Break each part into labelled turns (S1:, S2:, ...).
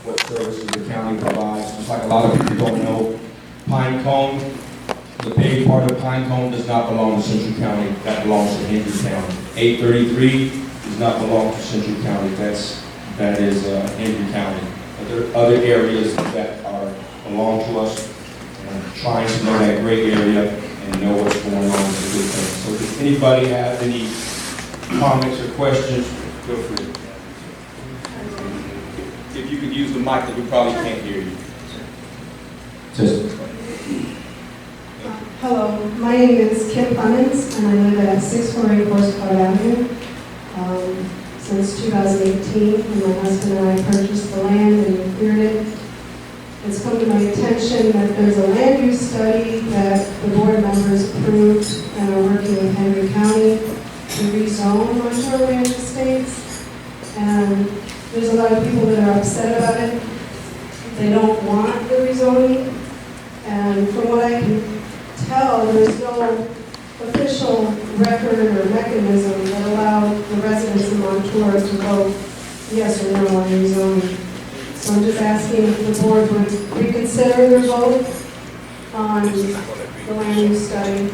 S1: what services the county provides. Just like a lot of people don't know, Pinecone, the paved part of Pinecone does not belong to Central County. That belongs to Henry County. 833 does not belong to Central County. That is Henry County. But there are other areas that belong to us, and trying to know that gray area and know what's going on is a good thing. So if anybody has any comments or questions, feel free. If you could use the mic, that we probably can't hear you. Just.
S2: Hello, my name is Kim Clemens, and I live at 648 Horse Cloud Avenue. Since 2018, when my husband and I purchased the land and cleared it, it's come to my attention that there's a land use study that the board members approved and are working with Henry County to rezone onshore ranch estates. And there's a lot of people that are upset about it. They don't want the rezoning. And from what I can tell, there's no official record or mechanism that allow the residents of Montour to vote yes or no on rezoning. So I'm just asking if the board would reconsider their vote on the land use study,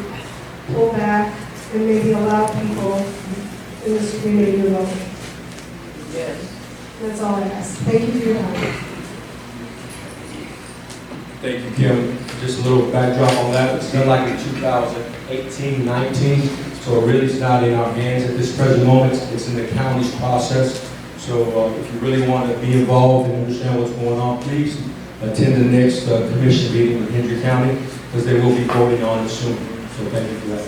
S2: pull back, and maybe allow people in this community to vote.
S3: Yes.
S2: That's all I ask. Thank you for your time.
S1: Thank you, Kim. Just a little backdrop on that. It's done like in 2018-19, so it really is not in our hands at this present moment. It's in the county's process. So if you really want to be involved and understand what's going on, please attend the next commission meeting with Hendry County, because they will be voting on it soon. So thank you for that.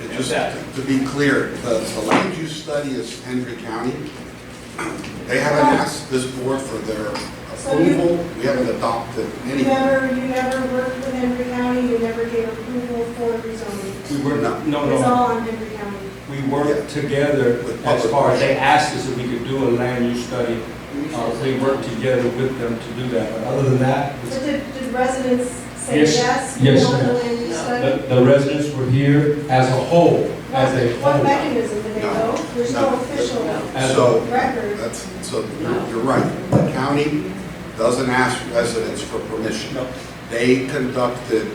S4: And just to be clear, the land use study is Henry County. They haven't asked this board for their approval. We haven't adopted
S2: You
S4: any.
S2: never worked with Henry County, you never gave approval for rezoning.
S1: We were
S4: No.
S2: It's all on Henry County.
S1: We worked together as far as they asked us if we could do a land use study. We worked together with them to do that. But other than that,
S2: So did residents say
S1: Yes.
S2: yes?
S1: Yes,
S2: on the
S1: ma'am.
S2: land use study?
S1: the residents were here as a whole, as a
S2: What
S1: whole.
S2: mechanism did they
S4: No.
S2: vote? There's no
S4: No.
S2: official
S4: So
S2: record.
S4: you're right. The county doesn't ask residents for permission.
S1: No.
S4: They conducted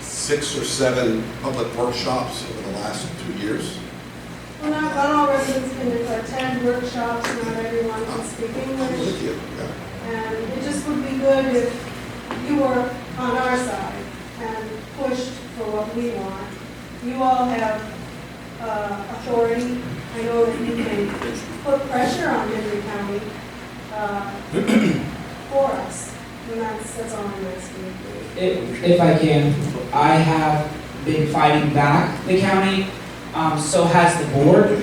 S4: 6 or 7 public workshops over the last 2 years.
S2: Well, not all residents can attend workshops, not everyone can speak
S4: I'm
S2: English.
S4: with you. Yeah.
S2: And it just would be good if you were on our side and pushed for what we want. You all have authority. I know that you can put pressure on Henry County for us. And that's all I'm asking.
S3: If I can, I have been fighting back the county, so has the board.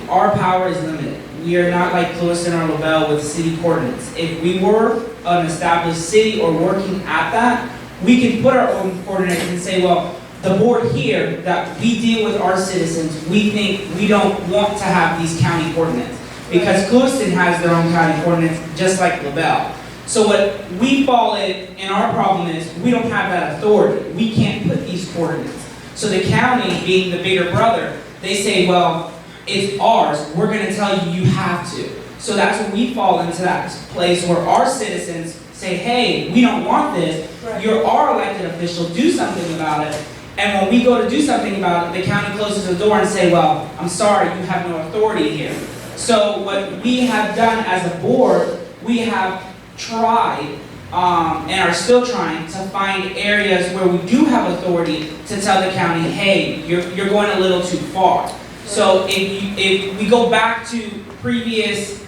S3: Our power is limited. We are not like Lewiston or LaBelle with city coordinates. If we were an established city or working at that, we can put our own coordinates and say, well, the board here, that we deal with our citizens, we think we don't want to have these county coordinates. Because Lewiston has their own county coordinates, just like LaBelle. So what we fall in, and our problem is, we don't have that authority. We can't put these coordinates. So the county, being the bigger brother, they say, well, it's ours. We're going to tell you you have to. So that's when we fall into that place where our citizens say, hey, we don't want this.
S2: Right.
S3: You're our elected official. Do something about it. And when we go to do something about it, the county closes the door and say, well, I'm sorry, you have no authority here. So what we have done as a board, we have tried and are still trying to find areas where we do have authority to tell the county, hey, you're going a little too far. So if we go back to previous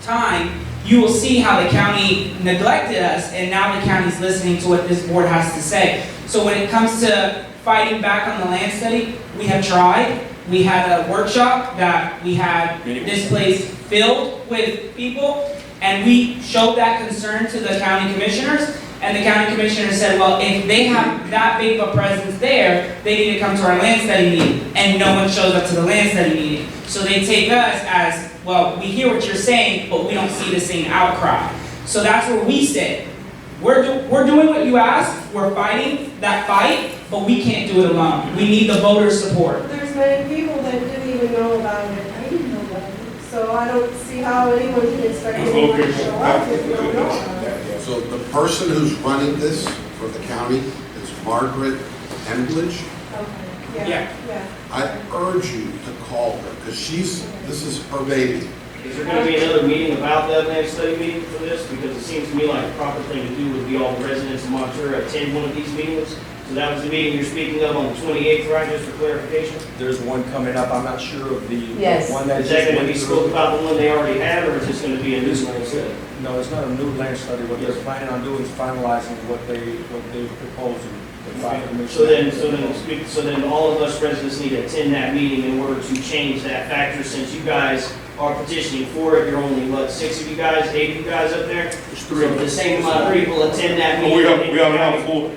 S3: time, you will see how the county neglected us, and now the county's listening to what this board has to say. So when it comes to fighting back on the land study, we have tried. We had a workshop that we had this place filled with people, and we showed that concern to the county commissioners, and the county commissioner said, well, if they have that big of a presence there, they need to come to our land study meeting, and no one shows up to the land study meeting. So they take us as, well, we hear what you're saying, but we don't see the same outcry. So that's where we sit. We're doing what you asked, we're fighting that fight, but we can't do it alone. We need the voter support.
S2: There's many people that didn't even know about it. I didn't know about this. So I don't see how anyone can expect anyone to show up if you don't know about it.
S4: So the person who's running this for the county is Margaret Embledge.
S2: Okay,
S3: Yeah.
S2: yeah.
S4: I urge you to call her, because this is her baby.
S5: Is there going to be another meeting about that next study meeting for this? Because it seems to me like the proper thing to do would be all the residents of Monterey attend one of these meetings. So that was the meeting you're speaking of on the 28th, right, just for clarification?
S6: There's one coming up, I'm not sure of the
S7: Yes.
S6: one that
S5: Is
S6: just
S5: that going to
S6: went
S5: be
S6: through.
S5: spoke about the one they already had, or is this going to be a new one instead?
S6: No, it's not a new land study, what they're planning on doing is finalizing what they propose.
S5: So then all of us residents need to attend that meeting in order to change that factor, since you guys are petitioning for it. You're only, what, 6 of you guys, 8 of you guys up there?
S8: It's
S5: So
S8: three.
S5: the same amount of people attend that meeting.
S8: We have now four.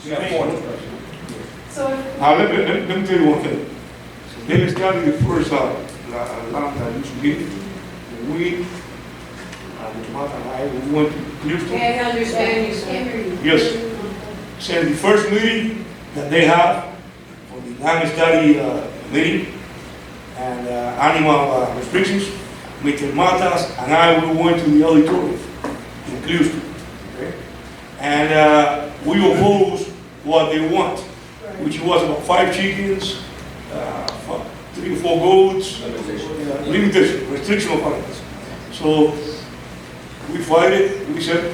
S6: We got four.
S2: So if
S8: Now, let me tell you one thing. They started the first Atlanta used to be. We, Martha and I, we went to Houston.
S7: Can't understand you, can't hear you.
S8: Yes. Since the first meeting that they have, for the land study meeting, and animal restrictions, Mr. Matas and I, we went to the auditorium in Houston. Okay? And we opposed what they want, which was about 5 chickens, 3 or 4 goats, limitation, restriction of animals. So we fight it, we said,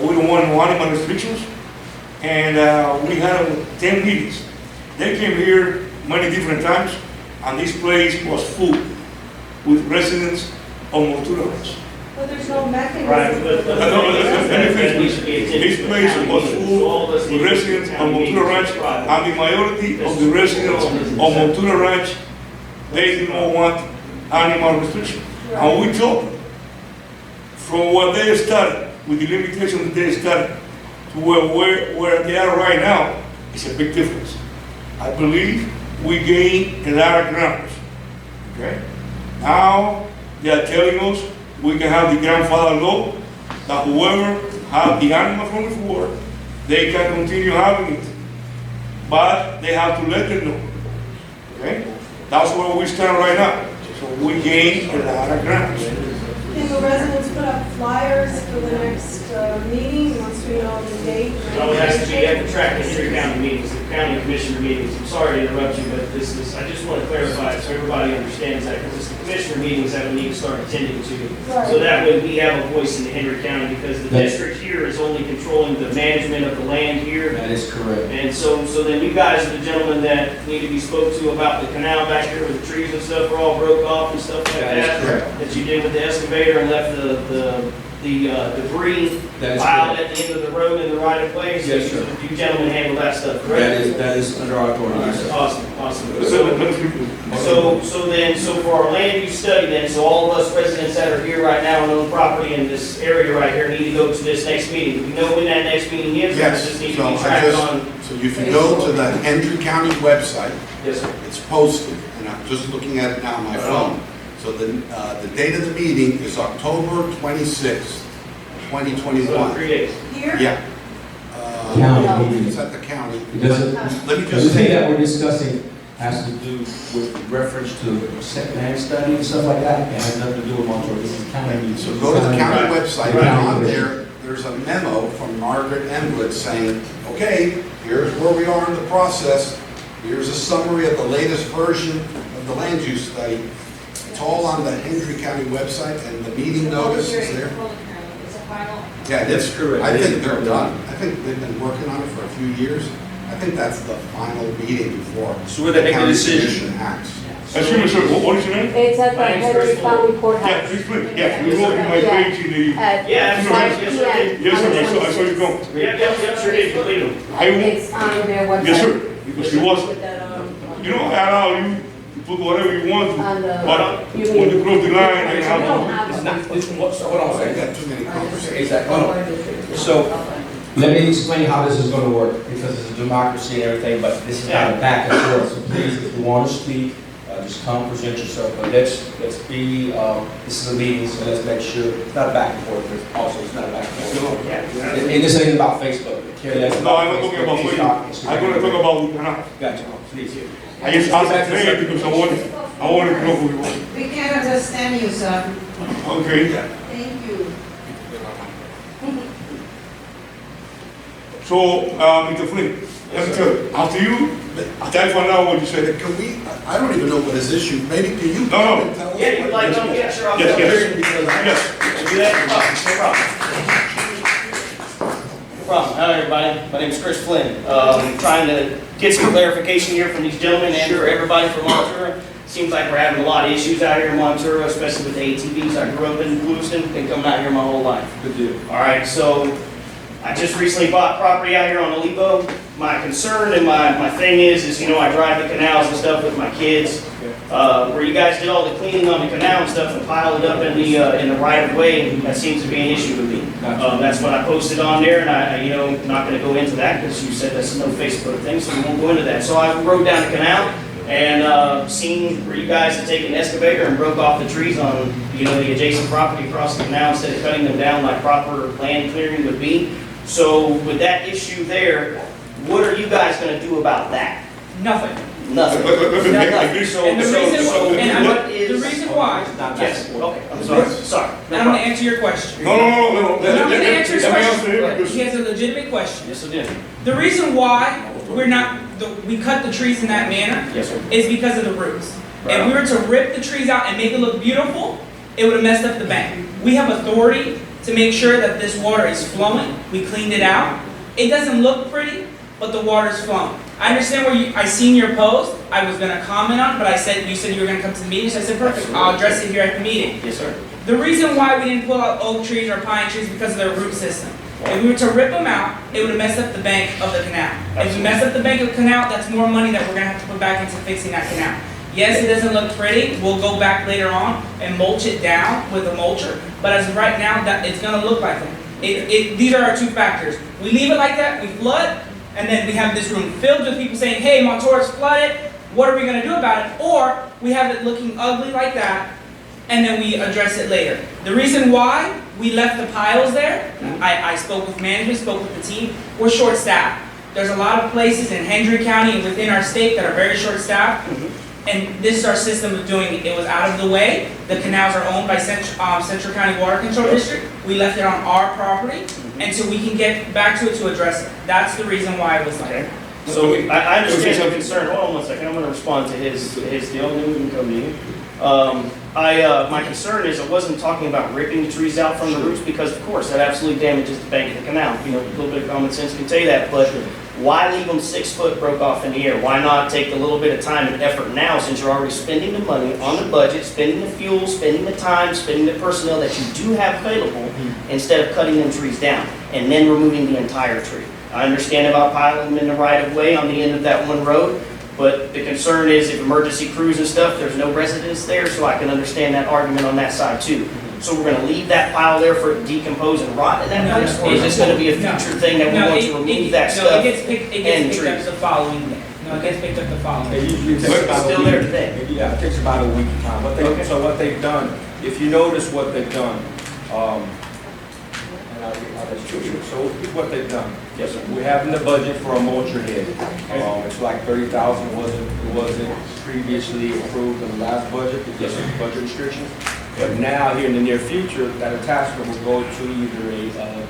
S8: we don't want no animal restrictions, and we had 10 meetings. They came here many different times, and this place was full with residents of Montura Ranch.
S2: But there's no mechanism.
S5: Right, but
S8: Let me finish. This place was full with residents of Montura Ranch, and the majority of the residents of Montura Ranch, they did not want animal restriction. And we told them, from what they started, with the limitations that they started, to where they are right now, it's a big difference. I believe we gained a lot of ground. Okay? Now they are telling us we can have the grandfather law, that whoever had the animal from before, they can continue having it. But they have to let them know. Okay? That's where we stand right now. So we gained a lot of ground.
S2: Can the residents put up flyers for the next meeting, once we know the date?
S5: No, it has to be, you have to track the Henry County meetings, the county commissioner meetings. I'm sorry to interrupt you, but this is, I just want to clarify it so everybody understands that, because it's the commissioner meetings that we need to start attending to.
S2: Right.
S5: So that way we have a voice in the Henry County, because the
S1: That's-
S5: district here is only controlling the management of the land here.
S1: That is correct.
S5: And so then you guys are the gentlemen that need to be spoke to about the canal back here where the trees and stuff are all broke off and stuff like
S1: That is
S5: that.
S1: correct.
S5: That you did with the excavator and left the debris
S1: That is
S5: piled
S1: correct.
S5: at the end of the road in the right of way. So
S1: Yes, sir.
S5: you gentlemen handle that stuff, correct?
S1: That is under our authority, yes, sir.
S5: Awesome, awesome.
S8: So,
S5: So for our land use study then, so all of us residents that are here right now and own property in this area right here need to go to this next meeting. Do we know when that next meeting is? Or does
S4: Yes,
S5: this need
S4: so
S5: to be tracked on?
S4: so if you go to the Hendry County website,
S5: Yes, sir.
S4: it's posted, and I'm just looking at it now on my phone. So the date of the meeting is October 26th,
S5: So
S4: 2021.
S5: 3 days.
S2: Here?
S4: Yeah.
S1: County meeting.
S4: It's at the county.
S1: It doesn't,
S4: Let me
S1: the
S4: just
S1: thing
S4: say,
S1: that we're discussing has to do with reference to set land study and stuff like that. It has nothing to do with Montour. This is county meeting.
S4: so go to the county website,
S1: Right.
S4: and on there, there's a memo from Margaret Embledge saying, okay, here's where we are in the process. Here's a summary of the latest version of the land use study. It's all on the Hendry County website, and the meeting notice is there.
S7: It's a final.
S4: Yeah,
S1: That's correct.
S4: I think they're done. I think they've been working on it for a few years. I think that's the final meeting before
S6: So where they make the
S4: county
S6: decision.
S4: commission acts.
S8: excuse me, sir, what is your name?
S7: It's at the
S5: My name's
S7: Henry
S5: Chris
S7: County
S8: Yeah,
S7: Courthouse.
S8: please, please, yeah, you wrote in my page in the,
S7: At
S5: Yeah,
S7: 5
S5: yes, sir.
S7: p.m.
S8: yes, sir,
S7: on the
S8: I saw you
S7: 26th.
S8: go.
S5: Yep, sure did, complete them.
S8: I will,
S7: It's on their website.
S8: yes, sir, because it was,
S7: Put that on.
S8: you know, I allow you to put whatever you want to,
S7: On the.
S8: but
S7: you
S8: when you
S7: mean-
S8: cross the line, I
S7: You
S8: have
S7: don't
S8: to.
S7: have
S1: It's
S7: a-
S1: not, this, what, so hold on a
S4: I've
S1: second.
S4: got too many conversations.
S1: Exactly. Hold on. So, let me explain how this is gonna work, because it's a democracy and everything, but this is not a back and forth. So please, if you wanna speak, just come present yourself, but let's be, this is a meeting, so let's make sure, it's not a back and forth, but also it's not a back and forth. And this ain't about Facebook. Care less
S8: No, I'm not talking about
S1: Facebook,
S8: you.
S1: TikTok,
S8: I'm gonna talk about the canal.
S1: Gotcha, please.
S8: I just asked that today because I wanted, I want to know who you are.
S7: We can't understand you, sir.
S8: Okay.
S7: Thank you.
S8: So, Mr. Flynn, let me tell you, after you, after I find out what you said.
S4: Can we, I don't even know what his issue, maybe can you?
S8: No, no.
S4: come and tell us
S5: Yeah,
S4: what
S5: you'd like,
S4: his issue is?
S5: yeah, sure, I'll
S8: Yes,
S5: tell
S8: yes.
S5: you.
S8: Yes.
S5: Do that? No problem. Hello, everybody. My name is Chris Flynn. Trying to get some clarification here from these gentlemen and for everybody from Montura. Seems like we're having a lot of issues out here in Montura, especially with the ATVs. I grew up in Lewiston, been coming out here my whole life.
S6: Good deal.
S5: All right, so I just recently bought property out here on Alipo. My concern and my thing is, you know, I drive the canals and stuff with my kids. Where you guys did all the cleaning on the canal and stuff and piled it up in the right of way, and that seems to be an issue with me. That's what I posted on there, and I, you know, not gonna go into that because you said that's no Facebook thing, so we won't go into that. So I rode down the canal and seen where you guys had taken an excavator and broke off the trees on, you know, the adjacent property across the canal instead of cutting them down like proper land clearing would be. So with that issue there, what are you guys gonna do about that?
S3: Nothing.
S5: Nothing.
S8: Let me make this.
S5: So,
S3: And the reason, and
S5: what
S3: the
S5: is?
S3: reason why,
S5: Yes, okay, I'm sorry, sorry.
S3: and I'm gonna answer your question.
S8: No.
S3: I'm gonna answer his
S8: Let me answer
S3: question.
S8: it because
S3: He has a legitimate question.
S5: Yes, I did.
S3: The reason why we cut the trees in that manner
S5: Yes, sir.
S3: is because of the roots.
S5: Right.
S3: If we were to rip the trees out and make it look beautiful, it would have messed up the bank. We have authority to make sure that this water is flowing. We cleaned it out. It doesn't look pretty, but the water is flowing. I understand I seen your post. I was gonna comment on it, but you said you were gonna come to the meeting, so I said, perfect, I'll address it here at the meeting.
S5: Yes, sir.
S3: The reason why we didn't pull out oak trees or pine trees is because of their root system. If we were to rip them out, it would have messed up the bank of the canal. If we mess up the bank of the canal, that's more money that we're gonna have to put back into fixing that canal. Yes, it doesn't look pretty. We'll go back later on and mulch it down with a mulcher, but as of right now, that it's gonna look like that. These are our two factors. We leave it like that, we flood, and then we have this room filled with people saying, hey, Montura's flooded, what are we gonna do about it? Or we have it looking ugly like that, and then we address it later. The reason why we left the piles there, I spoke with management, spoke with the team, we're short-staffed. There's a lot of places in Hendry County and within our state that are very short-staffed, and this is our system of doing it. It was out of the way. The canals are owned by Central County Water Control District. We left it on our property, and so we can get back to it to address it. That's the reason why it was like that.
S5: So I understand your concern. Hold on one second. I'm going to respond to his deal, and then we can come to you. My concern is I wasn't talking about ripping the trees out from the roots because, of course, that absolutely damages the bank of the canal. You know, a little bit of common sense can tell you that, but why leave them 6 foot broke off in the air? Why not take a little bit of time and effort now, since you're already spending the money on the budget, spending the fuel, spending the time, spending the personnel that you do have available, instead of cutting them trees down and then removing the entire tree? I understand about piling them in the right of way on the end of that one road, but the concern is if emergency crews and stuff, there's no residents there, so I can understand that argument on that side too. So we're gonna leave that pile there for it to decompose and rot in that place, or is this gonna be a future thing that we want to remove that
S3: No,
S5: stuff?
S3: it gets picked up the following day. No, it gets picked up the following
S6: It
S3: day.
S6: usually takes
S5: But
S6: about
S5: still
S6: a
S5: there
S6: week.
S5: today.
S6: Yeah, it takes about a week of time.
S5: Okay.
S6: So what they've done, if you notice what they've done, and I'll just show you. So here's what they've done.
S5: Yes, sir.
S6: We have in the budget for a mulcher head. It's like 30,000. It wasn't previously approved in the last budget because of budget restrictions. But now, here in the near future, that attachment will go to either a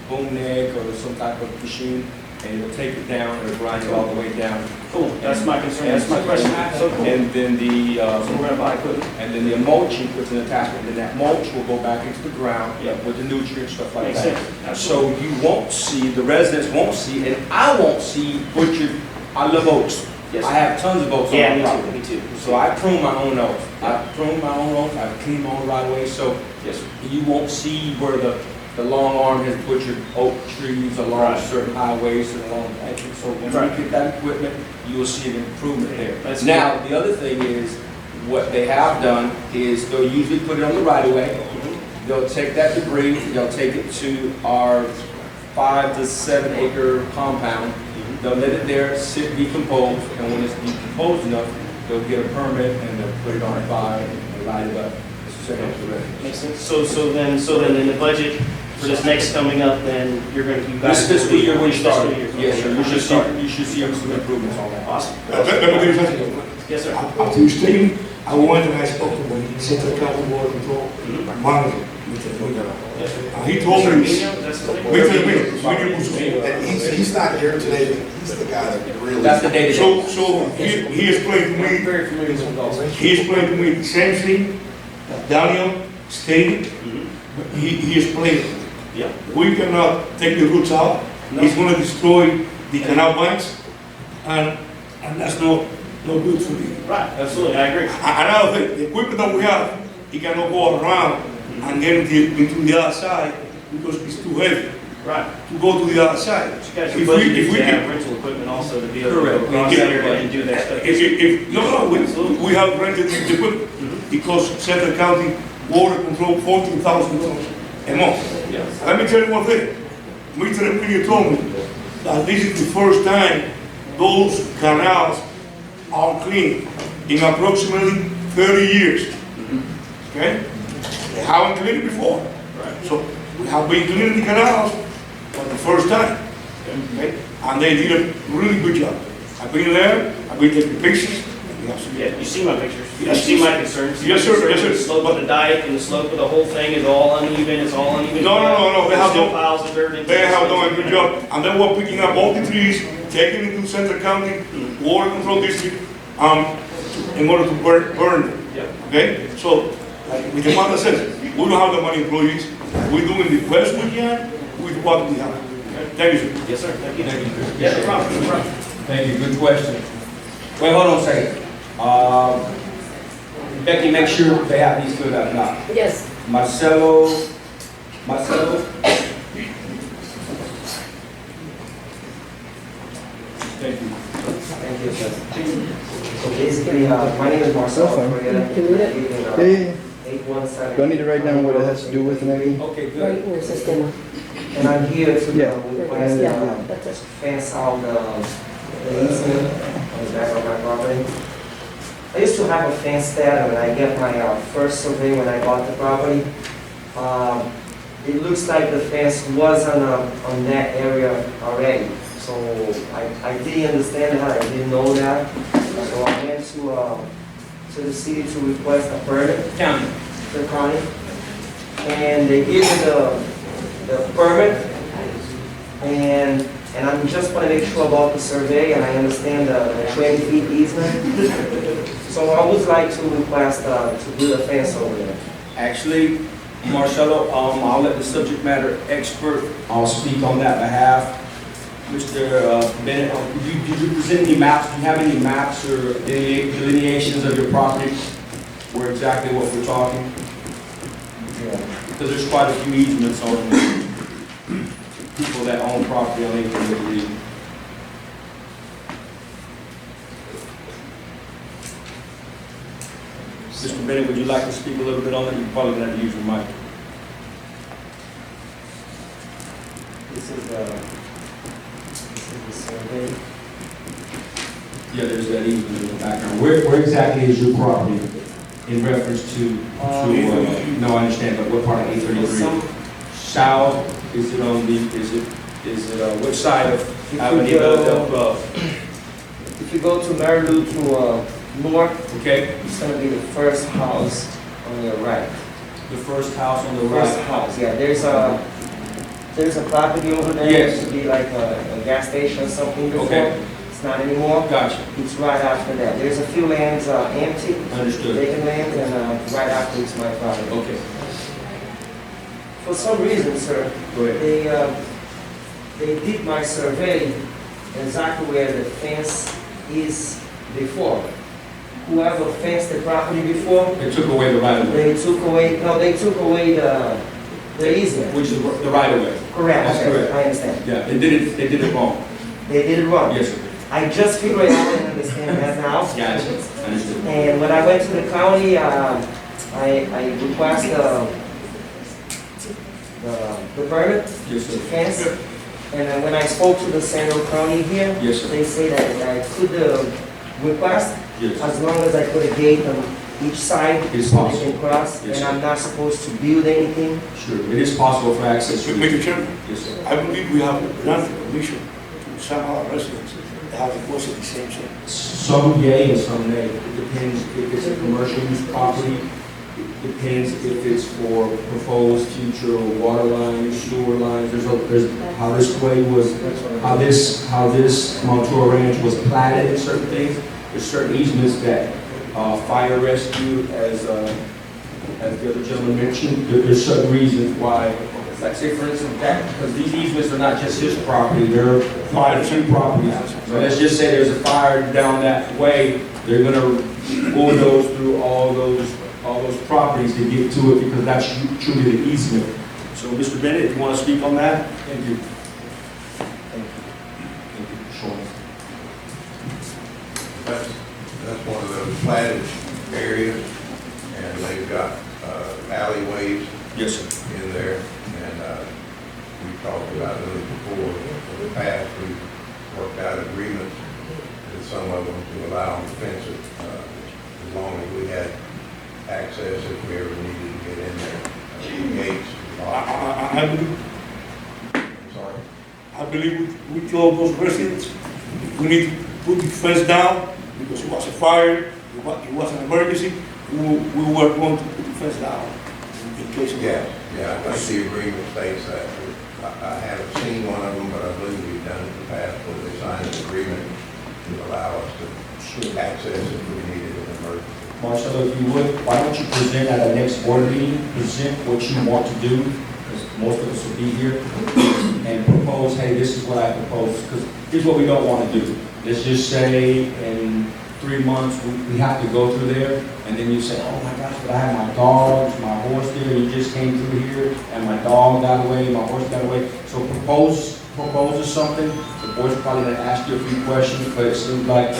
S6: boom neck or some type of machine, and it'll take it down, it'll grind it all the way down.
S5: Cool, that's my concern, that's my question. So cool.
S6: And then
S5: So we're gonna buy equipment.
S6: and then the mulching puts an attachment, then that mulch will go back into the ground
S5: Yep.
S6: with the nutrients, stuff like
S5: Makes
S6: that.
S5: sense.
S6: So you won't see, the residents won't see, and I won't see butchered. I love oaks.
S5: Yes.
S6: I have tons of oaks on
S5: Yeah,
S6: my
S5: me
S6: property.
S5: too, me too.
S6: So I prune my own oaks. I prune my own oaks, I clean my own right away, so
S5: Yes, sir.
S6: you won't see where the long arm has butchered oak trees along
S5: Right.
S6: certain highways and along edges. So when
S5: Right.
S6: we get that equipment, you will see an improvement there.
S5: That's
S6: Now, the other thing is, what they have done is they'll usually put it on the right of way. They'll take that debris, they'll take it to our 5 to 7 acre compound. They'll let it there, sit, decompose, and when it's decomposed enough, they'll get a permit and they'll put it on fire and light it up. It's a
S5: Makes sense. So then in the budget for this next coming up, then you guys.
S6: This fiscal year when you
S5: Fiscal
S6: start,
S5: year.
S6: yes, sir,
S5: Okay.
S6: you should see some improvements on that.
S5: Awesome.
S8: Let me tell you something.
S5: Yes, sir.
S8: After you stated, I went and I spoke to the Central County Board of Control manager, Mr. Emilio.
S5: Yes, sir.
S8: He told
S5: Mr.
S8: me,
S5: Emilio, that's the name?
S8: Mr. Emilio,
S4: And he's not here today, but he's the guy that really.
S6: That's the day to day.
S8: so he explained to me,
S6: Very familiar with those.
S8: he explained to me the same thing that Daniel stated. He explained,
S5: Yeah.
S8: we cannot take the roots out.
S5: No.
S8: It's gonna destroy the canal banks, and that's no good for the.
S5: Right, absolutely, I agree.
S8: Another thing, the equipment that we have, it cannot go around and get into the other side because it's too heavy
S5: Right.
S8: to go to the other side.
S5: But you guys are
S8: If
S5: budgeted
S8: we
S5: to have
S8: can-
S5: rental equipment also to be able to
S6: Correct.
S5: go across
S8: Yeah.
S5: there and do that stuff.
S8: We have rented the equipment because Central County Water Control $14,000 a month.
S5: Yes.
S8: Let me tell you one thing. Mr. Emilio told me that this is the first time those canals are clean in approximately 30 years. Okay? They haven't cleaned it before.
S5: Right.
S8: So we have been cleaning the canals for the first time. Okay? And they did a really good job. I've been there, I've been taking pictures.
S5: Yeah, you see my pictures.
S8: Yes,
S5: You see
S8: yes.
S5: my concerns.
S8: Yes, sir, yes, sir.
S5: The slope of the dike and the slope of the whole thing is all uneven, it's all uneven.
S8: No, they have
S5: Still
S8: no-
S5: piles of dirt.
S8: They have done a good job. And then we're picking up all the trees, taking it to Central County Water Control District, in order to burn them.
S5: Yeah.
S8: Okay? So, like the mother says, we don't have the money employees. We're doing the best we can with what we have. Thank you, sir.
S5: Yes, sir, thank you.
S1: Thank you, Chris.
S5: Yeah, no problem, no problem.
S1: Thank you, good question.
S6: Wait, hold on a second. Becky, make sure they have these filled out now.
S9: Yes.
S6: Marcelo.
S1: Thank you.
S10: Thank you, sir. So basically, my name is Marcelo.
S9: Can you read it?
S10: 817.
S11: Do I need to write down what it has to do with and everything?
S6: Okay,
S9: Right
S6: good.
S9: where it says demo.
S10: And I'm here to
S11: Yeah.
S10: request
S9: Yeah, that's it.
S10: fence out the easement on the back of my property. I used to have a fence there when I get my first survey when I bought the property. It looks like the fence was on that area already. So I didn't understand that, I didn't know that. So I went to the city to request a permit.
S6: County.
S10: The county, and they gave me the permit, and I'm just want to make sure about the survey, and I understand the 20 feet easement. So I would like to request to build a fence over there.
S6: Actually, Marcelo, I'll let the subject matter expert, speak on that behalf. Mr. Bennett, did you present any maps? Do you have any maps or delineations of your property? Where exactly what we're talking?
S10: Yeah.
S6: Because there's quite a few easements on people that own property on 833. Mr. Bennett, would you like to speak a little bit on that? You're probably going to have to use your mic.
S10: This is the survey.
S6: Yeah, there's that easement in the background.
S1: Where exactly is your property in reference to, no, I understand, but what part of
S10: There's
S1: 833?
S10: some,
S6: South, is it on the, is it, which side of
S10: you
S6: Avenida
S10: go-
S6: del
S10: if you go to Marilou to north,
S6: Okay,
S10: it's gonna be the first house on your right.
S6: the first house on the
S10: First
S6: right.
S10: house, yeah, there's a property over there.
S6: Yes.
S10: Used to be like a gas station or something before.
S6: Okay.
S10: It's not anymore.
S6: Gotcha,
S10: It's right after that. There's a few lands empty,
S6: understood.
S10: vacant lands, and right after it's my property.
S6: Okay,
S10: For some reason, sir,
S6: go ahead.
S10: they did my survey exactly where the fence is before. Whoever fenced the property before,
S6: They took away the right of way,
S10: they took away the easement.
S6: which is the right of way.
S10: Correct,
S6: That's
S10: okay,
S6: correct.
S10: I understand.
S6: Yeah, they did it wrong.
S10: They did it wrong.
S6: Yes, sir.
S10: I just figured it out and understand that now.
S6: Gotcha, understood.
S10: And when I went to the county, I requested the permit,
S6: Yes,
S10: the
S6: sir.
S10: fence. And then when I spoke to the Central County here,
S6: Yes, sir.
S10: they say that I could request
S6: Yes.
S10: as long as I put a gate on each side
S6: It's
S10: so they
S6: possible.
S10: can cross.
S6: Yes,
S10: And
S6: sir.
S10: I'm not supposed to build anything.
S6: Sure, it is possible for access.
S8: Mr. Chairman,
S6: Yes, sir.
S8: I believe we have granted permission to some of our residents that have the cost of the same thing.
S1: Some yay and some nay. It depends if it's a commercial use property. It depends if it's for proposed future water lines, sewer lines. There's how this way was, how this Montour Ranch was platted in certain things. There's certain easements that fire rescue, as the other gentleman mentioned. There's certain reasons why. Like say for instance, that, because these easements are not just his property, they're 5 or 2 properties. So let's just say there's a fire down that way, they're gonna bulldoze through all those properties to get to it because that's truly the easement. So Mr. Bennett, if you want to speak on that? Thank you. Thank you. Sean.
S12: That's one of those platted areas, and they've got alleyways
S1: Yes, sir.
S12: in there, and we talked about those before. In the past, we've worked out agreements with some of them to allow them to fence it, as long as we had access if we ever needed to get in there. Gates.
S8: I believe,
S12: I'm sorry.
S8: I believe we told those residents, we need to put the fence down because it was a fire, it was an emergency. We were going to put the fence down in case of.
S12: Yeah, I think the agreement states that. I haven't seen one of them, but I believe we've done it in the past where they signed an agreement to allow us to access if we needed an emergency.
S1: Marcelo, if you would, why don't you present at the next board meeting, present what you want to do, because most of us will be here, and propose, hey, this is what I propose, because here's what we don't want to do. Let's just say in 3 months, we have to go through there, and then you say, oh my gosh, but I have my dogs, my horse there, you just came through here, and my dog got away, my horse got away. So propose something. The board's probably going to ask you a few questions, but it seems like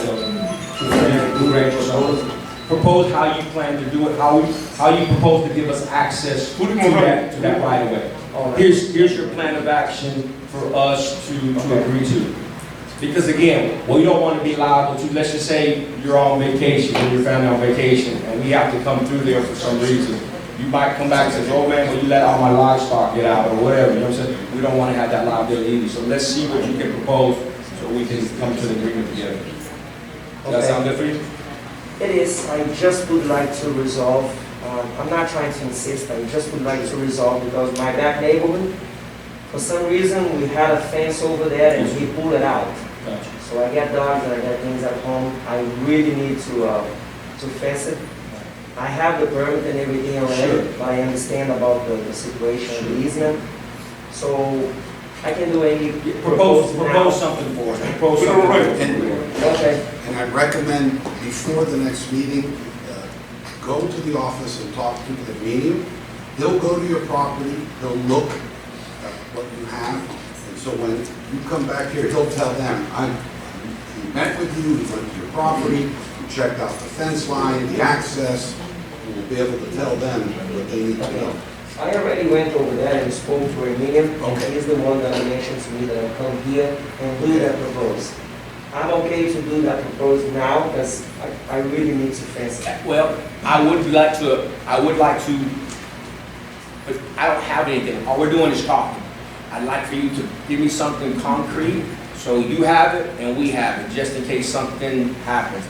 S1: propose how you plan to do it, how you propose to give us access to that right of way. Here's your plan of action for us to agree to. Because again, we don't want to be liable to, let's just say you're on vacation, and your family on vacation, and we have to come through there for some reason. You might come back and say, oh man, well you let all my livestock get out or whatever, you know what I'm saying? We don't want to have that liability either. So let's see what you can propose so we can come to an agreement together. Does that sound good for you?
S10: It is. I just would like to resolve. I'm not trying to insist. I just would like to resolve because my back neighborhood, for some reason, we had a fence over there and he pulled it out.
S1: Gotcha.
S10: So I got dogs and I got things at home. I really need to fence it. I have the permit and everything already, but I understand about the situation of the easement. So I can do any
S1: Propose something for us. Propose something for us.
S10: Okay.
S4: And I recommend before the next meeting, go to the office and talk to the medium. He'll go to your property, he'll look at what you have, and so when you come back here, he'll tell them, he met with you, he went to your property, he checked out the fence line, the access, and we'll be able to tell them what they need to know.
S10: I already went over there and spoke to Emilian, and
S4: Okay.
S10: he's the one that mentioned to me that I'll come here and do that propose. I'm okay to do that propose now, because I really need to fence it.
S6: Well, I would like to, but I don't have anything. All we're doing is talking. I'd like for you to give me something concrete, so you have it and we have it, just in case something happens.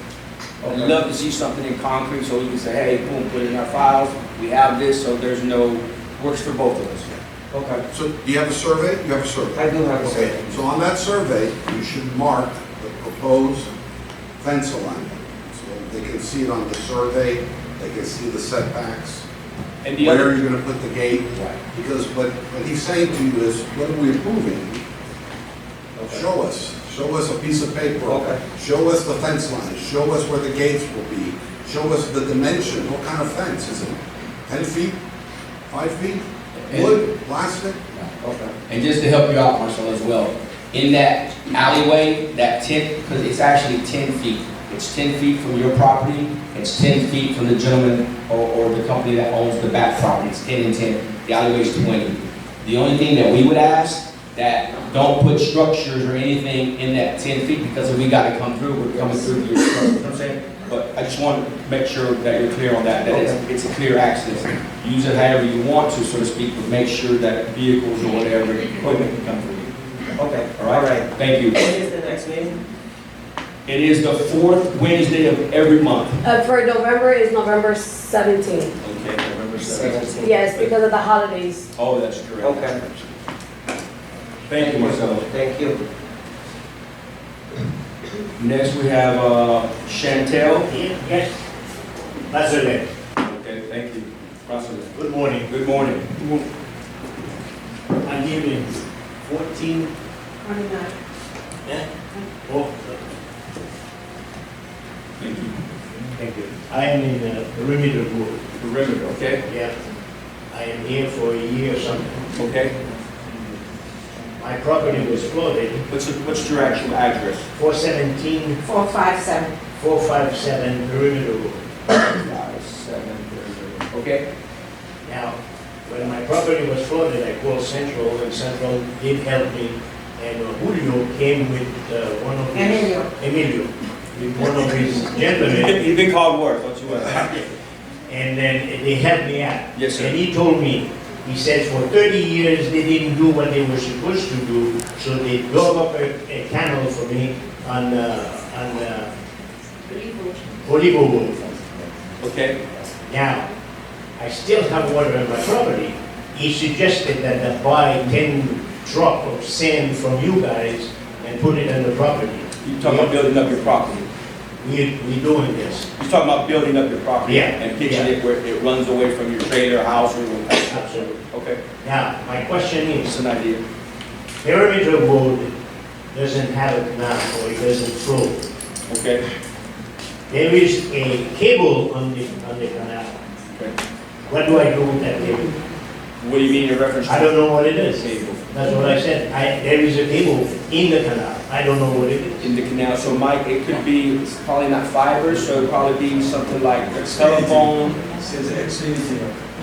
S6: I'd love to see something in concrete, so we can say, hey, boom, put it in our files, we have this, so there's no, works for both of us.
S10: Okay.
S4: So do you have a survey? You have a survey?
S10: I do have a
S4: Okay,
S10: survey.
S4: so on that survey, you should mark the proposed fence alignment. So they can see it on the survey, they can see the setbacks,
S6: And the
S4: where
S6: other,
S4: you're gonna put the gate. Because what he's saying to you is, what are we approving? Show us a piece of paper.
S10: Okay.
S4: Show us the fence line, show us where the gates will be, show us the dimension, what kind of fence, is it 10 feet, 5 feet, wood, plastic?
S10: Okay.
S6: and just to help you out, Marcel, as well, in that alleyway, that 10, because it's actually 10 feet. It's 10 feet from your property, it's 10 feet from the gentleman or the company that owns the back property. It's 10 and 10. The alleyway is 20. The only thing that we would ask, that don't put structures or anything in that 10 feet, because if we got to come through, we're coming through your structure, you know what I'm saying? But I just want to make sure that you're clear on that, it's a clear access. Use it however you want to, so to speak, but make sure that vehicles or whatever, equipment can come through.
S10: Okay.
S6: All right?
S10: All right.
S6: Thank you.
S10: When is the next meeting?
S6: It is the fourth Wednesday of every month.
S9: For November is November 17th.
S6: Okay, November 7th.
S10: 17.
S9: Yes, because of the holidays.
S6: Oh, that's correct.
S10: Okay.
S6: Thank you, Marcelo.
S10: Thank you.
S6: Next, we have Chantel.
S13: Yes, that's it.
S6: Okay, thank you. Russell.
S13: Good morning.
S6: Good morning.
S13: I'm here in 14.
S2: 29.
S13: Yeah? Oh,
S6: Thank you.
S13: thank you. I am in Perimeter Road.
S6: Perimeter, okay?
S13: Yeah. I am here for a year or something.
S6: Okay.
S13: My property was flooded.
S6: What's your actual address?
S13: 417,
S7: 457.
S13: 457 Perimeter Road.
S6: 5-7. Okay.
S13: Now, when my property was flooded, I called Central, and Central did help me. And Julio came with one of his... Emilio. With one of his gentlemen.
S6: You've been called worse, don't you?
S13: And then they helped me out.
S6: Yes, sir.
S13: And he told me, he said for 30 years they didn't do what they were supposed to do, so they dug up a canal for me on Olivo Road.
S6: Okay.
S13: Now, I still have water on my property. He suggested that I buy 10 truck of sand from you guys and put it on the property.
S6: You're talking about building up your property.
S13: We're doing this.
S6: You're talking about building up your property.
S13: Yeah.
S6: And pitching it where it runs away from your trailer, house, or whatever.
S13: Absolutely.
S6: Okay.
S13: Now, my question is,
S6: It's an idea.
S13: Perimeter Road doesn't have a canal, or it doesn't flow.
S6: Okay.
S13: There is a cable on the canal.
S6: Okay.
S13: What do I do with that cable?
S6: What do you mean in reference to?
S13: I don't know what it is.
S6: Cable.
S13: That's what I said. There is a cable in the canal. I don't know what it is.
S6: In the canal, so Mike, it could be, it's probably not fiber, so it'd probably be something like a telephone.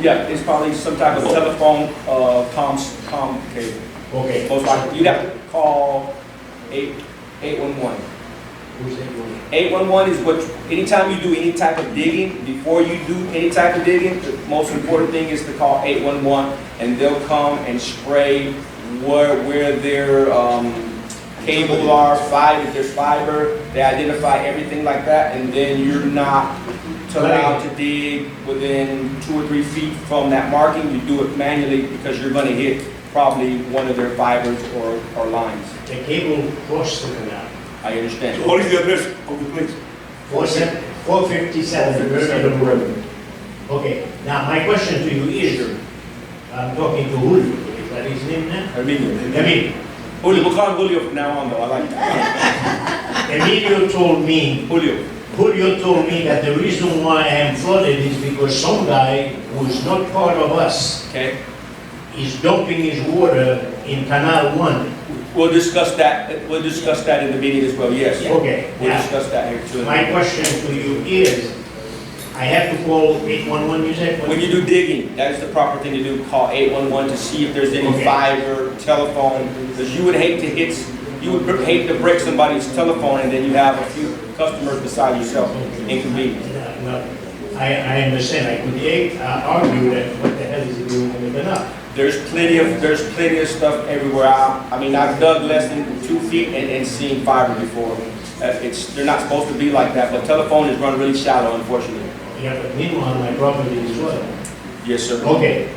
S6: Yeah, it's probably some type of telephone, com cable.
S13: Okay.
S6: Most likely, you'd have to call 811.
S13: Who's that one?
S6: 811 is what, anytime you do any type of digging, before you do any type of digging, the most important thing is to call 811, and they'll come and spray where their cables are, if there's fiber, they identify everything like that, and then you're not allowed to dig within 2 or 3 feet from that marking. You do it manually because you're going to hit probably one of their fibers or lines.
S13: The cable crossed the canal.
S6: I understand.
S8: So what is the address of the place?
S13: 457 Perimeter Road. Okay. Now, my question to you is, I'm talking to Julio. Is that his name now? Emilio.
S6: Julio, we'll call him Julio from now on, though. I like that.
S13: Emilio told me, Julio told me that the reason why I am flooded is because some guy who's not part of us
S6: Okay.
S13: is dumping his water in Canal 1.
S6: We'll discuss that. We'll discuss that in the meeting as well. Yes.
S13: Okay.
S6: We'll
S13: Now,
S6: discuss that here too.
S13: my question to you is, I have to call 811, you said?
S6: When you do digging, that is the proper thing to do. Call 811 to see if there's any
S13: Okay.
S6: fiber, telephone, because you would hate to break somebody's telephone and then you have a few customers beside yourself. Inconvenient.
S13: Well, I understand. I could argue that what the hell is he doing in the canal?
S6: There's plenty of stuff everywhere. I mean, I've dug less than 2 feet and seen fiber before. They're not supposed to be like that, but telephone is run really shallow, unfortunately.
S13: Yeah, but meanwhile, my property is flooded.
S6: Yes, sir.
S13: Okay.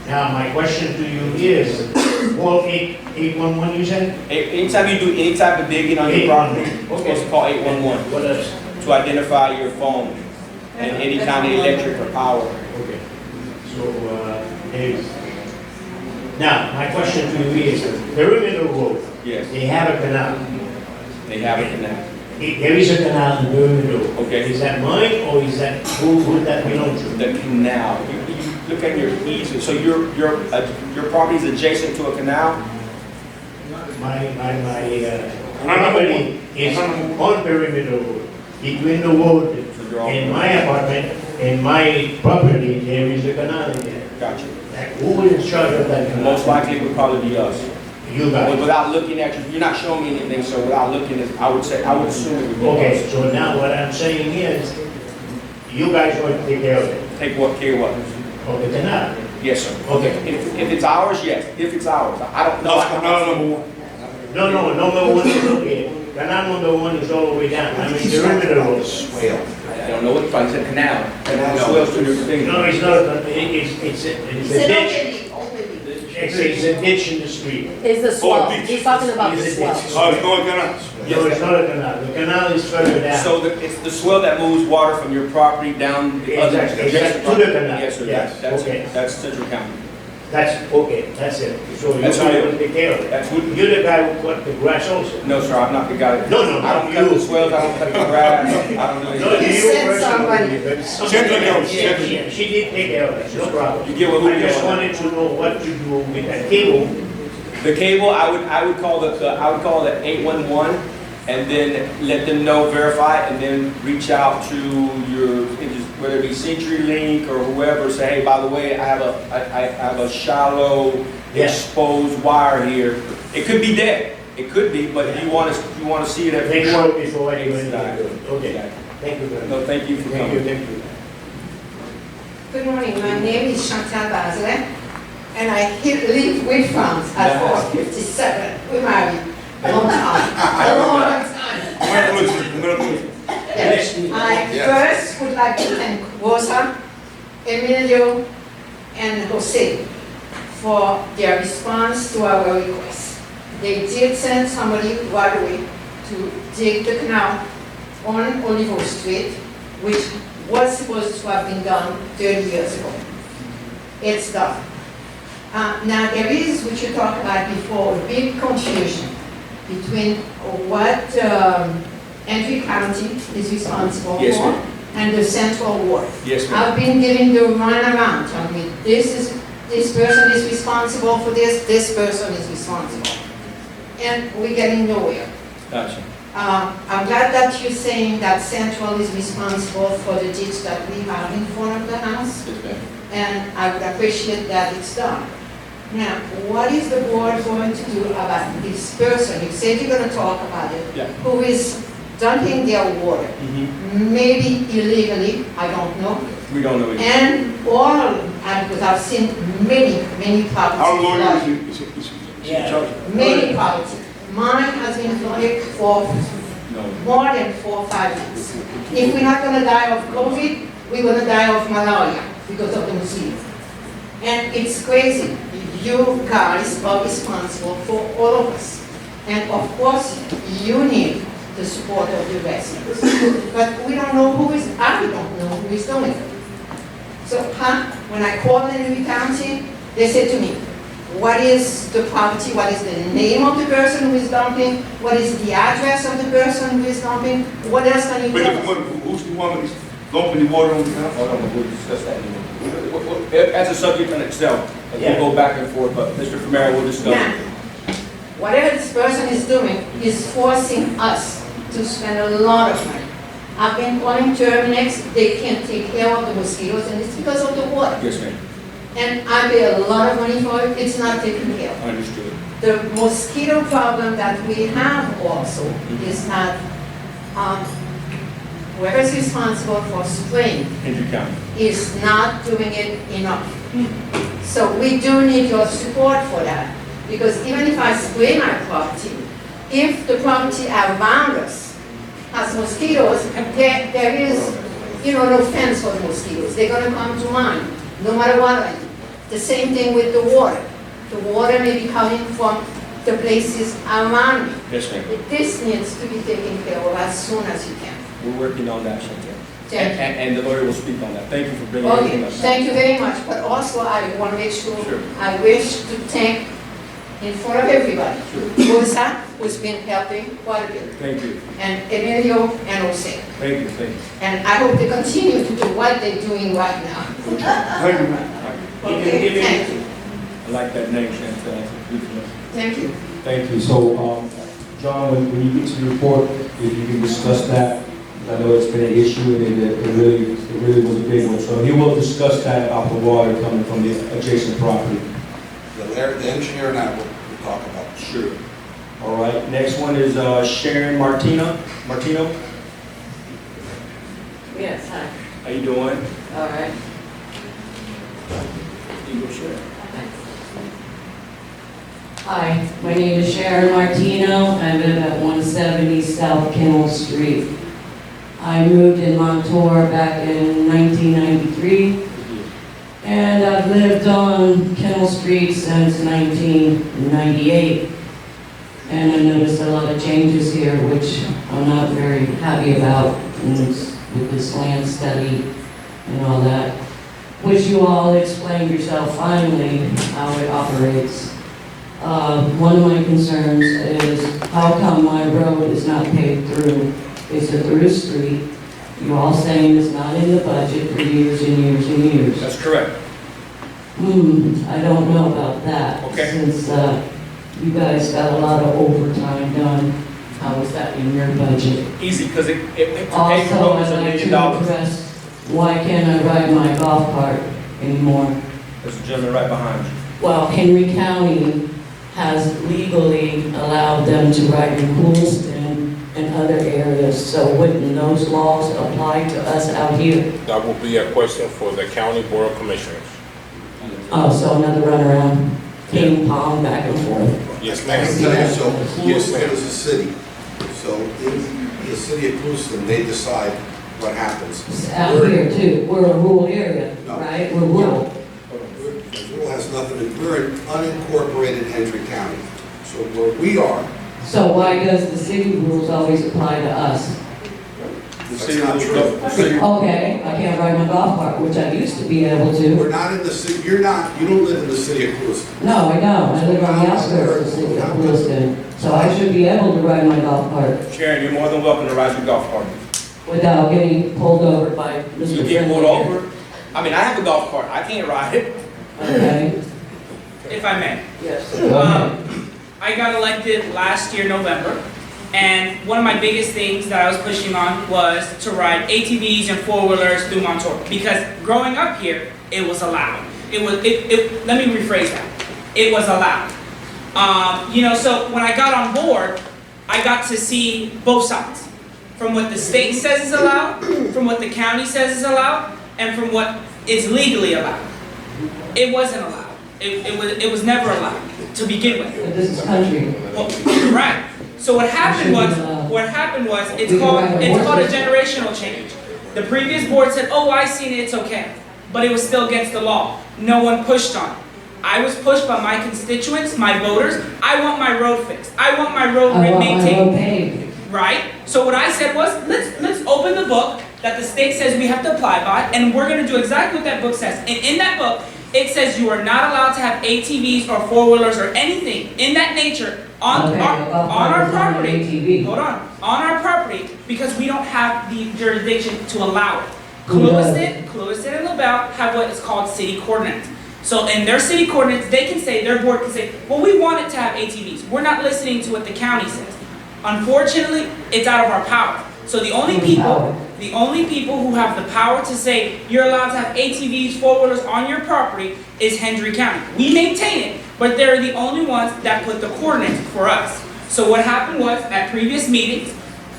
S13: Now, my question to you is, call 811, you said?
S6: Anytime you do any type of digging on your property, you're supposed to call 811
S13: What else?
S6: to identify your phone and any kind of electric or power.
S13: Okay. So, anyways. Now, my question to you is, Perimeter Road,
S6: Yes,
S13: they have a canal.
S6: they have it in there.
S13: There is a canal in Perimeter Road.
S6: Okay.
S13: Is that mine, or is that, who that belong to?
S6: The canal. You look at your easement. So your property is adjacent to a canal.
S13: My property is on Perimeter Road. Between the road and my apartment and my property, there is a canal in there.
S6: Gotcha.
S13: Like, who is in charge of that canal?
S6: Most likely it would probably be us.
S13: You guys.
S6: Without looking at you, you're not showing me anything. So without looking at, I would assume it would be
S13: Okay,
S6: us.
S13: so now what I'm saying is, you guys want to take care of it,
S6: Take what care what?
S13: of the canal.
S6: Yes, sir.
S13: Okay.
S6: If it's ours, yes. If it's ours, I don't know.
S8: That's canal number 1.
S13: No, number one is okay. canal number one is all the way down, I mean, the perimeter road.
S4: Swale.
S6: I don't know what, I said canal. And swell's two different things.
S13: No, it's not, it's a ditch. It's a ditch in the street.
S9: Is the swell.
S8: ditch.
S9: He's talking about the
S13: It's a
S9: swell.
S13: ditch.
S8: Oh, it's not gonna,
S13: No, it's not a canal, the canal is further down.
S6: So it's the swell that moves water from your property down the other.
S13: Exactly,
S6: adjacent
S13: to the
S6: property.
S13: canal.
S6: Yes, sir,
S13: Yes,
S6: that's,
S13: okay.
S6: that's Central County.
S13: That's, okay, that's it. So you
S6: That's
S13: guys
S6: who-
S13: will take care of it.
S6: That's who,
S13: You're the guy who cut the grass also.
S6: no, sir, I'm not the guy.
S13: No, no,
S6: I don't
S13: not
S6: cut the
S13: you.
S6: swells, I don't cut the grass, I don't do
S13: No,
S6: anything.
S13: you
S7: sent somebody.
S13: personally, but somebody
S8: Central
S13: else.
S8: County,
S13: Yeah,
S8: Central.
S13: yeah, she did take care of it, no problem.
S6: You get with who
S13: I
S6: you
S13: just
S6: want.
S13: wanted to know what to do with that cable.
S6: The cable, I would call I would call the 811 and then let them know, verify, and then reach out to your, whether it be CenturyLink or whoever, say, hey, by the way, I have a shallow
S13: Yeah.
S6: exposed wire here. It could be dead, it could be, but you want to see it
S13: Make
S6: every
S13: sure before I do anything.
S6: Exactly.
S13: Okay, thank you very much.
S6: No, thank you for
S13: Thank you,
S6: coming.
S13: thank you.
S7: Good morning, my name is Chantal Basile, and I live with France at 457. We married a long time, a long time.
S8: congratulations.
S7: Yes. I first would like to thank Rosa, Emilio, and Jose for their response to our request. They did send somebody right away to dig the canal on Olivo Street, which was supposed to have been done 30 years ago. It's done. Now there is, which you talked about before, a big confusion between what Entry County is responsible
S6: Yes,
S7: for
S6: ma'am.
S7: and the central ward.
S6: Yes, ma'am.
S7: I've been given the runaround, telling me this person is responsible for this person is responsible. And we're getting nowhere.
S6: Gotcha.
S7: I'm glad that you're saying that Central is responsible for the ditch that we have in front of the house,
S6: Yes, ma'am.
S7: and I would appreciate that it's done. Now, what is the board going to do about this person? You said you're going to talk about it.
S6: Yeah.
S7: Who is dumping their water, maybe illegally, I don't know.
S6: We don't know. Either.
S7: And all, because I've seen many properties.
S8: Our lawyer
S7: flooded.
S8: is
S13: Yeah.
S8: in charge.
S7: Many properties. Mine has been flooded for
S6: No.
S7: more than 4 or 5 years. If we're not gonna die of COVID, we're gonna die of malaria because of the mosquito. And it's crazy. You guys are responsible for all of us. And of course, you need the support of the residents. But we don't know I don't know who is doing it. So, when I called Landowner County, they said to me, what is the property, what is the name of the person who is dumping, what is the address of the person who is dumping, what else can you
S8: But
S7: tell us?
S8: who's the one that's dumping the water on the canal?
S6: Hold on, we'll discuss that in a minute. That's a subject in itself.
S13: Yeah.
S6: We'll go back and forth, but Mr. Famara will discuss
S7: Now,
S6: it.
S7: whatever this person is doing is forcing us to spend a lot of money. I've been calling Terminex, they can't take care of the mosquitoes, and it's because of the water.
S6: Yes, ma'am.
S7: And I pay a lot of money for it, it's not taken care of.
S6: Understood.
S7: The mosquito problem that we have also is that whoever's responsible for spraying
S6: Hendry County.
S7: is not doing it enough. So we do need your support for that, because even if I spray my property, if the property around us has mosquitoes, there is, no fence for the mosquitoes. They're gonna come to mine, no matter what I do. The same thing with the water. The water may be coming from the places around me.
S6: Yes, ma'am.
S7: This needs to be taken care of as soon as you can.
S6: We're working on that, Chantel.
S7: Thank you.
S6: And the lawyer will speak on that. Thank you for bringing everything
S7: Okay,
S6: up.
S7: thank you very much, but also I want to make sure,
S6: Sure.
S7: I wish to thank, in front of everybody, Rosa, who's been helping quite a bit,
S6: Thank you.
S7: and Emilio and Jose.
S6: Thank you. Thank you.
S7: And I hope they continue to do what they're doing right now.
S8: Thank you, ma'am.
S7: Okay, thank you,
S6: I like that name, Chantel. That's a beautiful name.
S7: thank you.
S1: Thank you. So, John, when you get to the report, if you can discuss that, I know it's been an issue and it really was a big one. So he will discuss that about the water coming from the adjacent property.
S4: The engineer and I will talk about it.
S6: Sure. All right. Next one is Sharon Martino.
S14: Yes, hi.
S6: How you doing?
S14: All right.
S6: You go, Sharon.
S14: Hi, my name is Sharon Martino. I live at 170 South Kennel Street. I moved in Montour back in 1993, and I've lived on Kennel Street since 1998. And I noticed a lot of changes here, which I'm not very happy about with this land study and all that, which you all explained yourself finally how it operates. One of my concerns is how come my road is not paved through? It's a through street. You're all saying it's not in the budget for years and years and years.
S6: That's correct.
S14: I don't know about that.
S6: Okay.
S14: Since you guys got a lot of overtime done, how is that in your budget?
S6: Easy, because it paved
S14: Also,
S6: road is
S14: I'd
S6: $1
S14: like
S6: million.
S14: to request, why can't I ride my golf cart anymore?
S6: There's a gentleman right behind you.
S14: Well, Henry County has legally allowed them to ride in Coolston and other areas, so wouldn't those laws apply to us out here?
S15: That will be a question for the County Board of Commissioners.
S14: Oh, so another runaround, ping pong back and forth.
S15: Yes,
S4: I
S15: ma'am.
S4: can tell you, so
S15: Yes,
S4: Clueston
S15: ma'am.
S4: is a city. So in the city of Clueston, they decide what happens.
S14: It's out here too, we're a rural area,
S4: No.
S14: right? We're rural.
S4: Rural has nothing to, we're in unincorporated Hendry County. So where we are,
S14: So why does the city rules always apply to us?
S4: that's not true.
S14: Okay, I can't ride my golf cart, which I used to be able to.
S4: We're not in the city, you don't live in the city of Clueston.
S14: No, I don't. I live on the outskirts of the city of Lewiston, so I should be able to ride my golf cart
S6: Sharon, you're more than welcome to ride your golf cart.
S14: without getting pulled over by Mr.
S6: You get pulled
S14: Friendly.
S6: over. I mean, I have a golf cart. I can't ride it.
S14: Okay,
S3: If I may.
S14: yes.
S3: I got elected last year, November, and one of my biggest things that I was pushing on was to ride ATVs and four-wheelers through Montour. Because growing up here, it was allowed. Let me rephrase that. It was allowed. So when I got on board, I got to see both sides. From what the state says is allowed, from what the county says is allowed, and from what is legally allowed. It wasn't allowed. It was never allowed to begin with.
S14: But this is country.
S3: Well, you're right. So what happened was, it's called a generational change. The previous board said, oh, I seen it, it's okay. But it was still against the law. No one pushed on it. I was pushed by my constituents, my voters. I want my road fixed. I want my road
S14: I want my
S3: maintained.
S14: road paved.
S3: Right? So what I said was, let's open the book that the state says we have to apply by, and we're gonna do exactly what that book says. And in that book, it says you are not allowed to have ATVs or four-wheelers or anything in that nature on our property. Hold on our property, because we don't have the jurisdiction to allow it. Clueston and LaBelle have what is called city coordinates. So in their city coordinates, their board can say, well, we want it to have ATVs. We're not listening to what the county says. Unfortunately, it's out of our power. So the only people who have the power to say you're allowed to have ATVs, four-wheelers on your property is Hendry County. We maintain it, but they're the only ones that put the coordinates for us. So what happened was, at previous meetings,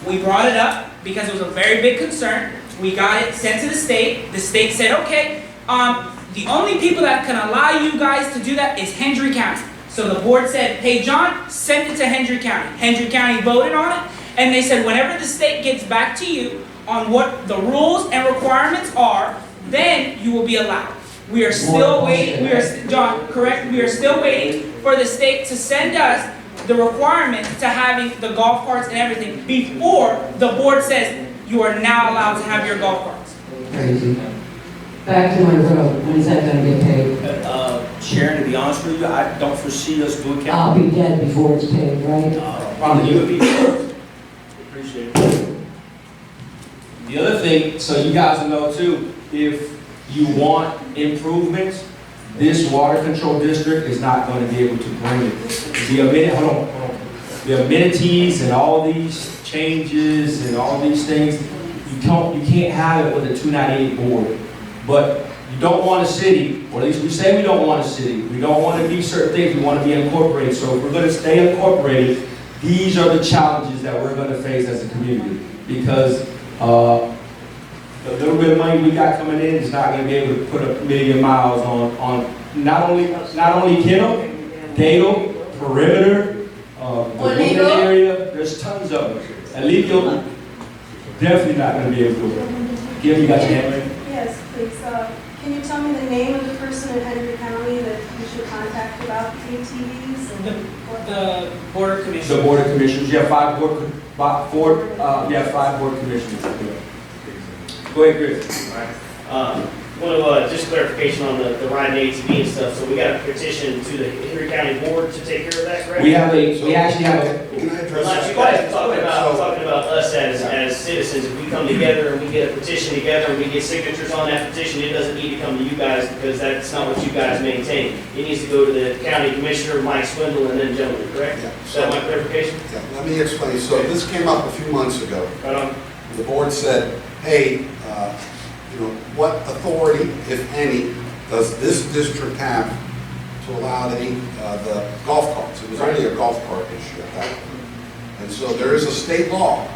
S3: we brought it up because it was a very big concern. We got it sent to the state. The state said, okay, the only people that can allow you guys to do that is Hendry County. So the board said, hey, John, send it to Hendry County. Hendry County voted on it, and they said whenever the state gets back to you on what the rules and requirements are, then you will be allowed. We are still waiting, John, correct? We are still waiting for the state to send us the requirements to having the golf carts and everything before the board says you are now allowed to have your golf carts.
S14: Crazy. Back to my road, when's that gonna get paid?
S6: Sharon, to be honest with you, I don't foresee us doing
S14: I'll be dead before it's paid, right?
S6: Probably you would be first. Appreciate it. The other thing, so you guys know too, if you want improvements, this water control district is not going to be able to bring it. The amenities and all these changes and all these things, you can't have it with a 298 board. But you don't want a city, or at least we say we don't want a city. We don't want to be certain things, we want to be incorporated. So if we're going to stay incorporated, these are the challenges that we're going to face as a community. Because the little bit of money we got coming in is not going to be able to put 1 million miles on not only Kennel, Dale,
S1: perimeter, the wooded
S7: Illegal?
S1: area, there's tons of them. Illegal, definitely not gonna be able to do it. Gil, you got your hand ready?
S2: Yes, please. Can you tell me the name of the person in Henry County that you should contact about ATVs and what?
S3: The Board of
S1: The
S3: Commissioners.
S1: Board of Commissioners, you have five board commissioners. Go ahead, Chris.
S5: Just clarification on the ride and ATV and stuff, so we got a petition to the Henry County Board to take care of that, correct?
S1: We actually have a,
S4: Can I address
S5: Not
S4: that?
S5: you guys, talking about us as citizens, if we come together and we get a petition together and we get signatures on that petition, it doesn't need to come to you guys because that's not what you guys maintain. It needs to go to the county commissioner, Mike Swindle, and then gentlemen, correct?
S4: Yeah.
S5: Is that my clarification?
S4: Yeah, let me explain. So this came up a few months ago.
S5: Right on.
S4: The board said, hey, what authority, if any, does this district have to allow the golf carts? It was only a golf cart issue at that point. And so there is a state law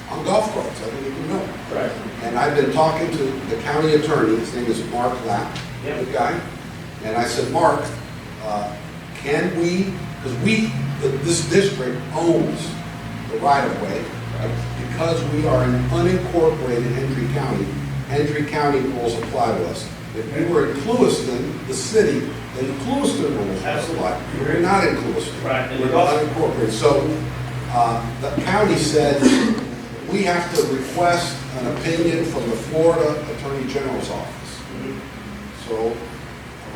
S4: on golf carts, I didn't even know.
S5: Right.
S4: And I've been talking to the county attorney, his name is Mark Lapp,
S5: Yep.
S4: good guy. And I said, Mark, can we, because this district owns the right-of-way, because we are an unincorporated Hendry County rules apply to us. If we were in Clewiston, the city, then the Clewiston rules would apply. We're not in Clewiston.
S5: Right. And
S4: We're unincorporated. So the county said, we have to request an opinion from the Florida Attorney General's office. So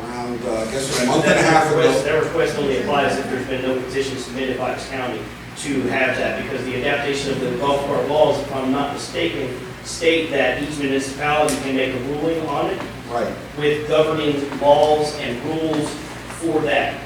S4: around, I guess a month and a half ago.
S5: That request only applies if there's been no petition submitted by this county to have that, because the adaptation of the golf cart laws, if I'm not mistaken, state that each municipality can make a ruling on it.
S4: Right.
S5: With governing laws and rules for that.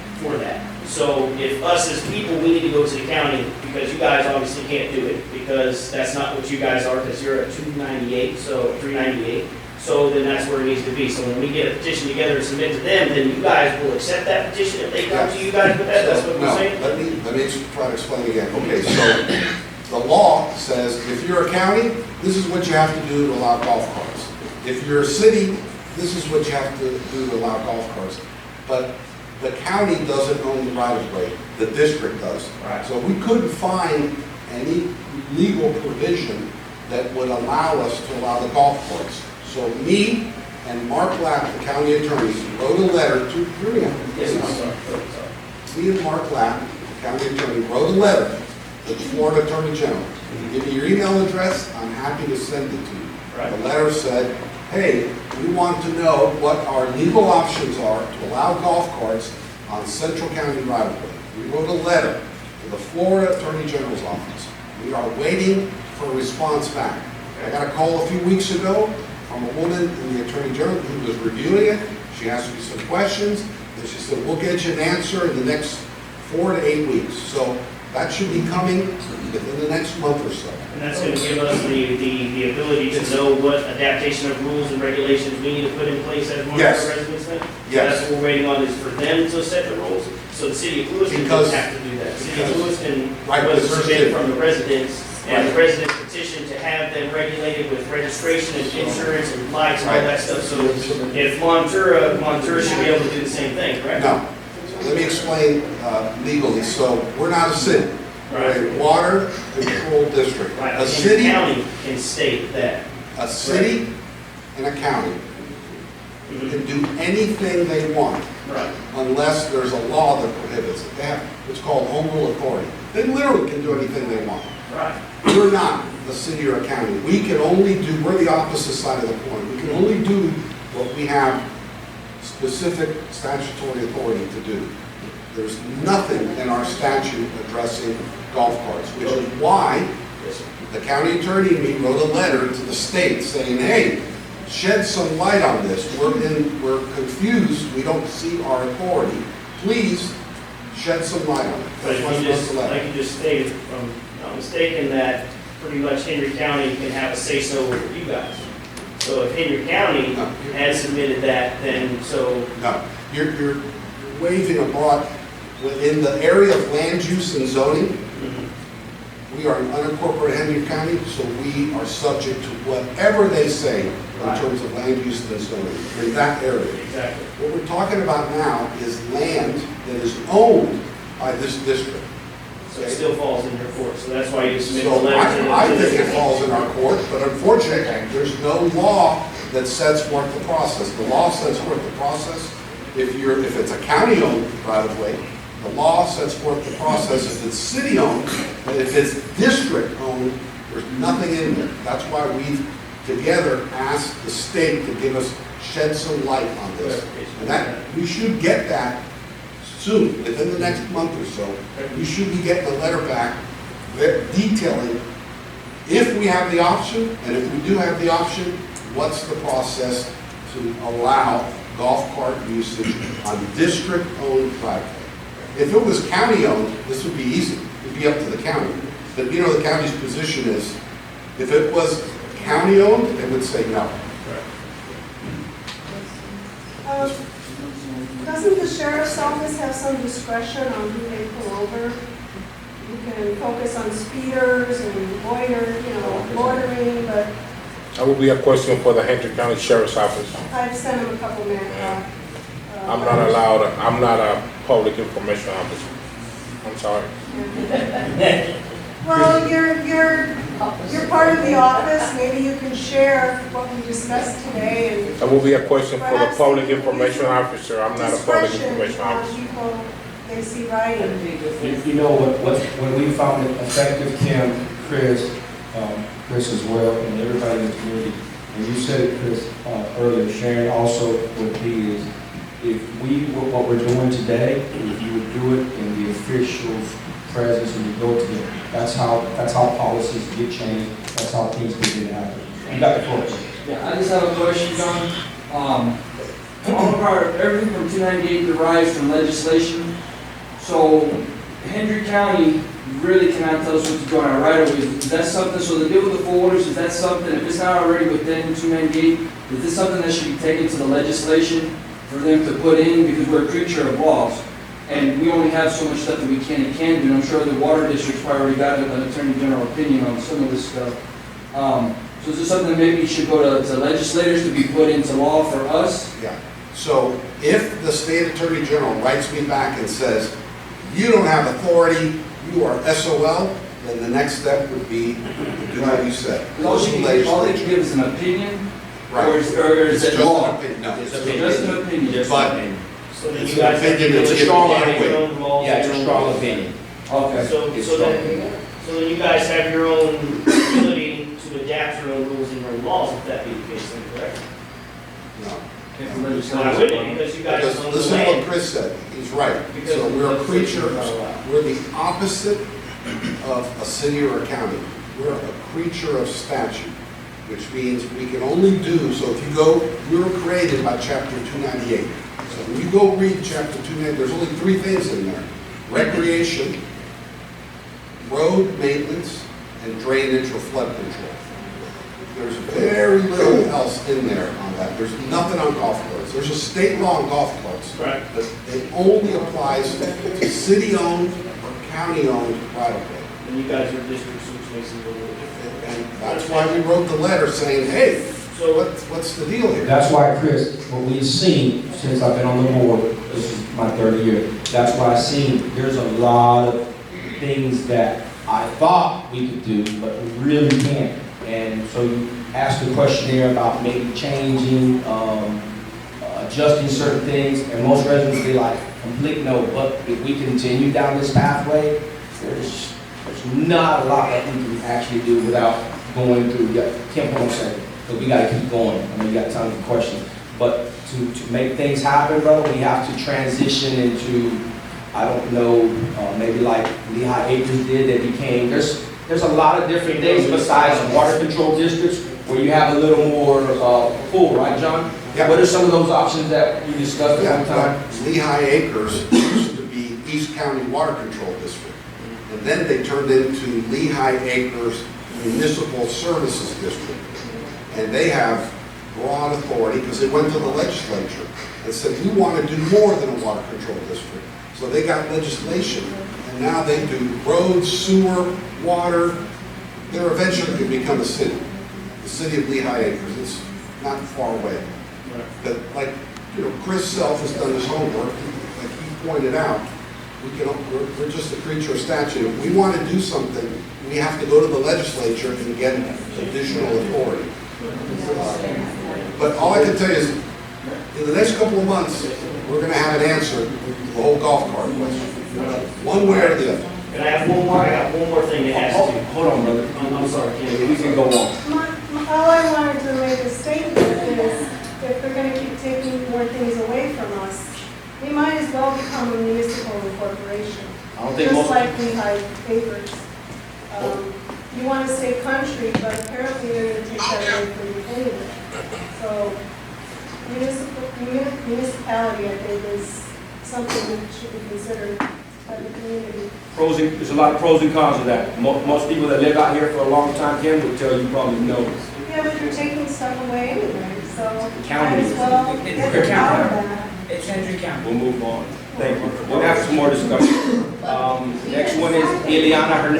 S5: So if us as people, we need to go to the county, because you guys obviously can't do it, because that's not what you guys are, because you're at 298, so 398. So then that's where it needs to be. So when we get a petition together and submit to them, then you guys will accept that petition if they come to you guys with that, that's what we're saying?
S4: Let me try to explain again. Okay, so the law says if you're a county, this is what you have to do to allow golf carts. If you're a city, this is what you have to do to allow golf carts. But the county doesn't own the right-of-way, the district does.
S5: Right.
S4: So we couldn't find any legal provision that would allow us to allow the golf carts. So me and Mark Lapp, the county attorney, wrote a letter to
S5: Yes, I'm sorry.
S4: me and Mark Lapp, the county attorney, wrote a letter to the Florida Attorney General. If you give me your email address, I'm happy to send it to you.
S5: Right.
S4: The letter said, hey, we want to know what our legal options are to allow golf carts on Central County right-of-way. We wrote a letter to the Florida Attorney General's office. We are waiting for a response back. I got a call a few weeks ago from a woman in the Attorney General who was reviewing it. She asked me some questions, and she said, we'll get you an answer in the next 4 to 8 weeks. So that should be coming within the next month or so.
S5: And that's going to give us the ability to know what adaptation of rules and regulations we need to put in place as one of
S4: Yes.
S5: our residents then? So
S4: Yes.
S5: that's what we're waiting on, is for them to set the rules. So the city of Lewiston
S4: Because-
S5: doesn't have to do that. The city of Lewiston
S4: Right,
S5: was
S4: this is
S5: submitted
S4: it.
S5: from the residents, and the
S4: Right.
S5: residents petitioned to have them regulated with registration and insurance and lights and all that stuff. So if Montura should be able to do the same thing, correct?
S4: No. Let me explain legally. So we're not a city. We're a water control district.
S5: Right,
S4: A
S5: and the
S4: city,
S5: county can state that.
S4: a city and a county can do anything they want
S5: Right.
S4: unless there's a law that prohibits it. They have what's called home rule authority. They literally can do anything they want.
S5: Right.
S4: We're not a city or a county. We can only do, we're the opposite side of the coin. We can only do what we have specific statutory authority to do. There's nothing in our statute addressing golf carts, which is why the county attorney and me wrote a letter to the state saying, hey, shed some light on this. We're confused. We don't see our authority. Please shed some light on it.
S5: But
S4: That's why I
S5: if you
S4: wrote
S5: just,
S4: the letter.
S5: like you just stated, if I'm not mistaken, that pretty much Henry County can have a say-so with you guys. So if Henry County has submitted that, then so.
S4: No, you're waving a broad, in the area of land use and zoning, we are an unincorporated Henry County, so we are subject to whatever they say in terms of land use and zoning, in that area.
S5: Exactly.
S4: What we're talking about now is land that is owned by this district.
S5: So it still falls in your court, so that's why you submit the
S4: So
S5: letter to the.
S4: I think it falls in our court, but unfortunately, there's no law that sets forth the process. The law sets forth the process if it's a county-owned right-of-way. The law sets forth the process if it's city-owned, but if it's district-owned, there's nothing in there. That's why we've together asked the state to give us, shed some light on this. And that, we should get that soon, within the next month or so. We should be getting a letter back detailing if we have the option, and if we do have the option, what's the process to allow golf cart usage on district-owned right-of-way. If it was county-owned, this would be easy. It'd be up to the county. But you know the county's position is, if it was county-owned, they would say no.
S2: Doesn't the sheriff's office have some discretion on who they pull over? You can focus on speeders and loitering, but
S15: That will be a question for the Hendrick County Sheriff's Office.
S2: I've sent them a couple minutes.
S15: I'm not allowed, I'm not a public information officer. I'm sorry.
S2: Well, you're part of the office, maybe you can share what we discussed today and
S15: That will be a question for the public information officer. I'm not a public
S2: discretion
S15: information
S2: on
S15: officer.
S2: people they see riding.
S1: You know, when we found it effective, Kim, Chris as well, and everybody in the community, and you said it, Chris, earlier, Sharon also would be is, if what we're doing today, if you would do it in the official's presence and you go to them, that's how policies get changed, that's how things begin to happen. You got the floor.
S16: Yeah, I just have a question, John. All of everything from 298 derives from legislation. So Hendrick County really cannot tell us what to do on our right of ways. Is that something, so the deal with the four orders, is that something, if it's not already within 298, is this something that should be taken to the legislation for them to put in? Because we're a creature of laws. And we only have so much stuff that we can and can't do. And I'm sure the water district's probably already got an attorney general opinion on some of this stuff. So is this something that maybe should go to legislators to be put into law for us?
S4: Yeah. So if the state attorney general writes me back and says, you don't have authority, you are SOL, then the next step would be to do what you said.
S16: All they can give is an opinion?
S4: Right.
S16: Or is
S4: It's
S16: it
S4: just
S16: law?
S4: an opinion. No,
S16: It's just an opinion.
S4: But
S5: So then
S4: it's
S5: you
S4: an
S5: guys have
S4: opinion that's
S5: to
S4: given
S6: strong
S4: right
S6: opinion.
S4: away.
S5: your own laws.
S6: Yeah, it's
S5: your
S6: a
S5: own
S6: strong
S5: rules.
S6: opinion.
S16: Okay.
S5: So then you guys have your own ability to adapt your own rules and your own laws, if that be the case, then correct?
S4: No.
S16: If the
S5: Why
S16: legislators-
S5: wouldn't it? Because you guys
S4: Because
S5: own the
S4: listen to what
S5: land.
S4: Chris said, he's right.
S5: Because
S4: So
S5: the
S4: we're a
S5: legislation
S4: creature,
S5: is not allowed.
S4: we're the opposite of a city or a county. We're a creature of statute, which means we can only do, so if you go, we were created by chapter 298. So when you go read chapter 298, there's only 3 things in there: recreation, road maintenance, and drainage or flood control. There's very little else in there on that. There's nothing on golf carts. There's a state law on golf carts.
S5: Right.
S4: But it only applies to city-owned or county-owned right-of-way.
S5: And you guys are districts, which makes it a little different.
S4: And that's why we wrote the letter saying, hey,
S5: So
S4: what's the deal here?
S1: That's why, Chris, what we've seen since I've been on the board, this is my 3rd year, that's why I've seen there's a lot of things that I thought we could do, but we really can't. And so you asked the question there about maybe changing, adjusting certain things, and most residents be like, complete no, but if we continue down this pathway, there's not a lot that we can actually do without going through, Kim, I'm saying, but we gotta keep going. I mean, you got tons of questions. But to make things happen, bro, we have to transition into, I don't know, maybe like Lehigh Acres did, that became, there's a lot of different things besides water control districts where you have a little more pull, right, John?
S4: Yeah.
S1: What are some of those options that you discussed at one time?
S4: Lehigh Acres used to be East County Water Control District. And then they turned into Lehigh Acres Municipal Services District. And they have broad authority because they went to the legislature and said, we want to do more than a water control district. So they got legislation, and now they do roads, sewer, water. They're eventually going to become a city. The city of Lehigh Acres. It's not far away. But like, Chris Self has done his homework. Like he pointed out, we're just a creature of statute. If we want to do something, we have to go to the legislature and get additional authority. But all I can tell you is, in the next couple of months, we're going to have an answer to the whole golf cart question, one way or the other.
S5: And I have one more, I got one more thing that has to.
S6: Hold on, brother.
S5: I'm sorry, Ken.
S6: We can go on.
S2: All I wanted to make a statement is, if they're gonna keep taking more things away from us, we might as well become a municipal corporation.
S6: I don't think
S2: Just
S6: most,
S2: like we hide papers. You wanna stay country, but apparently they're gonna take that away from you anyway. So municipality, I think, is something that should be considered by the community.
S6: there's a lot of pros and cons of that. Most people that live out here for a long time, Kim, would tell you probably no.
S2: Yeah, but you're taking stuff away anyway, so might
S6: County.
S2: as well
S3: It's
S2: get
S3: your
S2: the power
S3: county.
S2: back.
S3: It's Hendry County.
S6: We'll move on. Thank you. We'll have some more discussion. Next one is Eliana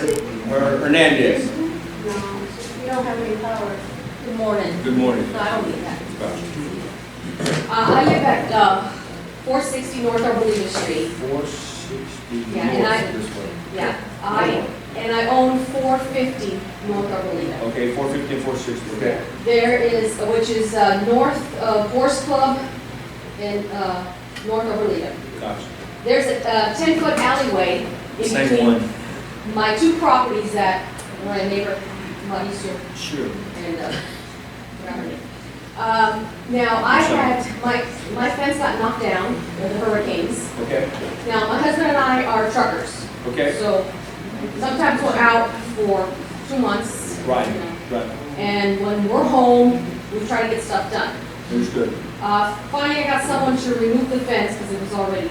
S6: Hernandez.
S2: No, you don't have any power.
S9: Good morning.
S6: Good morning.
S9: No, I don't need that. I live at 460 North Arboleda Street.
S6: 460
S9: Yeah, and I-
S6: north this way.
S9: Yeah, I own 450 North Arboleda.
S6: Okay, 450 and 460, okay.
S9: There is, which is north of Horse Club and North Arboleda.
S6: Gotcha.
S9: There's a 10-foot alleyway in
S6: Same
S9: between
S6: one.
S9: my two properties that my neighbor, Mauricio,
S6: Sure.
S9: and forgot her name. Now, I had, my fence got knocked down in the hurricanes.
S6: Okay,
S9: Now, my husband and I are truckers.
S6: okay.
S9: So sometimes we're out for 2 months.
S6: Right,
S9: you know,
S6: right.
S9: And when we're home, we try to get stuff done.
S6: Understood.
S9: Finally, I got someone to remove the fence because it was already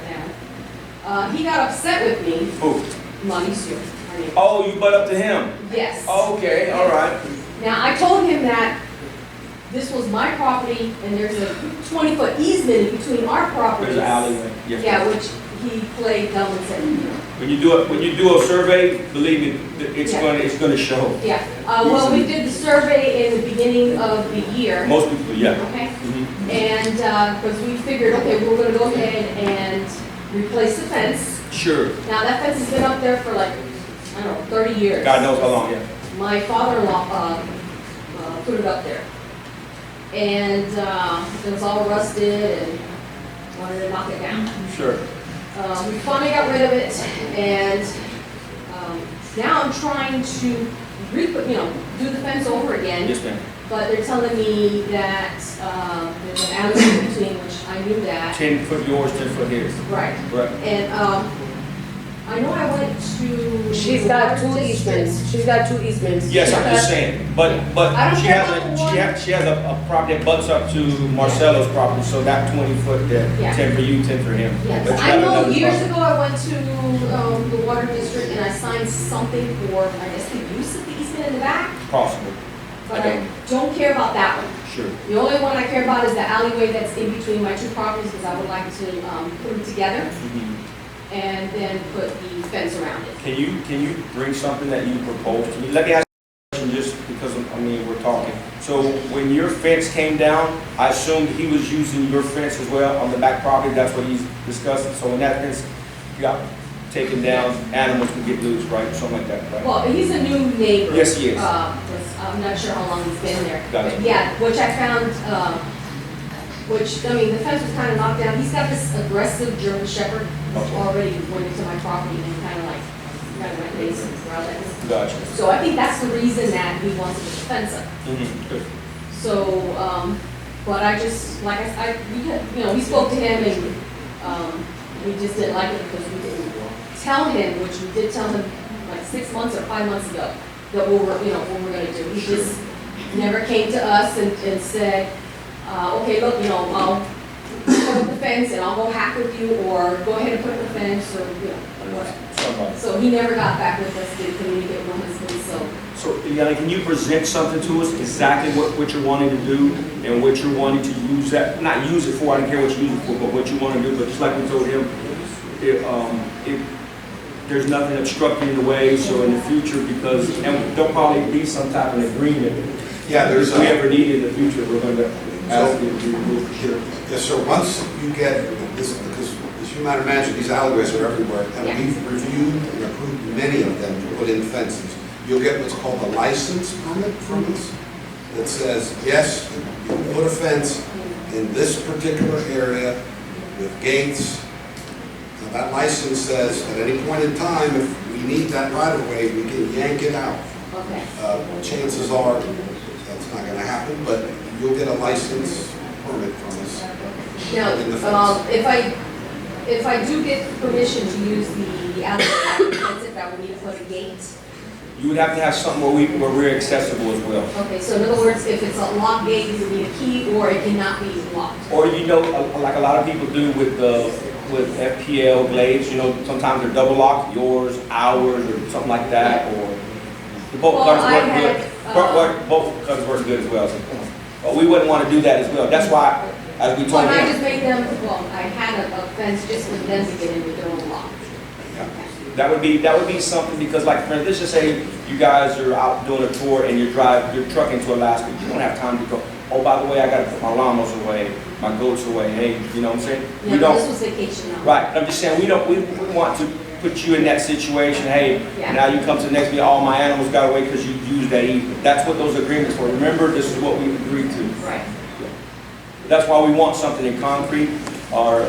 S9: down. He got upset with me,
S6: Who?
S9: Mauricio, her name.
S6: Oh, you butt up to him?
S9: Yes.
S6: Okay, all right.
S9: Now, I told him that this was my property and there's a 20-foot easement in between our properties.
S6: There's an alleyway. Yes.
S9: Yeah, which he played dumb and said, you know.
S6: When you do a survey, believe me, it's
S9: Yeah.
S6: gonna show.
S9: Yeah, well, we did the survey in the beginning of the year.
S6: Most people, yeah.
S9: Okay,
S6: Mhm.
S9: and, because we figured, okay, we're gonna go ahead and replace the fence.
S6: Sure.
S9: Now, that fence has been up there for like, I don't know, 30 years.
S6: God knows how long, yeah.
S9: My father-in-law, put it up there. And, it was all rusted and wanted to knock it down.
S6: Sure.
S9: We finally got rid of it, and now I'm trying to do the fence over again.
S6: Yes, ma'am.
S9: But they're telling me that there's an alleyway between, which I knew that.
S6: 10 foot yours, 10 foot his.
S9: Right.
S6: Right.
S9: And I know I went to. She's got two easements.
S6: Yes, I'm just saying, but
S9: I don't
S6: she
S9: care
S6: has
S9: about the one.
S6: she has a property that butts up to Marcelo's property, so that 20 foot there,
S9: Yeah.
S6: 10 for you, 10 for him.
S9: Yes,
S6: But you
S9: I
S6: have
S9: know
S6: another
S9: years
S6: property.
S9: ago I went to the water district and I signed something for, I guess, the use of the easement in the back,
S6: Possible,
S9: but I don't care about that one.
S6: sure.
S9: The only one I care about is the alleyway that's in between my two properties, because I would like to put them together
S6: Mhm.
S9: and then put the fence around it.
S6: Can you bring something that you proposed to me? Let me ask you a question just because, we're talking. So when your fence came down, I assumed he was using your fence as well on the back property, that's what he's discussing. So in that fence, you got taken down, animals can get loose, right, something like that, right?
S9: Well, he's a new neighbor.
S6: Yes, he is.
S9: I'm not sure how long he's been there.
S6: Got it.
S9: But yeah, which I found, the fence was kind of knocked down. He's got this aggressive German Shepherd, which
S6: Okay.
S9: already went into my property and kind of went crazy around that.
S6: Gotcha.
S9: So I think that's the reason that he wants to put the fence up.
S6: Mhm. Good.
S9: So, but I just, like we spoke to him and, we just didn't like it because we didn't tell him, which we did tell him like 6 months or 5 months ago, that what we're gonna do. He just never came to us and said, okay, look, I'll put up the fence and I'll go hack with you, or go ahead and put up the fence, or, whatever.
S6: Somebody.
S9: So he never got back with us, didn't communicate with my husband, so.
S6: So, Eliana, can you present something to us, exactly what you're wanting to do, and what you're wanting to use that, not use it for, I don't care what you use it for, but what you want to do, but just like we told him, there's nothing obstructing the way, so in the future, because, and there'll probably be some type of agreement.
S4: Yeah, there's
S6: If we ever need it in the future, we're going to ask you to remove, sure.
S4: Yes, sir. Once you get this, because as you might imagine, these alleyways are everywhere, and we've reviewed and approved many of them to put in fences. You'll get what's called a license permit from us that says, yes, you can put a fence in this particular area with gates. Now, that license says, at any point in time, if we need that right-of-way, we can yank it out.
S9: Okay.
S4: Chances are, that's not gonna happen, but you'll get a license permit from us.
S9: Now,
S4: in the fence.
S9: if I do get permission to use the alleyway, that's if I would need to put a gate.
S6: You would have to have something where we're accessible as well.
S9: Okay, so in other words, if it's a locked gate, you would need a key, or it cannot be locked.
S6: Or, you know, like a lot of people do with FPL glades, you know, sometimes they're double locked, yours, ours, or something like that, or the bolt
S9: Well,
S6: cutters
S9: I
S6: work
S9: had,
S6: good. Bolt cutters work good as well. So, but we wouldn't want to do that as well. That's why, as we
S9: Well,
S6: told
S9: I
S6: him,
S9: just made them, well, I had a fence just for them to get in with their own lock.
S6: that would be something, because like, for instance, let's just say you guys are out doing a tour and you're trucking to Alaska. You don't have time to go, oh, by the way, I gotta put my llamas away, my goats away, hey, you know what I'm saying?
S9: Yeah,
S6: We don't.
S9: this was vacation now.
S6: Right, I'm just saying, we want to put you in that situation, hey,
S9: Yeah.
S6: now you come to the next meeting, all my animals got away because you used that easement. That's what those agreements were. Remember, this is what we agreed to.
S9: Right.
S6: That's why we want something in concrete. Our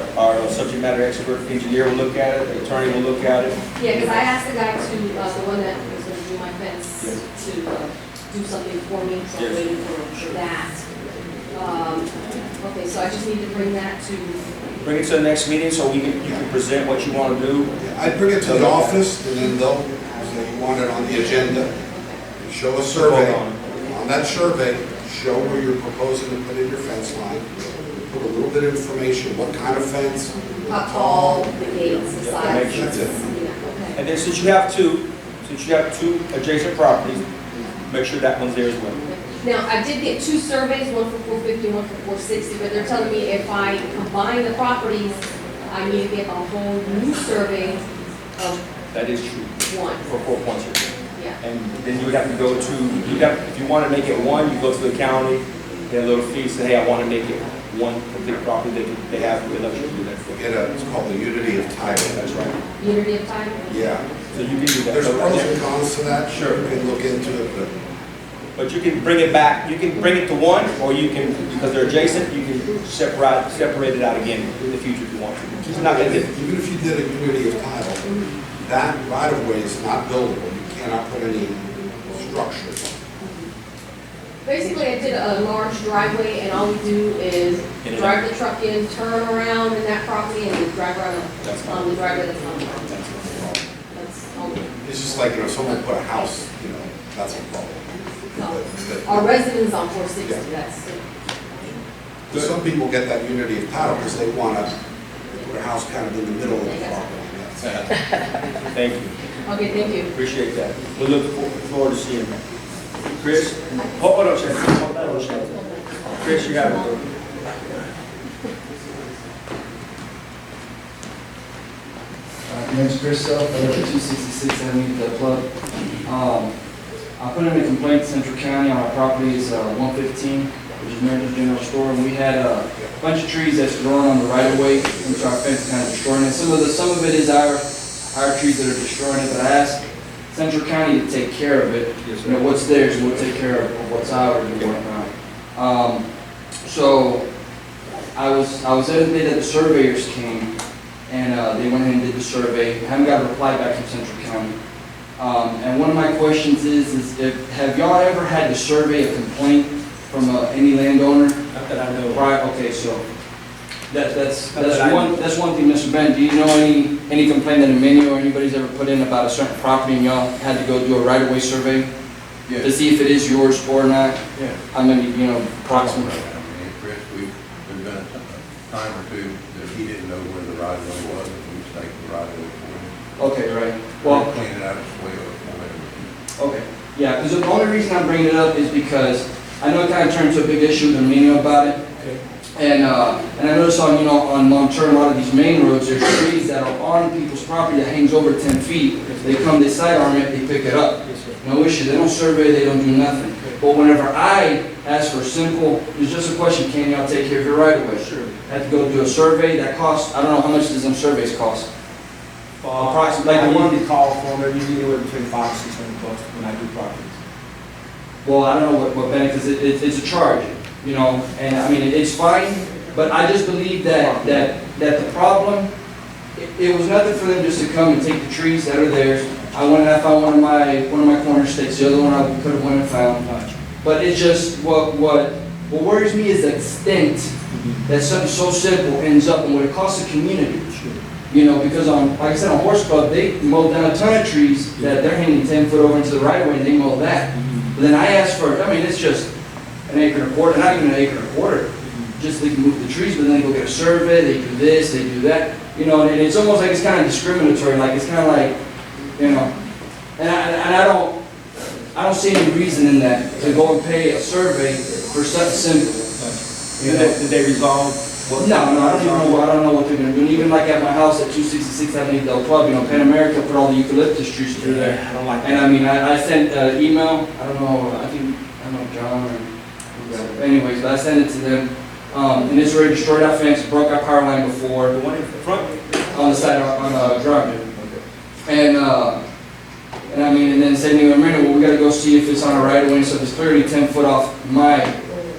S6: subject matter expert engineer will look at it, the attorney will look at it.
S9: Yeah, because I asked the guy to, the one that was going to do my fence, to do something for me, so I'm waiting for that. Okay, so I just need to bring that to,
S6: Bring it to the next meeting so you can present what you want to do.
S4: I'd bring it to the office, and then they'll say you want it on the agenda. Show a survey. On that survey, show where you're proposing to put in your fence line. Put a little bit of information, what kind of fence.
S9: how tall the gates, the size.
S4: That's it.
S9: Yeah, okay.
S6: And then since you have two adjacent properties, make sure that one's there as well.
S9: Now, I did get two surveys, one for 450, one for 460, but they're telling me if I combine the properties, I need to get a whole new survey of
S6: That is true.
S9: one.
S6: For 4 points here.
S9: Yeah.
S6: And then you would have to go to, if you want to make it one, you go to the county, get a little fee, say, hey, I want to make it one complete property, they have the luxury to do that.
S4: It's called the unity of title.
S6: That's right.
S9: Unity of title?
S4: Yeah.
S6: So you can do that.
S4: There's pros and cons to that.
S6: Sure.
S4: You can look into it,
S6: But you can bring it back, you can bring it to one, or you can, because they're adjacent, you can separate it out again in the future if you want to. It's not gonna get,
S4: even if you did a unity of title, that right-of-way is not buildable. You cannot put any structures.
S9: Basically, I did a large driveway, and all we do is drive the truck in, turn around in that property, and then drive around on the driveway that's on the property. That's all we do.
S4: It's just like, someone put a house, that's a problem.
S9: Our residence on 460, that's it.
S4: But some people get that unity of title because they want to put a house kind of in the middle of the property.
S6: thank you,
S9: Okay, thank you.
S6: appreciate that. We look forward to seeing you. Chris, hold on, Shannon. Hold on, Shannon. Chris, you have it.
S16: My name's Chris Self, I live at 266 Avenue, the plug. I put in a complaint to Central County on our property, is 115, which is Maryland's General Store, and we had a bunch of trees that's growing on the right of way, which our fence is kind of destroying it. Some of it is our trees that are destroying it, but I asked Central County to take care of it. What's theirs, and we'll take care of what's ours and whatnot. So I was at the day that the surveyors came, and they went ahead and did the survey. I haven't got a reply back from Central County. And one of my questions is have y'all ever had to survey a complaint from any landowner?
S6: Not that I know.
S16: Right, okay, so that's one thing, Mr. Ben, do you know any complaint that a menu or anybody's ever put in about a certain property and y'all had to go do a right-of-way survey?
S12: Yeah.
S16: To see if it is yours or not?
S12: Yeah.
S16: How many, approximately?
S12: Chris, we've done a time or two that he didn't know where the right of way was, and we staked the right of way for him.
S16: Okay, right. Well,
S12: Clean it out as well.
S16: okay, yeah, because the only reason I'm bringing it up is because I know it kind of turned into a big issue with the media about it.
S6: Okay.
S16: And I noticed on Montour, a lot of these main roads, there's trees that are on people's property that hangs over 10 feet. They come, they sidearm it, they pick it up. No issue, they don't survey, they don't do nothing. But whenever I ask for simple, it's just a question, can y'all take care of your right of way?
S6: Sure.
S16: I have to go do a survey that costs, I don't know, how much does them surveys cost? Approximately, like
S6: I
S16: the one,
S6: usually call for them, they're usually anywhere between $500-$600 when I do properties.
S16: well, I don't know what benefits, it's a charge, you know, and I mean, it's fine, but I just believe that the problem, it was nothing for them just to come and take the trees that are theirs. I found one of my corner stakes, the other one I could have went and found. But it's just, what worries me is the extent that something so simple ends up and what it costs the community. You know, because like I said, on Horse Club, they mowed down a ton of trees that they're hanging 10 foot over into the right of way and they mow that. But then I asked for, I mean, it's just an acre and a quarter, not even an acre and a quarter. Just they can move the trees, but then they go get a survey, they do this, they do that. You know, and it's almost like it's kind of discriminatory, like it's kind of like, you know, and I don't see any reason in that to go and pay a survey for such simple. You know,
S6: Did they resolve?
S16: No, I don't know what they're gonna do. And even like at my house at 266 Avenue Del Club, you know, Pan America put all the eucalyptus trees through there.
S6: I don't like that.
S16: And I mean, I sent an email, I don't know John or whoever. Anyways, but I sent it to them. And it's already destroyed our fence, broke our power line before.
S6: The one in front?
S16: On the side, on Drummond. And I mean, and then said, well, we gotta go see if it's on a right of way, so it's clearly 10 foot off my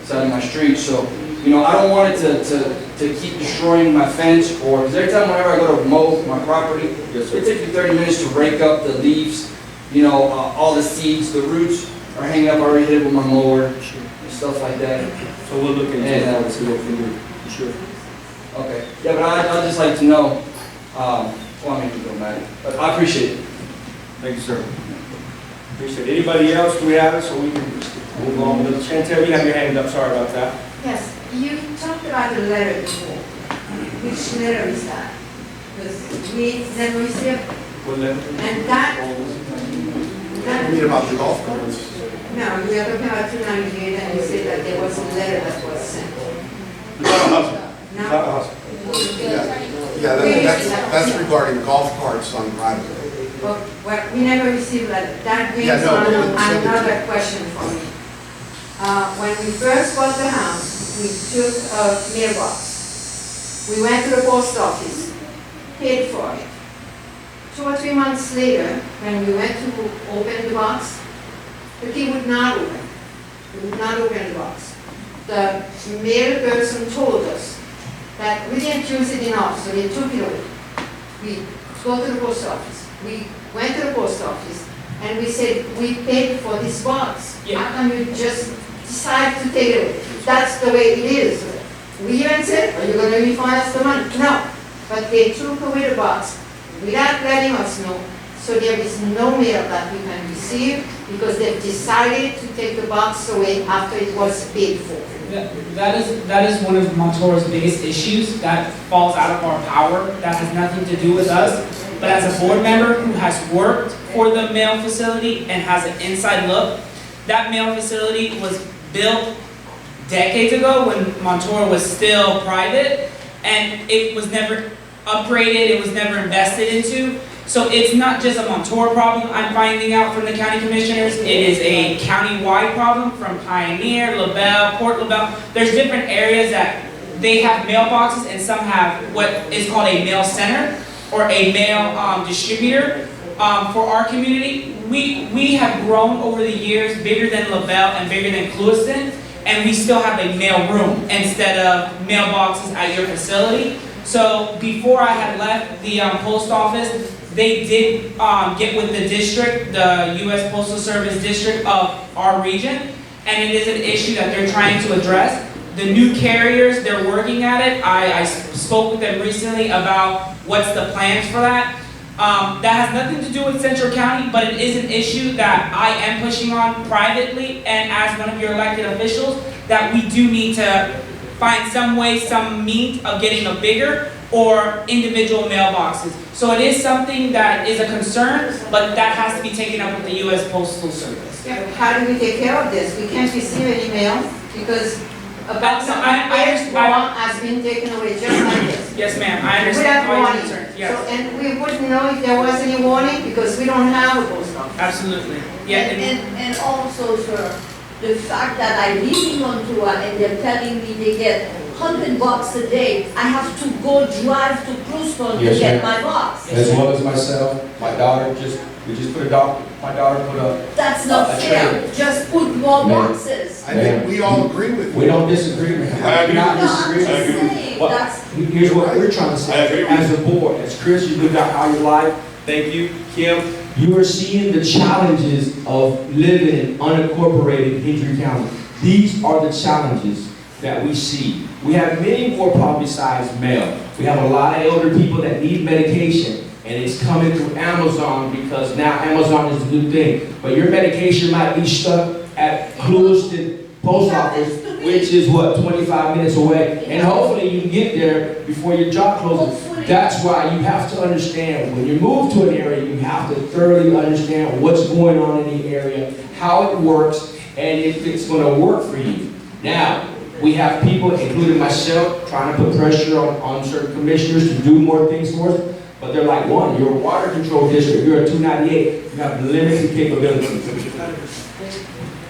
S16: side of my street, so, you know, I don't want it to keep destroying my fence, or, because every time whenever I go to mow my property, it takes me 30 minutes to rake up the leaves, you know, all the seeds, the roots are hanging up, I already hit it with my mower, and stuff like that.
S6: So we'll look into that, let's see what we can do. Sure.
S16: Okay, yeah, but I'd just like to know, well, I mean, it don't matter, but I appreciate it.
S6: Thank you, sir. Appreciate it. Anybody else, do we have it, so we can move on with it? Chantel, you have your hand up, sorry about that.
S7: Yes, you talked about the letter before. Which letter is that? Because we never received,
S6: What letter?
S7: and that,
S4: You mean about the golf carts?
S7: no, we are talking about 298, and you said that there was a letter that was sent. No?
S4: Yeah, that's regarding golf carts on private way.
S7: Well, we never received that. That brings
S4: Yeah, no,
S7: on
S4: we didn't send it.
S7: another question for me. When we first bought the house, we took a mailbox. We went to the post office, paid for it. 2 or 3 months later, when we went to open the box, the key would not open. It would not open the box. The mail person told us that we didn't use it enough, so they took it away. We go to the post office. We went to the post office and we said, we paid for this box.
S3: Yeah.
S7: How come you just decide to take it away? That's the way it is. We even said, are you going to refund us the money? No. But they took away the box without letting us know. So there is no mail that we can receive because they've decided to take the box away after it was paid for.
S3: That is one of Montour's biggest issues. That falls out of our power. That has nothing to do with us. But as a board member who has worked for the mail facility and has an inside look, that mail facility was built decades ago when Montour was still private, and it was never upgraded, it was never invested into. So it's not just a Montour problem, I'm finding out from the county commissioners. It is a county-wide problem from Pioneer, LaBelle, Port LaBelle. There's different areas that they have mailboxes and some have what is called a mail center or a mail distributor. For our community, we have grown over the years bigger than LaBelle and bigger than Clewiston, and we still have a mail room instead of mailboxes at your facility. So before I had left the post office, they did get with the district, the U.S. Postal Service district of our region, and it is an issue that they're trying to address. The new carriers, they're working at it. I spoke with them recently about what's the plans for that. That has nothing to do with Central County, but it is an issue that I am pushing on privately and as one of your elected officials, that we do need to find some way, some means of getting a bigger or individual mailboxes. So it is something that is a concern, but that has to be taken up with the U.S. Postal Service.
S7: Yeah, but how do we take care of this? We can't receive any mail because a box of
S3: I
S7: has been taken away just like this.
S3: Yes, ma'am, I understand
S7: Without
S3: all your
S7: warning.
S3: concerns. Yes.
S7: So, and we wouldn't know if there was any warning because we don't have a post office.
S3: Absolutely. Yeah.
S17: And also, sir, the fact that I live in Montua and they're telling me they get $100 a day, I have to go drive to Cruzton to
S1: Yes,
S17: get
S1: ma'am.
S17: my box.
S1: As well as myself, my daughter we just put my daughter put up.
S17: That's not
S1: a
S17: fair,
S1: trailer.
S17: just put more
S1: Ma'am.
S17: boxes.
S4: I think we all agree with you.
S1: We don't disagree, ma'am.
S8: I agree.
S17: No,
S1: Not
S17: I'm
S1: disagree.
S17: just
S8: I agree.
S17: saying,
S1: Well,
S17: that's,
S1: Here's what we're trying to
S8: I
S1: say,
S8: agree with
S1: as a board, as Chris, you lived out all your life, thank you, Kim, you are seeing the challenges of living in unincorporated Hendry County. These are the challenges that we see. We have many more problems besides mail. We have a lot of elder people that need medication, and it's coming through Amazon because now Amazon is the new thing. But your medication might be stuck at Lewiston Post Office, which is what, 25 minutes away, and hopefully you can get there before your job closes. That's why you have to understand, when you move to an area, you have to thoroughly understand what's going on in the area, how it works, and if it's going to work for you. Now, we have people, including myself, trying to put pressure on certain commissioners to do more things for us, but they're like, one, you're a water control district, you're a 298, you have limited capabilities.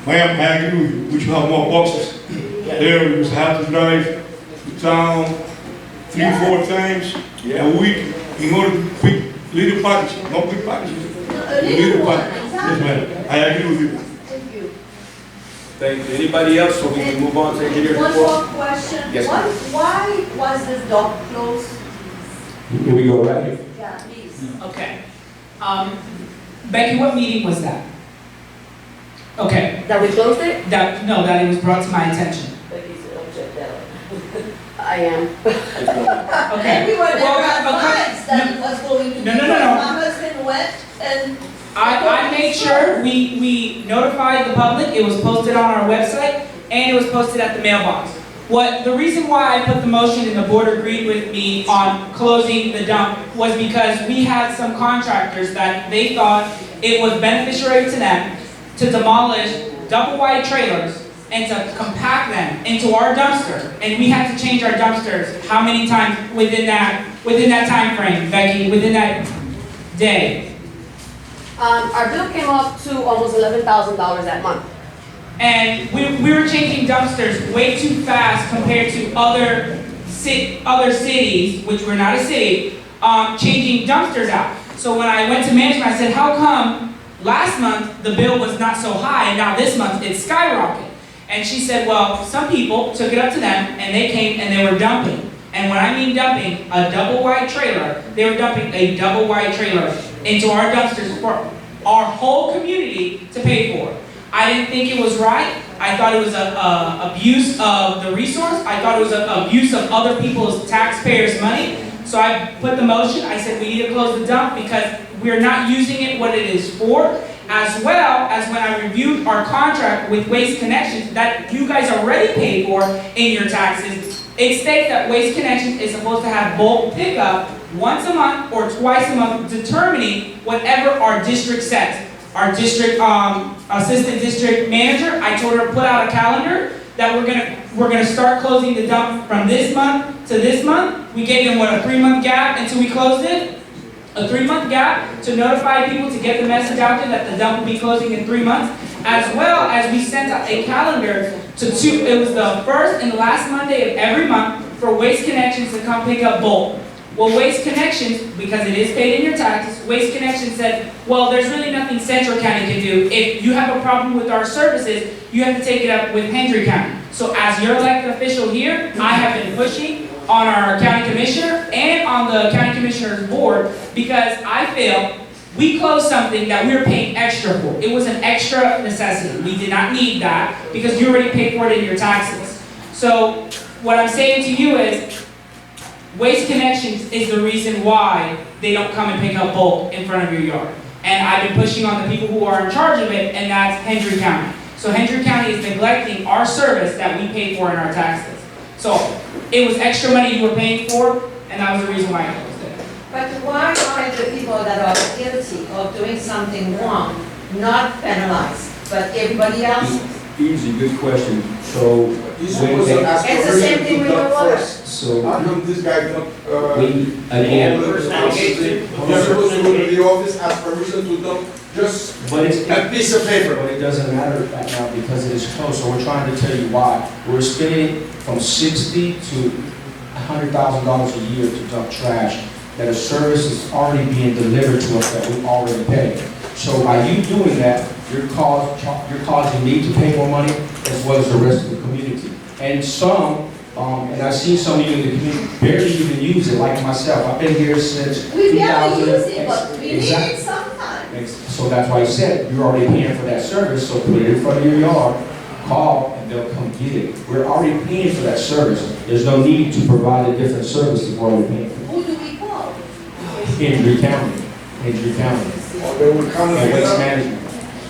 S8: Ma'am, I agree with you. We should have more boxes. There, we just have to drive to town 3-4 times a week in order to pick little packages, not big packages. Little packages. Yes, ma'am. I agree with you.
S17: thank you.
S1: Thank you. Anybody else, so we can move on to engineer's
S17: One
S1: report?
S17: more question.
S1: Yes,
S17: Why was this dock closed?
S1: Here we go, right here.
S17: Yeah, please.
S3: Okay. Becky, what meeting was that? Okay,
S9: That we closed it?
S3: that it was brought to my attention.
S9: I am.
S3: Okay.
S17: We were never
S3: Well,
S17: advised that it was going to be
S3: No.
S17: closed. My husband went and.
S3: I made sure we notified the public, it was posted on our website, and it was posted at the mailbox. The reason why I put the motion and the board agreed with me on closing the dump was because we had some contractors that they thought it was beneficiary to them to demolish double wide trailers and to compact them into our dumpster. And we had to change our dumpsters how many times within that time frame, Becky, within that day?
S9: Our bill came up to almost $11,000 that month.
S3: And we were changing dumpsters way too fast compared to other cities, which we're not a city, changing dumpsters out. So when I went to management, I said, how come last month the bill was not so high and now this month it's skyrocketed? And she said, well, some people took it up to them and they came and they were dumping. And when I mean dumping, a double wide trailer, they were dumping a double wide trailer into our dumpsters for our whole community to pay for. I didn't think it was right. I thought it was a abuse of the resource. I thought it was an abuse of other people's taxpayers' money. So I put the motion, I said we need to close the dump because we're not using it what it is for, as well as when I reviewed our contract with Waste Connections that you guys already paid for in your taxes. It states that Waste Connections is supposed to have bulk pickup once a month or twice a month, determining whatever our district says. Our district assistant district manager, I told her to put out a calendar that we're gonna start closing the dump from this month to this month. We gave them, a 3-month gap until we closed it? A 3-month gap to notify people to get the message out there that the dump will be closing in 3 months, as well as we sent out a calendar it was the first and the last Monday of every month for Waste Connections to come pick up bulk. Well, Waste Connections, because it is paid in your taxes, Waste Connections said, well, there's really nothing Central County can do. If you have a problem with our services, you have to take it up with Hendry County. So as your elected official here, I have been pushing on our county commissioner and on the county commissioner's board because I feel we closed something that we were paying extra for. It was an extra necessity. We did not need that because you already paid for it in your taxes. So what I'm saying to you is, Waste Connections is the reason why they don't come and pick up bulk in front of your yard. And I've been pushing on the people who are in charge of it, and that's Hendry County. So Hendry County is neglecting our service that we pay for in our taxes. So it was extra money you were paying for, and that was the reason why I closed it.
S7: But why are the people that are guilty of doing something wrong not penalized, but everybody else?
S1: Easy, good question. So
S8: He's
S1: when
S8: supposed to
S1: they,
S8: ask
S7: It's the same
S8: permission
S7: thing
S8: to
S7: with the
S8: dump
S7: water.
S8: first.
S1: so
S8: How come this guy don't,
S1: we,
S5: And
S1: again,
S5: person allocates it.
S8: you're supposed to go to the office, ask permission to dump just
S1: but it's,
S8: a piece of paper?
S1: but it doesn't matter right now because it is close. So we're trying to tell you why. We're spending from $60,000 to $100,000 a year to dump trash. That a service is already being delivered to us that we already pay. So by you doing that, you're causing me to pay more money as well as the rest of the community. And some, and I've seen some of you in the community barely even use it, like myself. I've been here since
S17: We
S1: 2000.
S17: barely use it, but we need
S1: Exactly.
S17: it sometimes.
S1: So that's why I said, you're already paying for that service, so put it in front of your yard, call, and they'll come get it. We're already paying for that service. There's no need to provide a different service if we're already paying for
S17: Who do we call?
S1: it. Hendry County,
S8: Or they will come
S1: and
S8: and
S1: Waste
S8: pick up?
S1: Management.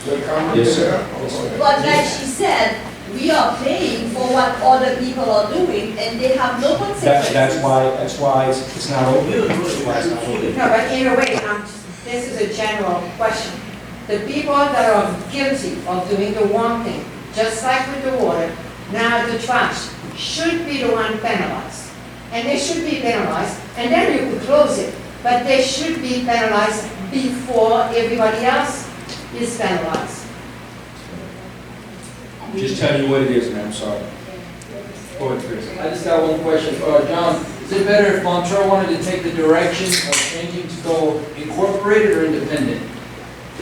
S8: They come and
S1: Yes,
S8: pick
S1: sir.
S8: up?
S17: But like she said, we are paying for what other people are doing and they have no consequences.
S1: That's why it's not open. That's why it's not open.
S7: No, but in a way, this is a general question. The people that are guilty of doing the wrong thing, just like with the water, now the trash, should be the one penalized. And they should be penalized, and then you could close it. But they should be penalized before everybody else is penalized.
S1: Just tell you what it is, man, I'm sorry. Go ahead, Chris.
S16: I just got one question. John, is it better if Montreux wanted to take the direction of changing to go incorporated or independent?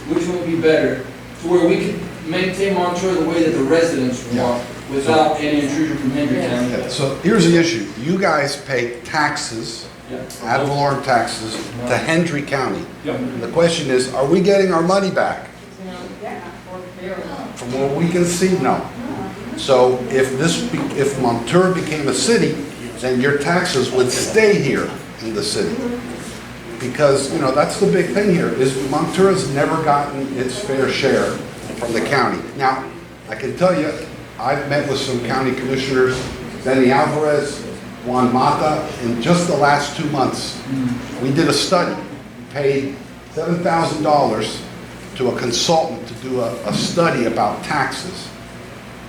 S16: Which one would be better? To where we could maintain Montreux the way that the residents want without any intrusion from Hendry County?
S4: Yeah, so here's the issue. You guys pay taxes, ad valorem taxes, to Hendry County. And the question is, are we getting our money back? From what we can see, no. So if Montour became a city, then your taxes would stay here in the city. Because, you know, that's the big thing here, is Montour has never gotten its fair share from the county. Now, I can tell you, I've met with some county commissioners, Benny Alvarez, Juan Mata, in just the last 2 months. We did a study, paid $7,000 to a consultant to do a study about taxes.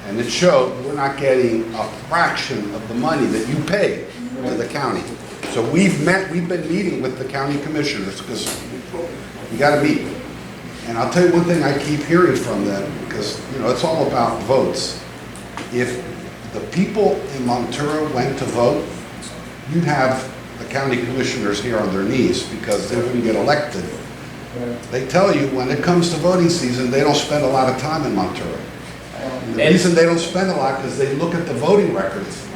S4: And it showed we're not getting a fraction of the money that you pay to the county. So we've been meeting with the county commissioners because we got to meet. And I'll tell you one thing I keep hearing from them, because, you know, it's all about votes. If the people in Montour went to vote, you'd have the county commissioners here on their knees because they wouldn't get elected. They tell you when it comes to voting season, they don't spend a lot of time in Montour. And the reason they don't spend a lot is they look at the voting records.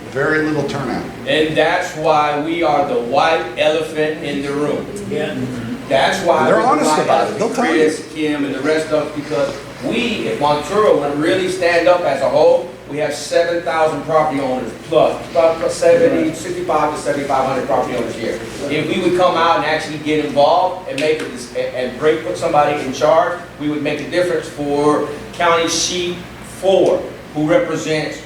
S4: Very little turnout.
S6: And that's why we are the white elephant in the room.
S5: Yeah.
S6: That's why
S4: They're
S6: we're the
S4: honest
S6: white
S4: about it.
S6: elephant.
S4: They'll tell you.
S6: Chris, Kim, and the rest of us, because we, if Montour would really stand up as a whole, we have 7,000 property owners plus, about 65 to 7,500 property owners here. If we would come out and actually get involved and make it, and put somebody in charge, we would make a difference for County Seat 4, who represents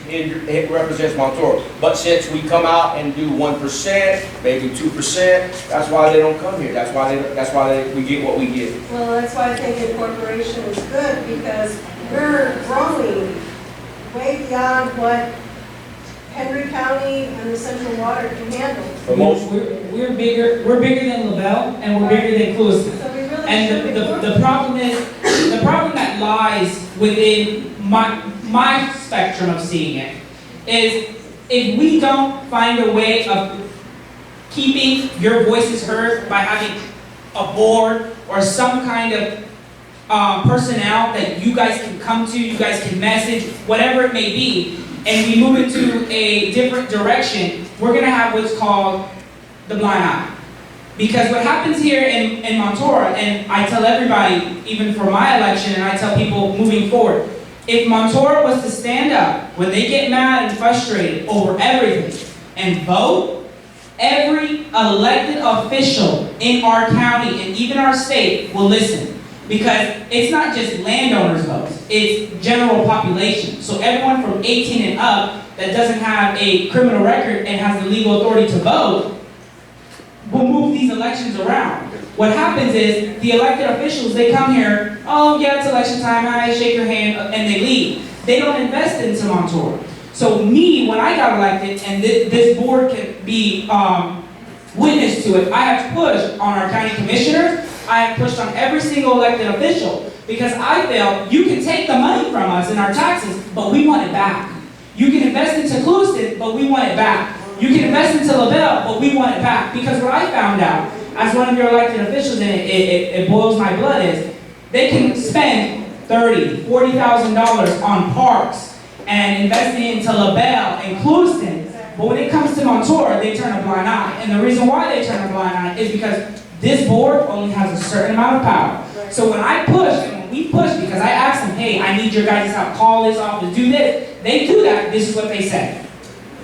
S6: Montour. But since we come out and do 1%, maybe 2%, that's why they don't come here. That's why we get what we get.
S2: Well, that's why I think incorporation is good, because we're growing way beyond what Henry County and the Central Water can handle.
S6: For most,
S3: We're bigger than LaBelle, and we're bigger than Clueston.
S2: So we really should
S3: And the
S2: incorporate.
S3: problem is, the problem that lies within my spectrum of seeing it is if we don't find a way of keeping your voices heard by having a board or some kind of personnel that you guys can come to, you guys can message, whatever it may be, and we move into a different direction, we're gonna have what's called the blind eye. Because what happens here in Montour, and I tell everybody, even for my election, and I tell people moving forward, if Montour was to stand up when they get mad and frustrated over everything and vote, every elected official in our county and even our state will listen. Because it's not just landowners' votes, it's general population. So everyone from 18 and up that doesn't have a criminal record and has the legal authority to vote will move these elections around. What happens is the elected officials, they come here, oh yeah, it's election time, I shake your hand, and they leave. they don't invest into Montour. So me, when I got elected, and this board can be witness to it, I have pushed on our county commissioners, I have pushed on every single elected official, because I felt you can take the money from us in our taxes, but we want it back. You can invest into Clewiston, but we want it back. You can invest into LaBelle, but we want it back. Because what I found out, as one of your elected officials, and it boils my blood, is they can spend $30,000, $40,000 on parks and investing into LaBelle and Clewiston, but when it comes to Montour, they turn a blind eye. And the reason why they turn a blind eye is because this board only has a certain amount of power. So when I push, and when we push, because I ask them, hey, I need your guys' help, call this office, do this, they do that, this is what they say.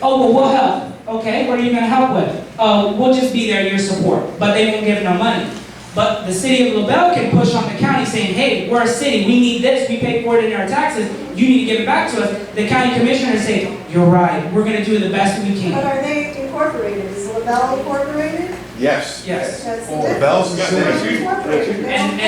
S3: Oh, well, we'll help. Okay, what are you going to help with? We'll just be there, your support. But they won't give no money. But the city of LaBelle can push on the county saying, hey, we're a city, we need this, we pay for it in our taxes, you need to give it back to us. The county commissioners say, you're right, we're going to do the best we can.
S2: But are they incorporated? Is LaBelle incorporated?
S4: Yes.
S3: Yes.
S2: That's the
S4: LaBelle's the
S2: difference.
S4: city.
S2: They're incorporated.
S3: And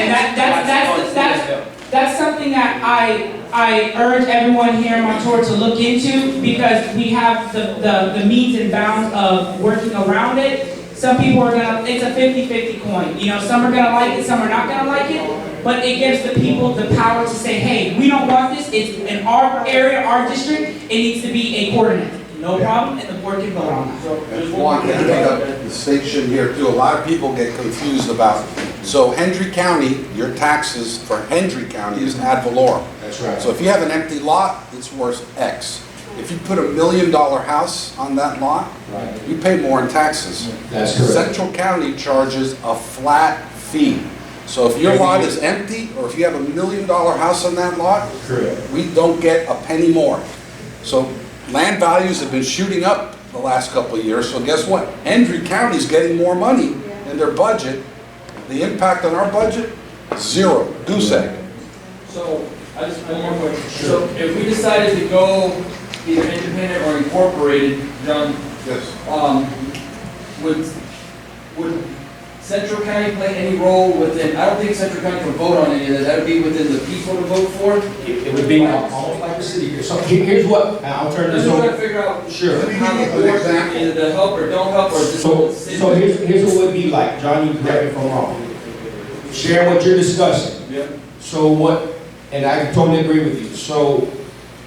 S3: that's something that I urge everyone here in Montour to look into, because we have the means and bounds of working around it. Some people are gonna, it's a 50-50 coin. You know, some are gonna like it, some are not gonna like it, but it gives the people the power to say, hey, we don't want this, it's in our area, our district, it needs to be a coordinate. No problem, and the board can vote on that.
S4: Just want to make up the distinction here too. A lot of people get confused about, so Hendry County, your taxes for Hendry County is ad valorem.
S1: That's right.
S4: So if you have an empty lot, it's worth X. If you put $1 million house on that lot,
S1: Right.
S4: you pay more in taxes.
S1: That's correct.
S4: Central County charges a flat fee. So if your lot is empty, or if you have $1 million house on that lot,
S1: Correct.
S4: we don't get a penny more. So land values have been shooting up the last couple of years, so guess what? Hendry County's getting more money in their budget. The impact on our budget, zero, goose egg.
S16: So, I just, one more question. So, if we decided to go either independent or incorporated, John,
S4: Yes.
S16: would Central County play any role within, I don't think Central County can vote on any of that, that would be within the people to vote for?
S1: It would be almost like the city. So here's what, I'll turn this
S16: Just want to
S1: over.
S16: figure out
S1: Sure.
S16: how the board, either to help or don't help, or just.
S1: So here's what it would be like. John, you correct me if I'm wrong. Share what you're discussing.
S16: Yeah.
S1: So what, and I totally agree with you. So,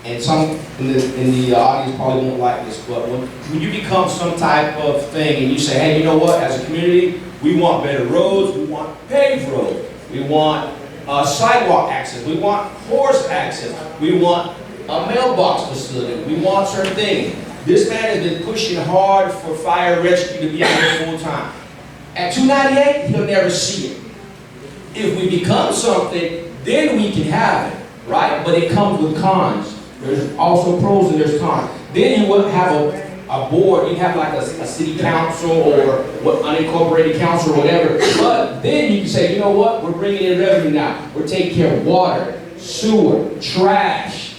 S1: and some in the audience probably won't like this, but when you become some type of thing and you say, hey, you know what, as a community, we want better roads, we want paved roads, we want sidewalk access, we want horse access, we want a mailbox facility, we want certain things. This man has been pushing hard for fire rescue to be out here full time. At 298, he'll never see it. If we become something, then we can have it, right? But it comes with cons. There's also pros and there's cons. Then you would have a board, you have like a city council or what unincorporated council or whatever. But then you can say, you know what, we're bringing in revenue now. We're taking care of water, sewer, trash,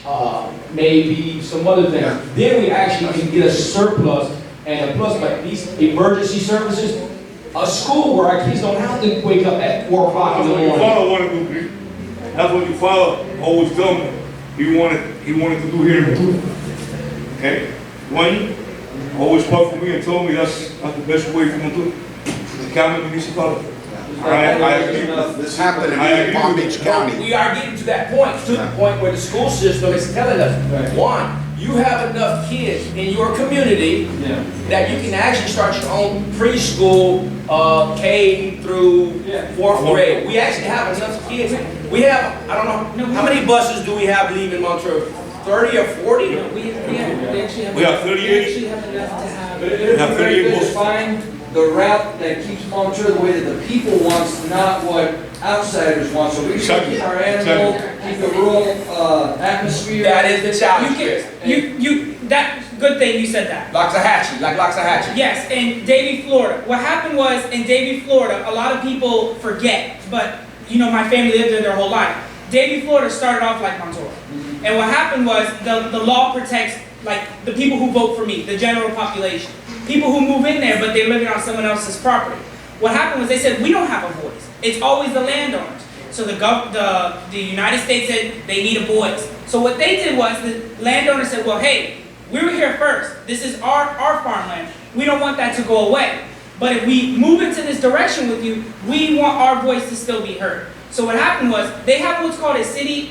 S1: maybe some other things. Then we actually can get a surplus and a plus, like these emergency services, a school where our kids don't have to wake up at 4 o'clock in the
S8: That's what your
S1: morning.
S8: father wanted to do. That's what your father always told me. He wanted to do here in Montour. Okay? One, always fought for me and told me that's the best way for Montour. The county municipality. I agree.
S4: This happened in Palm Beach County.
S6: We are getting to that point, where the school system is telling us, one, you have enough kids in your community that you can actually start your own preschool, K through 4th grade. We actually have enough kids. We have, I don't know, how many buses do we have leaving Montreux? 30 or 40?
S3: No, we actually have.
S8: We have 38.
S3: We actually have enough to have.
S16: But it is
S8: have
S16: very
S8: 38
S16: good to
S8: buses.
S16: find the route that keeps Montour the way that the people wants, not what outsiders want. So we can
S8: Exactly.
S16: keep our animal, keep the rural atmosphere.
S6: That is the challenge.
S3: That's good thing you said that.
S6: Loxahatchee, like Loxahatchee.
S3: Yes, in Davie, Florida. What happened was, in Davie, Florida, a lot of people forget, but you know, my family lived there their whole life. Davie, Florida started off like Montour. And what happened was, the law protects, like, the people who vote for me, the general population. People who move in there, but they're living on someone else's property. What happened was they said, we don't have a voice. It's always the landowners. So the United States said they need a voice. So what they did was the landowner said, well, hey, we were here first. This is our farmland. We don't want that to go away. But if we move into this direction with you, we want our voice to still be heard. So what happened was they have what's called a city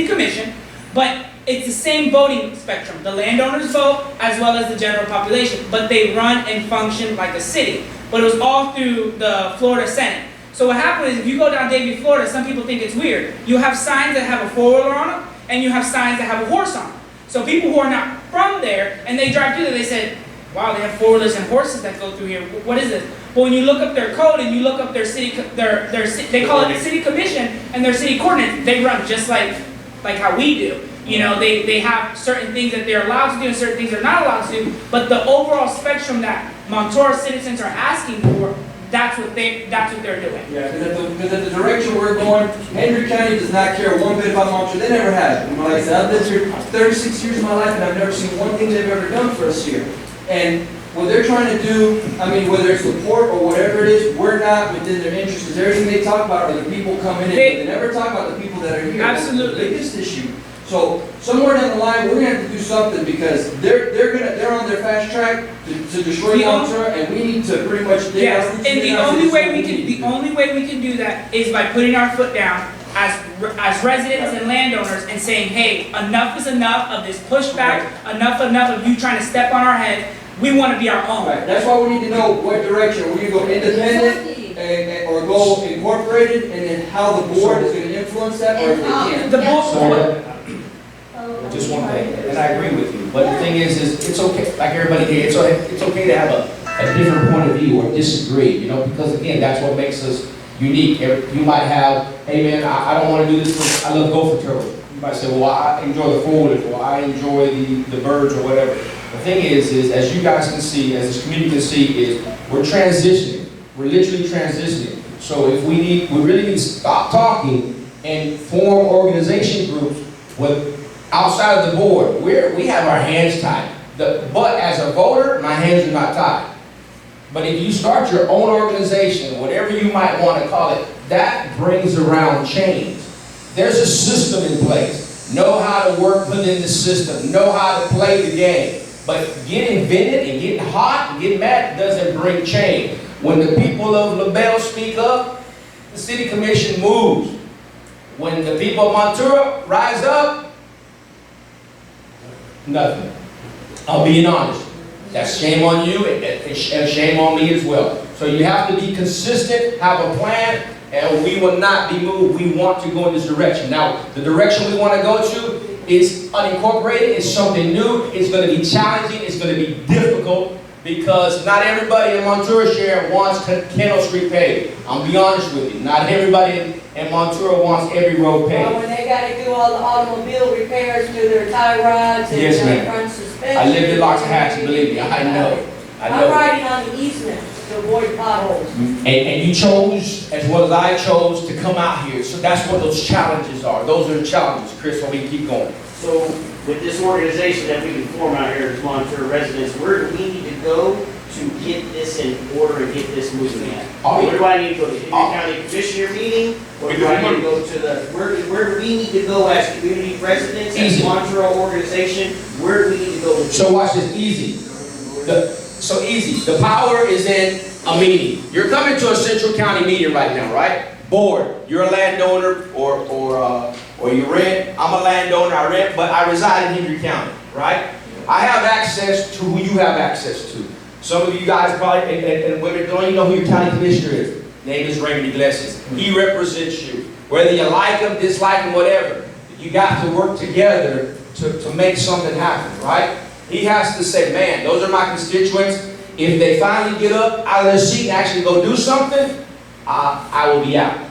S3: commission, but it's the same voting spectrum. The landowners vote as well as the general population, but they run and function like a city. But it was all through the Florida Senate. So what happened is if you go down Davie, Florida, some people think it's weird. You have signs that have a four-wheeler on them, and you have signs that have a horse on them. So people who are not from there, and they drive through there, they said, wow, they have four-wheelers and horses that go through here. What is this? But when you look up their code and you look up their city, they call it the city commission and their city coordinates, they run just like how we do. You know, they have certain things that they're allowed to do and certain things they're not allowed to do. But the overall spectrum that Montour citizens are asking for, that's what they're doing.
S16: Yeah, because at the direction we're going, Hendry County does not care one bit about Montour. They never have. You know, like I said, I've lived here 36 years of my life and I've never seen one thing they've ever done for us here. And what they're trying to do, I mean, whether it's support or whatever it is, we're not within their interests. Because everything they talk about are the people coming in. They never talk about the people that are here.
S3: Absolutely.
S16: That's the biggest issue. So somewhere down the line, we're gonna have to do something because they're on their fast track to destroy Montour, and we need to pretty much dig our roots.
S3: And the only way we can do that is by putting our foot down as residents and landowners and saying, hey, enough is enough of this pushback, enough of you trying to step on our heads. We want to be our own.
S16: Right. That's why we need to know what direction. We're going to go independent or go incorporated, and then how the board is going to influence that, or if they can.
S3: The board.
S1: Just one thing, and I agree with you, but the thing is it's okay, like everybody here, it's okay to have a different point of view or disagree, you know, because again, that's what makes us unique. You might have, hey man, I don't want to do this, I love gopher turtle. You might say, well, I enjoy the forward, or I enjoy the birds, or whatever. The thing is as you guys can see, as this community can see, is we're transitioning. We're literally transitioning. So if we really need to stop talking and form organization groups with outside of the board. We have our hands tied. But as a voter, my hands are not tied. But if you start your own organization, whatever you might want to call it, that brings around change. There's a system in place. Know how to work within the system. Know how to play the game. But getting vented and getting hot and getting mad doesn't bring change. When the people of LaBelle speak up, the city commission moves. When the people of Montour rise up, nothing. I'm being honest. That's shame on you and shame on me as well. So you have to be consistent, have a plan, and we will not be moved. We want to go in this direction. Now, the direction we want to go to is unincorporated. It's something new. It's going to be challenging. It's going to be difficult because not everybody in Montour share wants Kendall Street paved. I'll be honest with you. Not everybody in Montour wants every road paved.
S17: Well, when they got to do all the automobile repairs to their tie rods and
S1: Yes,
S17: their
S1: ma'am.
S17: front suspension.
S1: I lived in Loxahatchee, believe me. I know.
S17: I'm riding on the easement to avoid potholes.
S1: And you chose, as well as I chose, to come out here. So that's what those challenges are. Those are the challenges, Chris, so we can keep going.
S5: So with this organization that we can form out here as Montour residents, where do we need to go to get this in order and get this moving at? Where do I need to go? To the County Commissioner meeting? Or do I need to go to the, where do we need to go as community residents, as Montour organization? Where do we need to go?
S1: So watch this, easy. So easy. The power is in a meeting. You're coming to a Central County meeting right now, right? Board. You're a landowner or you rent. I'm a landowner, I rent, but I reside in Hendry County, right? I have access to who you have access to. Some of you guys probably, and women, don't even know who your county commissioner is. Name is Raymond Iglesias. He represents you. Whether you like him, dislike him, whatever, you got to work together to make something happen, right? He has to say, man, those are my constituents. If they finally get up out of their seat and actually go do something, I will be out,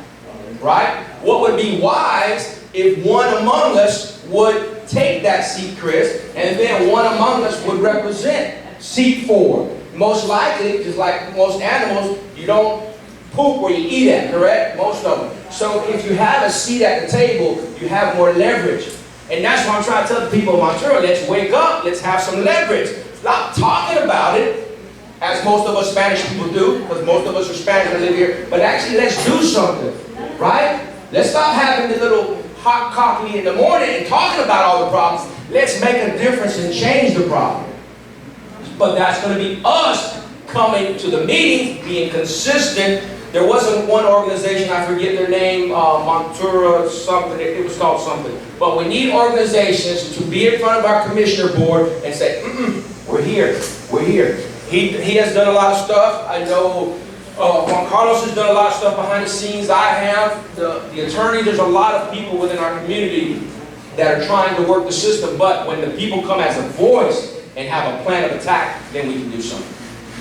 S1: right? What would be wise if one among us would take that seat, Chris, and then one among us would represent seat 4. Most likely, just like most animals, you don't poop where you eat at, correct? Most of them. So if you have a seat at the table, you have more leverage. And that's why I'm trying to tell the people of Montour, let's wake up, let's have some leverage. Stop talking about it, as most of us Spanish people do, because most of us are Spanish that live here, but actually let's do something, right?
S6: Let's stop having the little hot coffee in the morning and talking about all the problems. Let's make a difference and change the problem. But that's going to be us coming to the meetings, being consistent. There wasn't one organization, I forget their name, Montura something, it was called something. But we need organizations to be in front of our commissioner board and say, we're here, we're here. He has done a lot of stuff. I know Juan Carlos has done a lot of stuff behind the scenes. I have, the attorney, there's a lot of people within our community that are trying to work the system, but when the people come as a voice and have a plan of attack, then we can do something.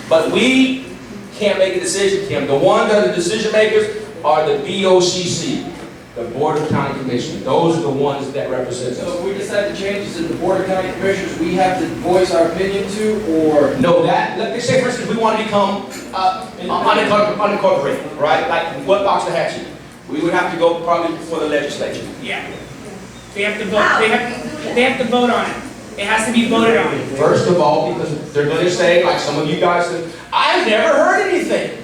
S6: But we can't make a decision, Kim. The ones that are the decision makers are the BOCC, the Board of County Commissioners. Those are the ones that represent us.
S16: So if we decide to change this in the Board of County Commissioners, we have to voice our opinion to, or?
S6: No, that, let's say for instance, we want to become unincorporated, right? Like what Waxahachie? We would have to go probably before the legislature.
S3: Yeah. They have to vote, they have to vote on it. It has to be voted on.
S6: First of all, because they're going to say, like some of you guys said, I've never heard anything.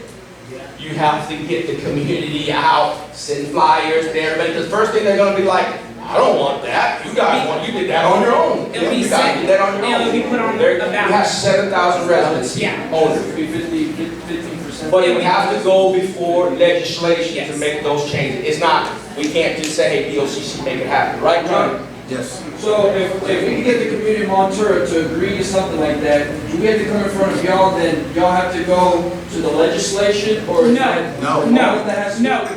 S6: You have to get the community out, send flyers to everybody. Because the first thing they're going to be like, I don't want that. You guys want, you did that on your own.
S3: It'll be
S6: You guys did that on your own.
S3: It'll be put on
S6: We
S3: the ballot.
S6: have 7,000 residents, owners.
S16: 15%.
S6: But it would have to go before legislation
S3: Yes.
S6: to make those changes. It's not, we can't just say, hey, BOCC, make it happen. Right, John?
S4: Yes.
S16: So if we can get the community of Montura to agree to something like that, do we have to come in front of y'all, then y'all have to go to the legislation, or?
S3: No.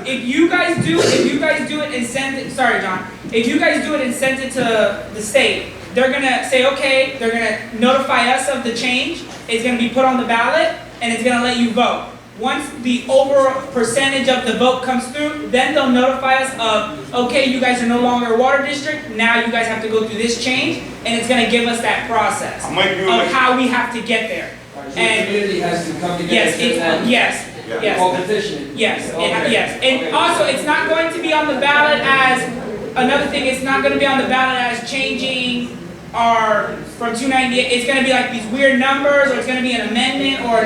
S3: If you guys do it and send it, sorry, John. If you guys do it and send it to the state, they're gonna say, okay, they're gonna notify us of the change. It's gonna be put on the ballot, and it's gonna let you vote. Once the overall percentage of the vote comes through, then they'll notify us of, okay, you guys are no longer a water district, now you guys have to go through this change, and it's gonna give us that process of how we have to get there.
S16: So the community has to come together.
S3: Yes, and
S16: Okay.
S3: also, it's not going to be on the ballot as, another thing, it's not gonna be on the ballot as changing our, from 298, it's gonna be like these weird numbers, or it's gonna be an amendment, or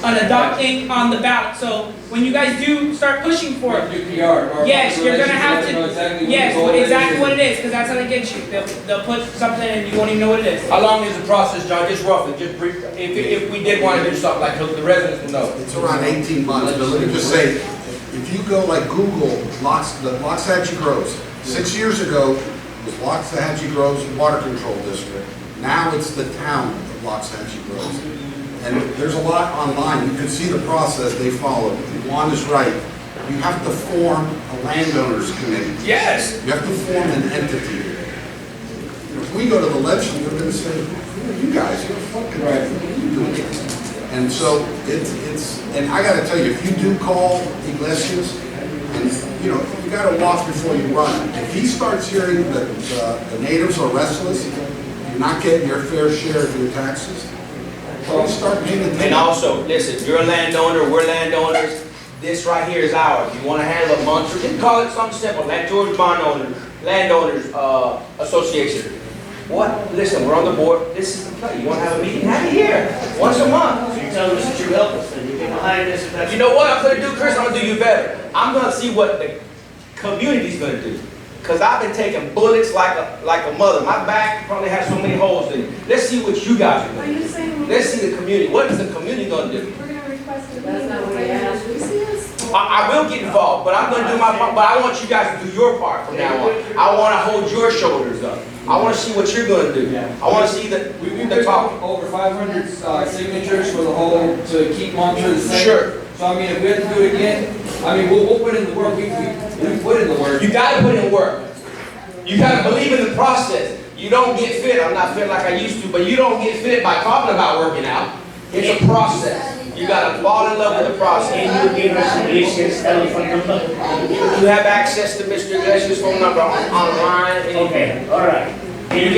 S3: an adopting on the ballot. So when you guys do start pushing for it, yes, you're gonna have to, exactly what it is, because that's how they get you. They'll put something and you won't even know what it is.
S6: How long is the process, John? Just roughly, just brief. If we did want to do something like the residents will know.
S4: It's around 18 months, but let me just say, if you go like Google, the Waxahachie Groves, 6 years ago, it was Waxahachie Groves Water Control District. Now it's the town of Waxahachie Groves. And there's a lot online. You can see the process they follow. Juan is right. You have to form a landowners committee.
S6: Yes.
S4: You have to form an entity. If we go to the legislature, they're going to say, who are you guys? You're fucking right. What are you doing? And so it's, and I got to tell you, if you do call Iglesias, and you got to walk before you run. If he starts hearing that the natives are restless, you're not getting your fair share of your taxes, start paying attention.
S6: And also, listen, you're a landowner, we're landowners. This right here is ours. You want to handle a monster, just call it something simple. Like George Bond Owners, Landowners Association. What? Listen, we're on the board. This is the play. You want to have a meeting? Have it here. Once a month.
S5: So you're telling us that you help us, and you get behind this, and that's.
S6: You know what I'm going to do, Chris? I'm going to do you better. I'm going to see what the community's going to do. Because I've been taking bullets like a mother. My back probably has so many holes in it. Let's see what you guys are going to do. Let's see the community. What is the community going to do?
S2: We're going to request a meeting with Iglesias.
S6: I will get involved, but I'm going to do my part. But I want you guys to do your part from now on. I want to hold your shoulders up. I want to see what you're going to do. I want to see the talk.
S16: Over 500 signatures for the whole, to keep Montura the same.
S6: Sure.
S16: So I mean, if we have to do it again, I mean, we'll put in the work. We put in the work.
S6: You got to put in work. You got to believe in the process. You don't get fit. I'm not fit like I used to, but you don't get fit by talking about working out. It's a process. You got to fall in love with the process.
S5: And you give us the Iglesias telephone number?
S6: You have access to Mr. Iglesias' phone number online.
S5: Okay, all right.
S6: You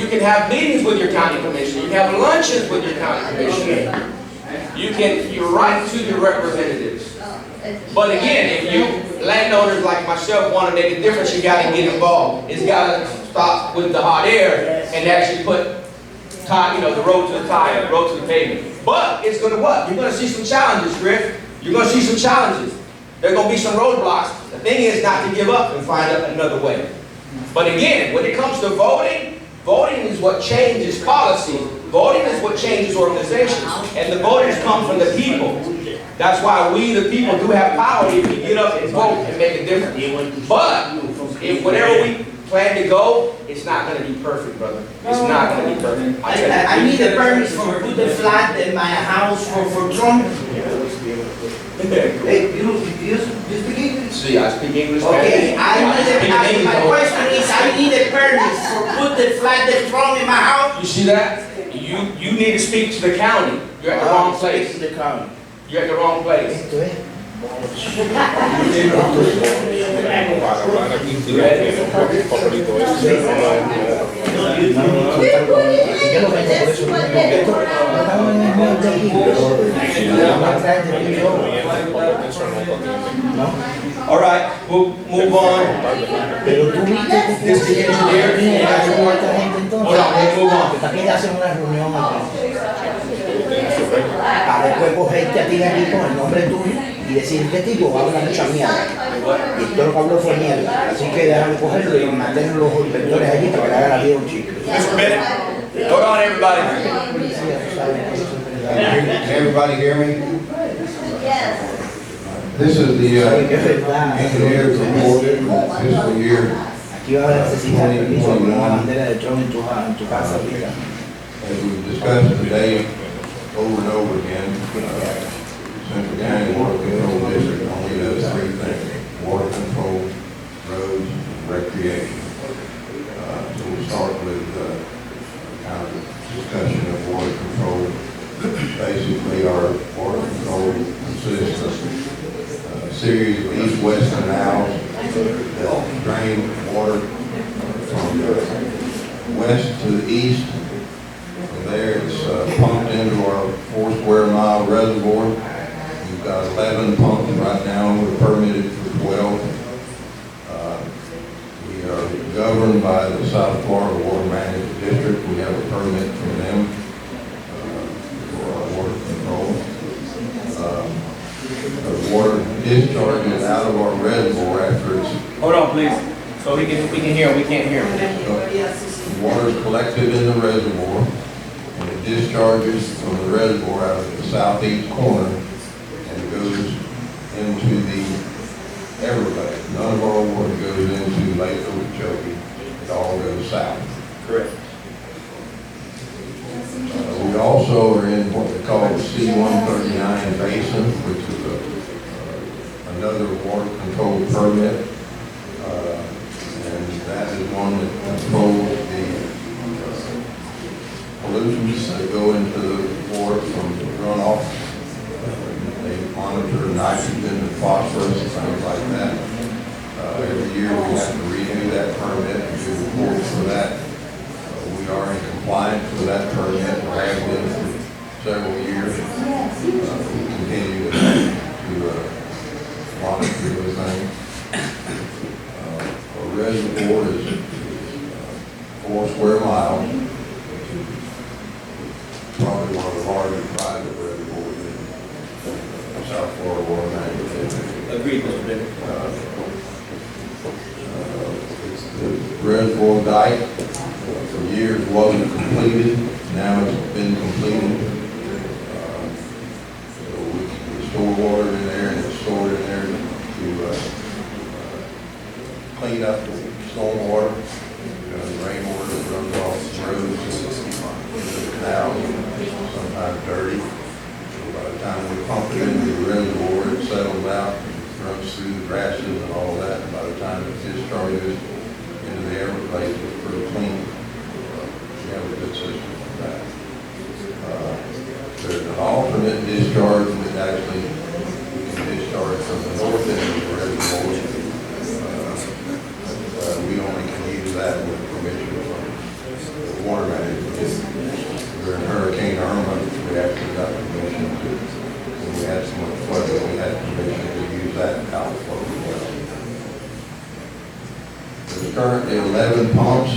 S6: can have meetings with your county commissioner. You can have luncheons with your county commissioner. You write to your representatives. But again, if you landowners like myself want to make a difference, you got to get involved. It's got to stop with the hot air and actually put the road to the tire, the road to the pavement. But it's going to what? You're going to see some challenges, Griff. You're going to see some challenges. There's gonna be some roadblocks. The thing is not to give up and find another way. But again, when it comes to voting, voting is what changes policy. Voting is what changes organizations. And the voters come from the people. That's why we, the people, do have power if we get up and vote and make a difference. But if whatever we plan to go, it's not gonna be perfect, brother. It's not gonna be perfect.
S7: I need a permit for put the flat in my house for Trump. Hey, you speak English?
S6: See, I speak English.
S7: Okay,
S6: man.
S7: my question is, I need a permit for put the flat that Trump in my house.
S6: You see that? You need to speak to the county. You're at the wrong place.
S7: The county.
S6: You're at the wrong place. All right, we'll move on. This is engineer. Hold on, we'll move on.
S18: ¿Para qué le hacen una reunión aquí? Para después cogerte a ti aquí con el nombre tuyo y decir que tipo habla mucha mierda. Y todo lo que habló fue mierda. Así que déjame cogerlo y mantener los inspectores allí para que le haga la vida un chico.
S6: Mr. Bennett, hold on, everybody.
S12: Can everybody hear me?
S17: Yes.
S12: This is the engineer's report for fiscal year
S18: Aquí va a necesitar permiso con una bandera de Trump en tu casa ahorita.
S12: as we've discussed today over and over again. Central County Water Control District only does three things: water control, roads, recreation. So we'll start with kind of a discussion of water control. Basically, our water control consists of a series of east-west canals that drain water from west to the east. From there, it's pumped into our 4 square mile reservoir. We've got 11 pumps right now. We're permitted for 12. We are governed by the South Florida Water Management District. We have a permit from them for our water control. The water discharges out of our reservoir after it's
S6: Hold on, please. So we can hear. We can't hear.
S12: water is collected in the reservoir, and it discharges from the reservoir out of the southeast corner, and it goes into the Everglades. None of our water goes into Lake Okeechobee. It all goes south.
S6: Correct.
S12: We also are in what we call the C-139 basin, which is another water control permit. And that is one that controls the pollutants that go into the water from runoff. They monitor nitrogen and phosphorus and things like that. Every year we have to renew that permit and do reports for that. We are in compliance with that permit. We have been for several years. We continue to monitor those things. Our reservoir is 4 square miles, which is probably one of the largest private reservoirs in South Florida Water Management District.
S6: Agreed, Mr. Bennett.
S12: The reservoir dike for years wasn't completed. Now it's been completed. So we store water in there, and it's stored in there to clean up the storm water, rainwater that runs off the roads, the canals, sometimes dirty. So by the time we pump it into the reservoir, it settles out and runs through the grasses and all that. And by the time it discharges into the Everglades, it's pretty clean. We have a good system for that. There's an alternate discharge that actually we can discharge from the north end of the reservoir. We only can use that with permission from the water management. During Hurricane Irma, we actually got permission to, when we had so much flooding, we had permission to use that outflow as well. There's currently 11 pumps.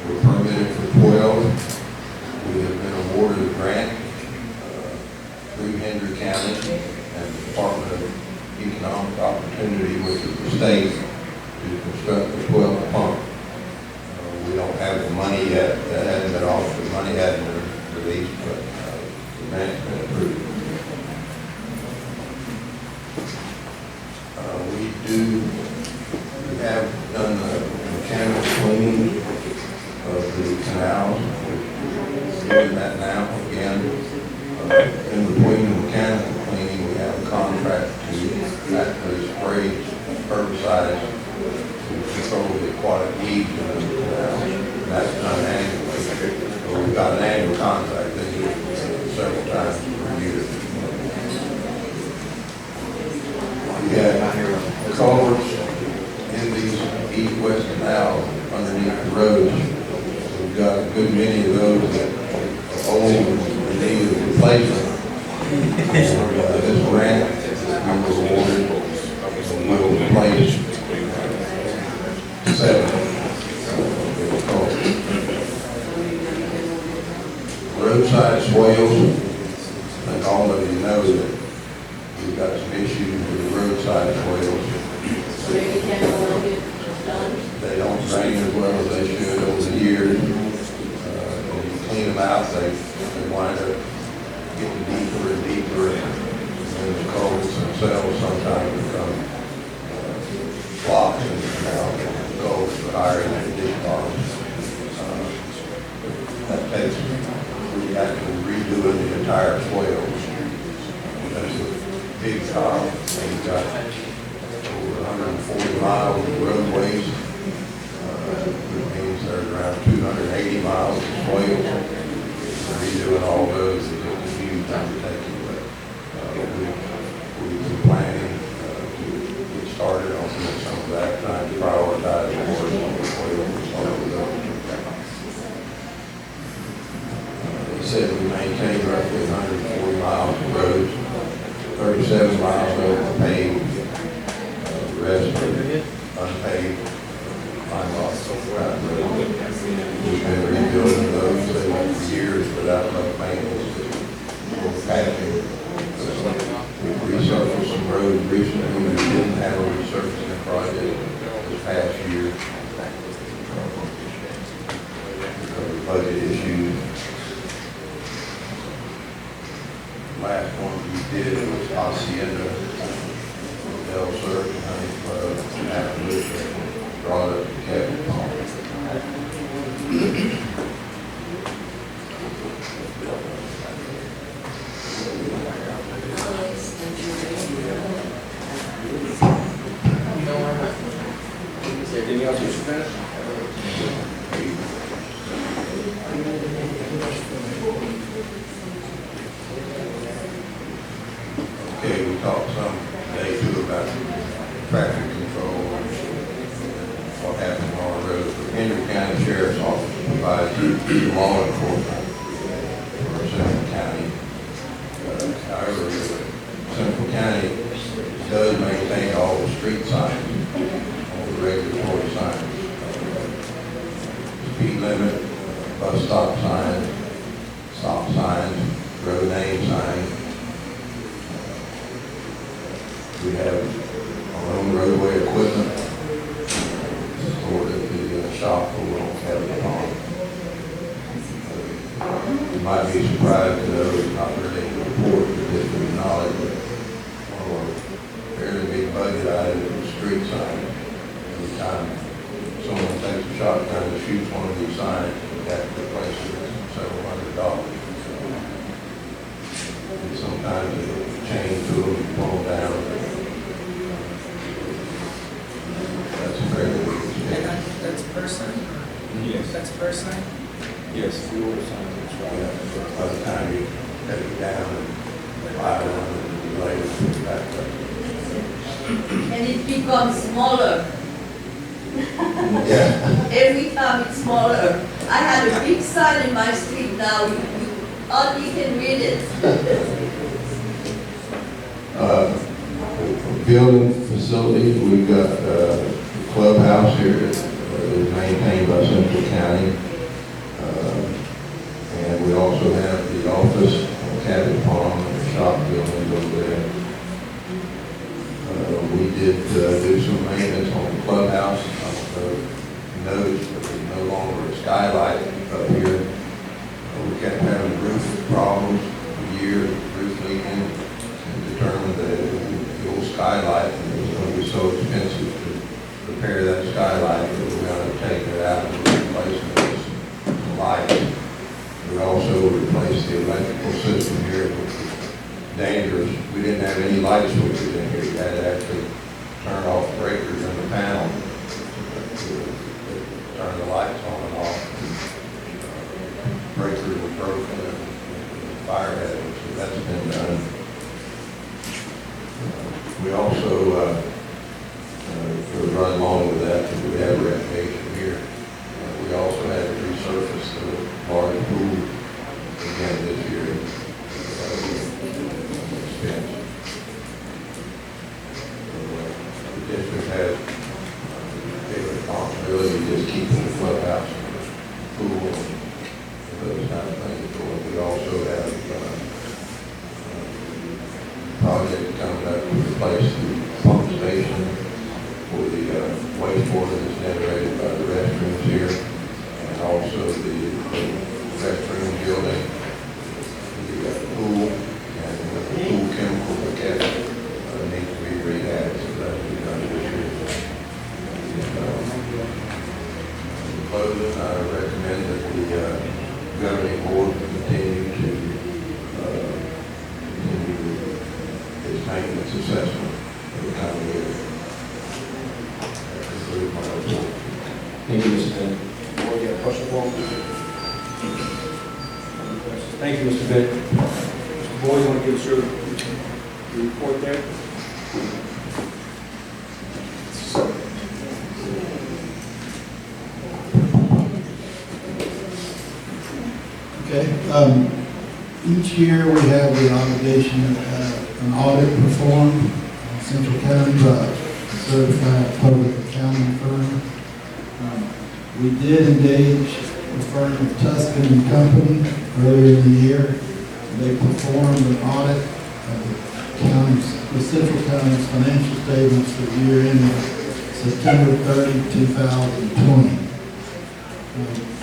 S12: We're permitted for 12. We have been awarded a grant through Hendry County, and economic opportunity with the state to construct the 12th pump. We don't have the money yet, that hasn't been offered, the money hasn't been released, but the grant's been approved. We have done the mechanical cleaning of the canals. We're doing that now again. In between the mechanical cleaning, we have a contract to actually spray herbicides to control the aquatic weeds in the canals. And that's done annually. So we've got an annual contract. They do it several times per year. We have culverts in these east-west canals underneath the roads. We've got a good many of those that are old and need replacement. This grant, we were awarded, we will replace 7. Roadside swales, I think all of you know that we've got some issues with the roadside swales. They don't drain as well as they should over the years. When you clean them out, they wind up getting deeper and deeper, and the culverts themselves sometimes become blocks in the canal. The culverts are higher than the ditch bottoms. That takes actually redoing the entire swale. That's a big job. We've got over 140 miles of roadways, which means there's around 280 miles of swales. Redoing all those is just a huge undertaking, but we've been planning to get started on some of that, trying to prioritize the work on the swales and start with those. They said we maintain roughly 140 miles of roads, 37 miles of them are paved, the rest are unpaved. We've been rebuilding those, they went for years without enough maintenance or patching. We've resurfaced some roads recently, we didn't have a resurfacing project this past year because of budget issues. Last one we did was Hacienda, Del Sur, Honey Club, Appaloosa, brought up to Kevin Palmer.
S6: Anything else, Mr. Bennett?
S12: Okay, we talked some today too about traffic control and what happens on our roads. The Henry County Sheriff's Office provides law enforcement for Central County. However, Central County does maintain all the street signs, all the regulatory signs, speed limit, bus stop signs, road name signs. We have our own roadway equipment stored at the shop where we don't have it on. You might be surprised to know it's not really a report, but just for your knowledge, but one of our fairly big budget items is street signs. Every time someone takes a shotgun and shoots one of these signs, we have to replace it with several $100. And sometimes they chain to them and pull them down. That's fairly big expense.
S3: That's per sign?
S12: Yes.
S3: That's per sign?
S12: Yes, the order sign, that's right. By the time you take it down and buy one, and later put it back up.
S17: And it becomes smaller.
S12: Yeah.
S17: Every time it's smaller. I had a big sign in my street now, you hardly can read it.
S12: Building facilities, we've got a clubhouse here that is maintained by Central County. And we also have the office on Cabot Pond and the shop buildings over there. We did do some maintenance on the clubhouse. I don't know if you noticed, but there's no longer a skylight up here. We kept having roof problems for years, roof leaking, and determined that the old skylight was going to be so expensive to repair that skylight that we're going to take it out and replace it with some lights. We also replaced the electrical system here, which was dangerous. We didn't have any light switches in here. You had to actually turn off breakers in the panel to turn the lights on and off. Breakers were broken and the fire hazard, so that's been done. We also, goes right along with that, we have recreation here. We also had to resurface the large pool again this year. Expense. The district has a responsibility just keeping the clubhouse pool and those kind of things going. We also have project coming up to replace the pump station for the wastewater that's generated by the restrooms here, and also the restroom building, the pool, and the pool chemical that needs to be rehabbed, so that will be done this year. In closing, I recommend that the governing board continue to continue its maintenance assessment for the coming year. That concludes my report.
S1: Thank you, Mr. Bennett. Board, you have a question for him? Thank you, Mr. Bennett. Mr. Boyd, you want to give us your report there?
S11: Okay. Each year we have the obligation to have an audit performed on Central County by a certified public accounting firm. We did engage the firm of Tuscan and Company earlier in the year. They performed an audit of the Central County's financial statements for the year ending September 30, 2020.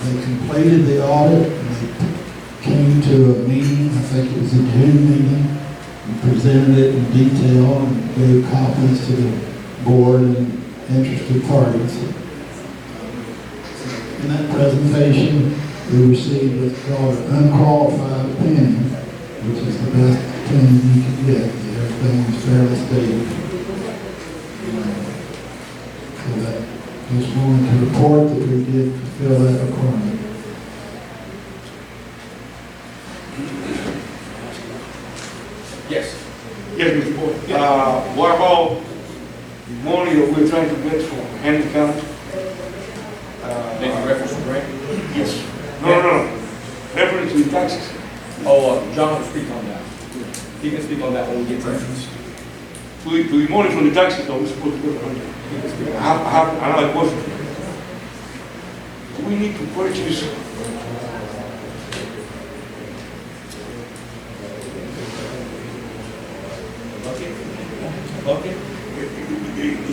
S11: They completed the audit and they came to a meeting, I think it was a June meeting, and presented it in detail and gave copies to the board and interested parties. In that presentation, we received what's called an unqualified opinion, which is the best opinion you can get. Everything was fairly stated. So that just wanted to report that we did fulfill that requirement.
S1: Yes.
S8: Yes, Mr. Boyd. What about the money that we're trying to get from Henry County?
S6: Making reference to grant?
S8: Yes. No. Reference to the taxes.
S6: Oh, John will speak on that. He can speak on that when we get to it.
S8: To the money from the taxes that we're supposed to put on there.
S6: He can speak on
S8: I
S6: that.
S8: have another question. Do we need to purchase
S6: Okay.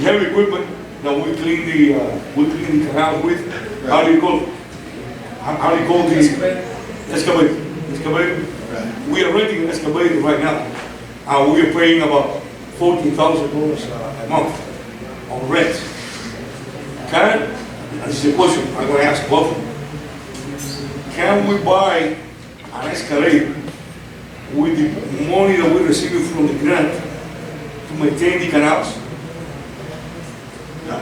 S8: heavy equipment that we clean the canals with? How do you call it? How do you call the excavator? Excavator. We are renting an excavator right now, and we are paying about $14,000 a month on rent. And this is a question I'm going to ask both of them. Can we buy an excavator with the money that we're receiving from the grant to maintain the canals?
S4: No.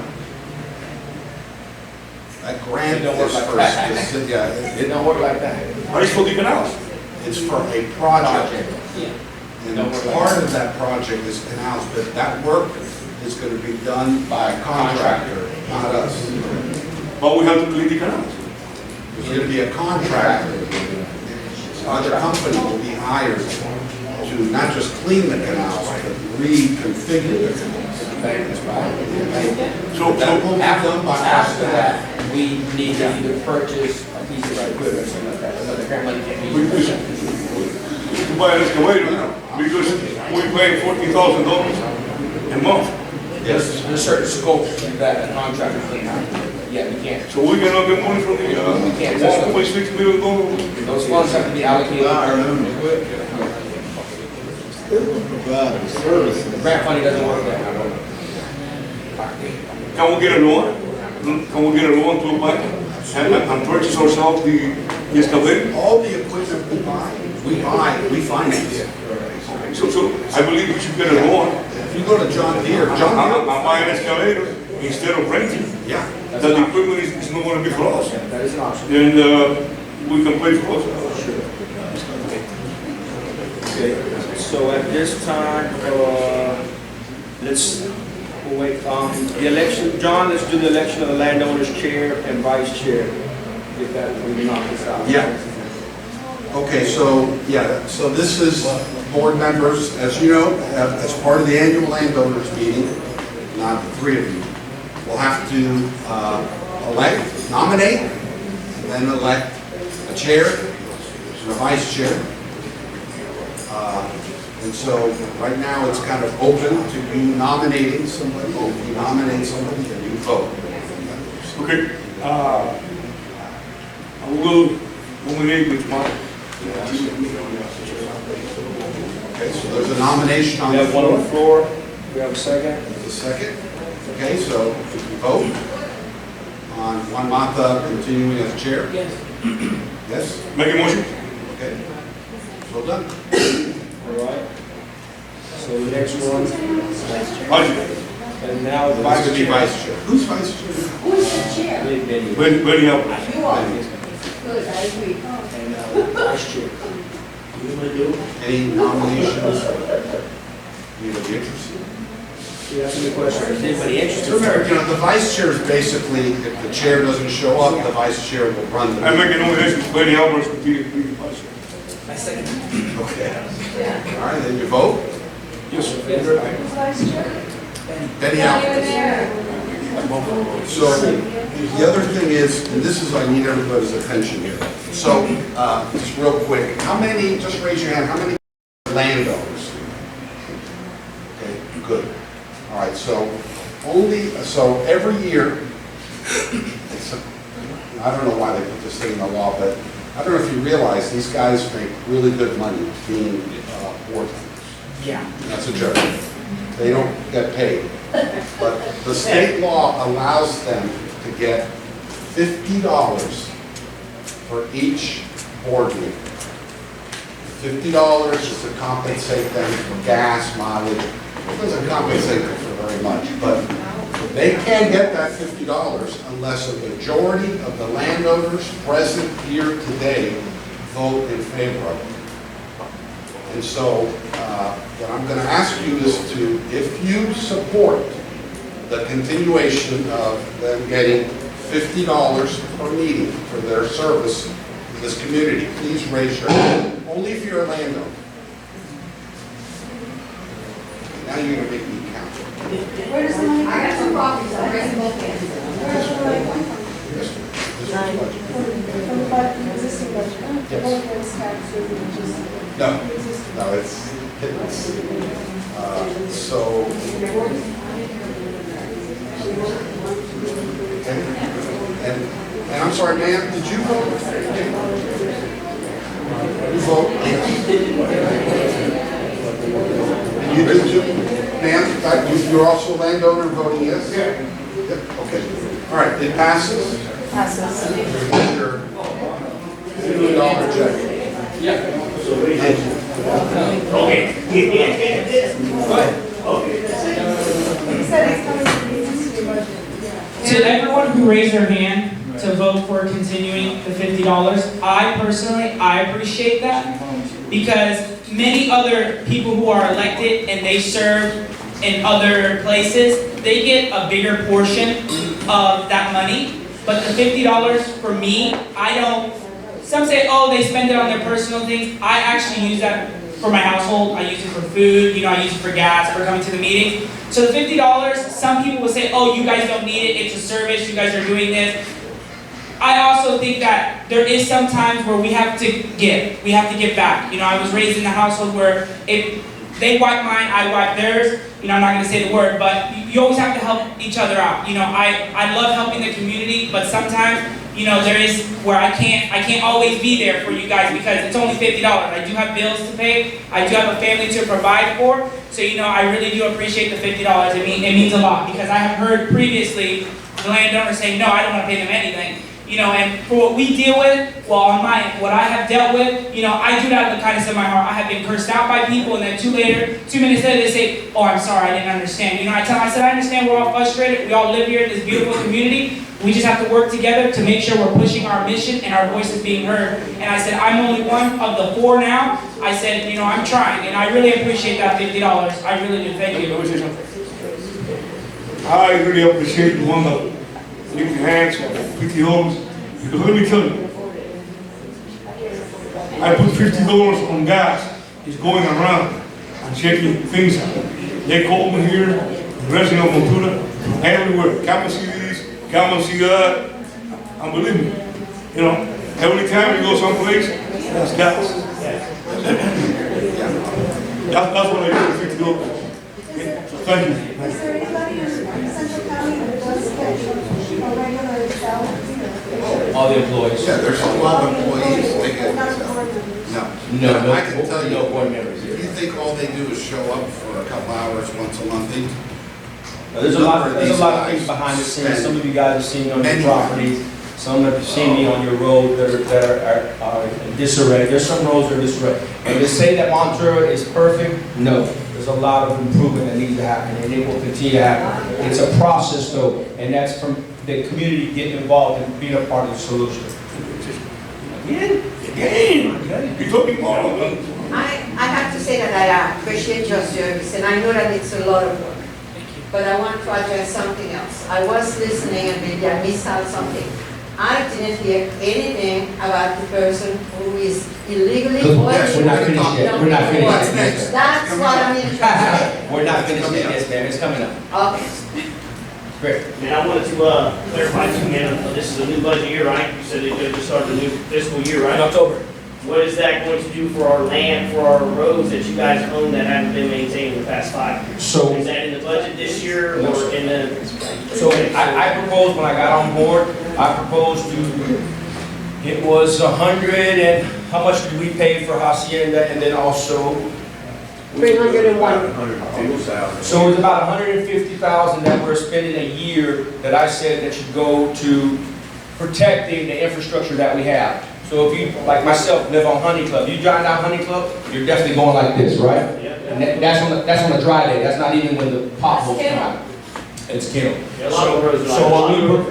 S4: That grant
S6: It don't work
S4: is
S6: like
S4: for,
S6: that.
S4: yeah,
S6: It don't work like that.
S8: But it's for the canals.
S4: it's for a project.
S6: Yeah.
S4: And
S6: Don't work like
S4: part
S6: that.
S4: of that project is canals, but that work is going to be done by a contractor, not us.
S8: But we have to clean the canals.
S4: There's going to be a contractor. Another company will be hired to not just clean the canals, but reconfigure the canals.
S8: So
S4: That will be done by us.
S6: After that, we need to either purchase a piece of equipment or something like that. Another grant money can't be used.
S8: to buy an excavator because we pay $14,000 a month
S6: There's a certain scope that a contractor can have. Yeah, we can't.
S8: So we cannot get money from the,
S6: can't.
S8: $1.6 million?
S6: Those funds have to be allocated. The grant money doesn't work that. I don't know.
S8: Can we get a loan? Can we get a loan to a bank and purchase ourselves the excavator?
S4: All the equipment we buy, we finance.
S8: So I believe we should get a loan.
S4: If you go to John Deere,
S8: I'm buying an excavator instead of renting.
S4: Yeah.
S8: That the equipment is not going to be for us.
S6: That is an option.
S8: And we can pay for us.
S6: Okay, so at this time, we'll wait, the election, John, let's do the election of the landowner's chair and vice chair. Get that, we knock this out.
S4: Yeah. Okay, so this is board members, as you know, as part of the annual landowners meeting, not the three of you, will have to nominate, and then elect a chair and a vice chair. And so right now it's kind of open to you nominating somebody, if you nominate somebody, then you vote.
S8: Okay. I will nominate with Mark.
S4: Okay, so there's a nomination on
S6: We
S4: the
S6: have one on the
S4: floor.
S6: floor. We have a second.
S4: There's a second. Okay, so if you vote on Juan Mata continuing as chair?
S3: Yes.
S4: Yes?
S8: Make a motion.
S4: Okay. Well done.
S6: All right. So the next one,
S8: Vice.
S6: and now the
S4: Vice
S6: vice chair.
S4: vice chair. Who's vice chair?
S17: Who is the chair?
S8: Very helpful.
S17: You are. Good, I agree.
S6: And vice chair.
S4: Any nominations? Anybody interested?
S6: You asked me a question. Is anybody interested?
S4: Remember, the vice chair is basically, if the chair doesn't show up, the vice chair will run the
S8: I
S4: meeting.
S8: make a nomination for Benny Alvarez to be the vice chair.
S6: I second.
S4: Okay. All right, then you vote.
S8: Yes, sir.
S2: Who's vice chair?
S4: Benny Alvarez. So the other thing is, and this is, I need everybody's attention here. So, just real quick, how many, just raise your hand, how many landowners? Okay, good. All right, so every year, I don't know why they put this thing in the law, but I don't know if you realize, these guys make really good money being board members.
S3: Yeah.
S4: That's a joke. They don't get paid. But the state law allows them to get $50 for each board meeting. $50 is to compensate them for gas, mileage. It doesn't compensate them for very much, but they can get that $50 unless a majority of the landowners present here today vote in favor of it. And so, what I'm going to ask you is to, if you support the continuation of them getting $50 per meeting for their service to this community, please raise your hand. Only if you're a landowner. Now you're going to make me count.
S2: Where does the money come
S17: I got
S2: from?
S17: two properties, I'm raising both hands.
S2: Where does the money come from?
S4: This one's budget.
S2: From the existing budget? The board pays taxes and just...
S4: No, it's so. And I'm sorry, ma'am, did you vote? You vote? You did too? Ma'am, you're also a landowner voting yes? Yeah. Yep, okay. All right, it passes?
S2: Passes.
S4: Here's your $50 check.
S13: Yeah.
S4: Thank you.
S13: Okay.
S2: He said it's coming from the existing budget.
S3: To everyone who raised their hand to vote for continuing the $50, I appreciate that because many other people who are elected and they serve in other places, they get a bigger portion of that money. But the $50 for me, I don't, some say, oh, they spend it on their personal things. I actually use that for my household. I use it for food, I use it for gas, for coming to the meetings. So the $50, some people will say, oh, you guys don't need it, it's a service, you guys are doing this. I also think that there is some times where we have to give back. I was raised in a household where if they wipe mine, I wipe theirs. you know, I'm not gonna say the word, but you always have to help each other out. You know, I love helping the community, but sometimes, you know, there is where I can't always be there for you guys because it's only $50. I do have bills to pay. I do have a family to provide for. So, you know, I really do appreciate the $50. It means a lot because I have heard previously the landowner say, no, I don't want to pay them anything. You know, and for what we deal with, well, on my end, what I have dealt with, you know, I do that with the kindness of my heart. I have been cursed out by people, and then 2 minutes later, they say, oh, I'm sorry, I didn't understand. You know, I said, I understand we're all frustrated. We all live here in this beautiful community. We just have to work together to make sure we're pushing our mission and our voices being heard. And I said, I'm only one of the 4 now. I said, you know, I'm trying, and I really appreciate that $50. I really do. Thank you.
S8: I really appreciate the one that lift your hands for $50. Because let me tell you, I put $50 on gas. It's going around and checking things out. They call me here, the resident of Montura, everywhere. Come and see this, come and see that. And believe me, you know, every time you go someplace, that's gas. That's what I do with $50. Okay? So thank you.
S2: Is there anybody in Central County that does schedule a regular salary?
S6: All the employees.
S4: Yeah, there's a lot of employees, they get,
S2: Not board members.
S6: No,
S4: I can tell you,
S6: no board members
S4: if
S6: here.
S4: you think all they do is show up for a couple hours once a month, they
S6: There's a lot of things behind the scenes. Some of you guys have seen me on your properties. Some have seen me on your road that are in disarray. There's some roads that are disarray. And to say that Montura is perfect, no. There's a lot of improvement that needs to happen, and it will continue to happen. It's a process, though, and that's from the community getting involved and being a part of the solution. Again,
S8: you're talking more.
S7: I have to say that I appreciate your service, and I know that it's a lot of work. But I want to address something else. I was listening, and maybe I missed out something. I didn't hear anything about the person who is illegally or
S6: We're not finished yet. We're not finished yet.
S7: That's what I'm interested in.
S6: We're not finished yet, yes, ma'am. It's coming up.
S7: Okay.
S6: Great.
S5: And I wanted to clarify too, man, this is a new budget year, right? You said it just started a new fiscal year, right?
S6: In October.
S5: What is that going to do for our land, for our roads that you guys own that haven't been maintained in the past 5 years?
S6: So,
S5: is that in the budget this year or in the?
S6: So I proposed when I got on board, I proposed it was 100 and how much did we pay for Hacienda and then also?
S7: 301.
S6: So it was about 150,000 that we're spending a year that I said that should go to protecting the infrastructure that we have. So if you, like myself, live on Honey Club, you drive down Honey Club, you're definitely going like this, right? And that's on a dry day. That's not even when the potholes come out. It's killed. So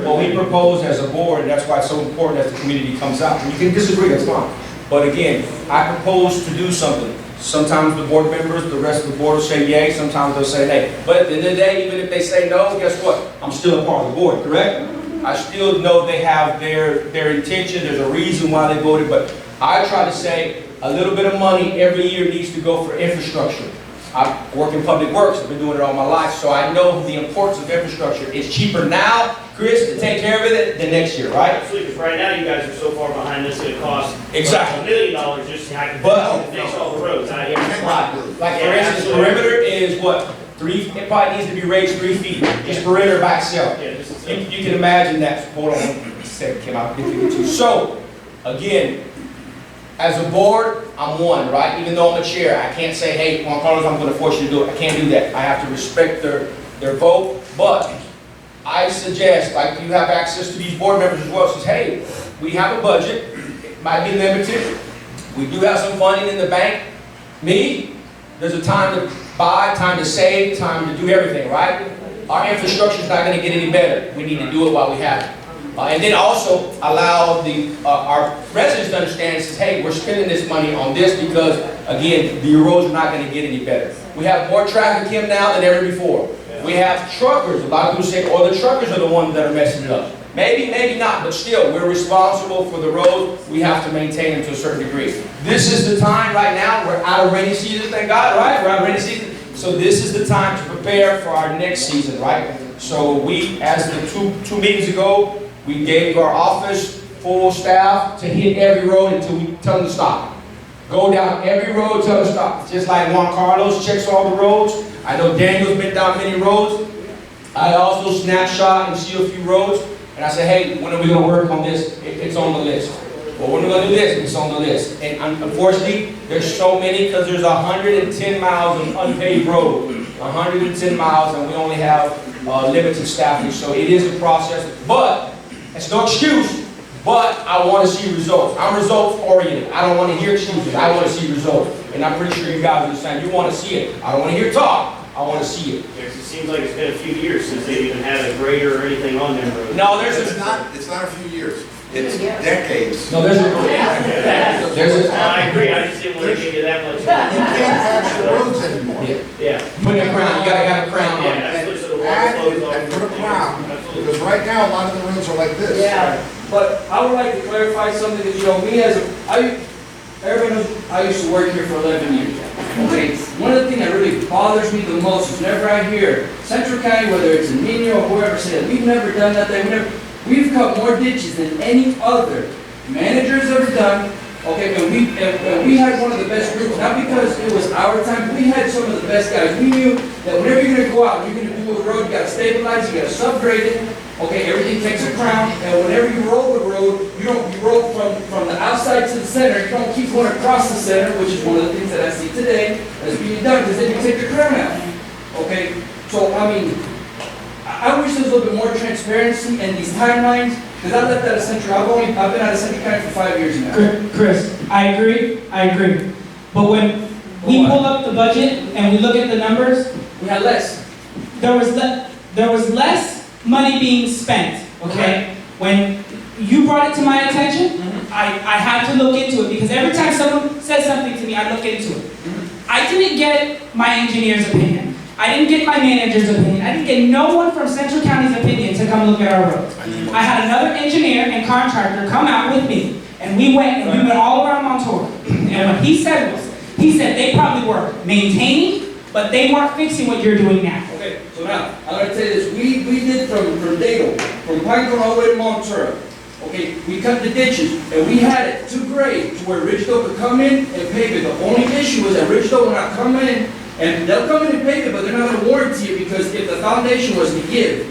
S6: what we propose as a board, and that's why it's so important that the community comes out. And you can disagree, that's fine. But again, I propose to do something. Sometimes the board members, the rest of the board will say yay, sometimes they'll say nay. But at the end of the day, even if they say no, guess what? I'm still a part of the board, correct? I still know they have their intention, there's a reason why they voted, but I try to say a little bit of money every year needs to go for infrastructure. I work in public works, I've been doing it all my life, so I know the importance of infrastructure. It's cheaper now, Chris, to take care of it than next year, right?
S5: Absolutely, because right now you guys are so far behind, it's going to cost
S6: exactly
S5: $1 million just to have to fix all the roads.
S6: Like for instance, perimeter is what? It probably needs to be raised 3 feet, just perimeter by itself. You can imagine that. Hold on one second, Kim, I'll get you. So, again, as a board, I'm one, right? Even though I'm a chair, I can't say, hey, Juan Carlos, I'm going to force you to do it. I can't do that. I have to respect their vote. But I suggest, like you have access to these board members as well, says, hey, we have a budget. It might be limited. We do have some funding in the bank. There's a time to buy, time to save, time to do everything, right? Our infrastructure is not going to get any better. We need to do it while we have it. And then also allow our residents to understand and says, hey, we're spending this money on this because, again, the roads are not going to get any better. We have more traffic here now than ever before. We have truckers. A lot of people say, oh, the truckers are the ones that are messing it up. Maybe, maybe not, but still, we're responsible for the roads. We have to maintain them to a certain degree. This is the time right now. We're out of rainy season, thank God, right? We're out of rainy season. So this is the time to prepare for our next season, right? So we, as the two meetings ago, we gave our office full staff to hit every road until we tell them to stop.
S1: Go down every road till it stops. Just like Juan Carlos checks all the roads. I know Daniel's been down many roads. I also snapshot and see a few roads. And I say, hey, when are we going to work on this? It's on the list. Well, when are we going to do this? It's on the list. And unfortunately, there's so many because there's 110 miles of unpaved road. 110 miles, and we only have limited staffing. So it is a process. But it's no excuse. But I want to see results. I'm results oriented. I don't want to hear excuses. I want to see results. And I'm pretty sure you guys understand. You want to see it. I don't want to hear talk. I want to see it.
S5: It seems like it's been a few years since they even had a grader or anything on them roads.
S1: No,
S4: It's not a few years. It's decades.
S1: No,
S5: I agree. I just didn't want to give you that much.
S4: You can't patch the roads anymore.
S5: Yeah.
S1: Put a crown. You gotta have a crown on.
S5: Yeah, that's what the water flows off.
S4: And put a crown, because right now, a lot of the roads are like this.
S16: Yeah, but I would like to clarify something that, you know, me as a, everyone knows I used to work here for 11 years. Okay, one of the things that really bothers me the most is whenever I hear Central County, whether it's in Nino or whoever, say that we've never done that, we've cut more ditches than any other manager's ever done. Okay, and we had one of the best groups, not because it was our time, but we had some of the best guys. We knew that whenever you're going to go out, you're going to do a road, you got to stabilize, you got to subgrade it. Okay, everything takes a crown, and whenever you roll the road, you roll from the outside to the center. You don't keep going across the center, which is one of the things that I see today that's being done, because then you take the crown out. Okay, so I mean, I wish there was a little bit more transparency in these timelines, because I left out of Central. I've been out of Central County for 5 years now.
S3: Chris, I agree. But when we pull up the budget and we look at the numbers,
S16: we had less.
S3: There was less money being spent, okay? When you brought it to my attention, I had to look into it, because every time someone says something to me, I look into it. I didn't get my engineer's opinion. I didn't get my manager's opinion. I didn't get no one from Central County's opinion to come look at our roads. I had another engineer and contractor come out with me, and we went all around Montour. And what he said was, they probably were maintaining, but they weren't fixing what you're doing now.
S16: Okay, so now, I'm going to tell you this. We did from Dago, from Pinecone all the way to Montura. Okay, we cut the ditches, and we had it to grade to where Ridgeville could come in and pave it. The only issue was that Ridgeville will not come in, and they'll come in and pave it, but they're not going to warranty it, because if the foundation was to give,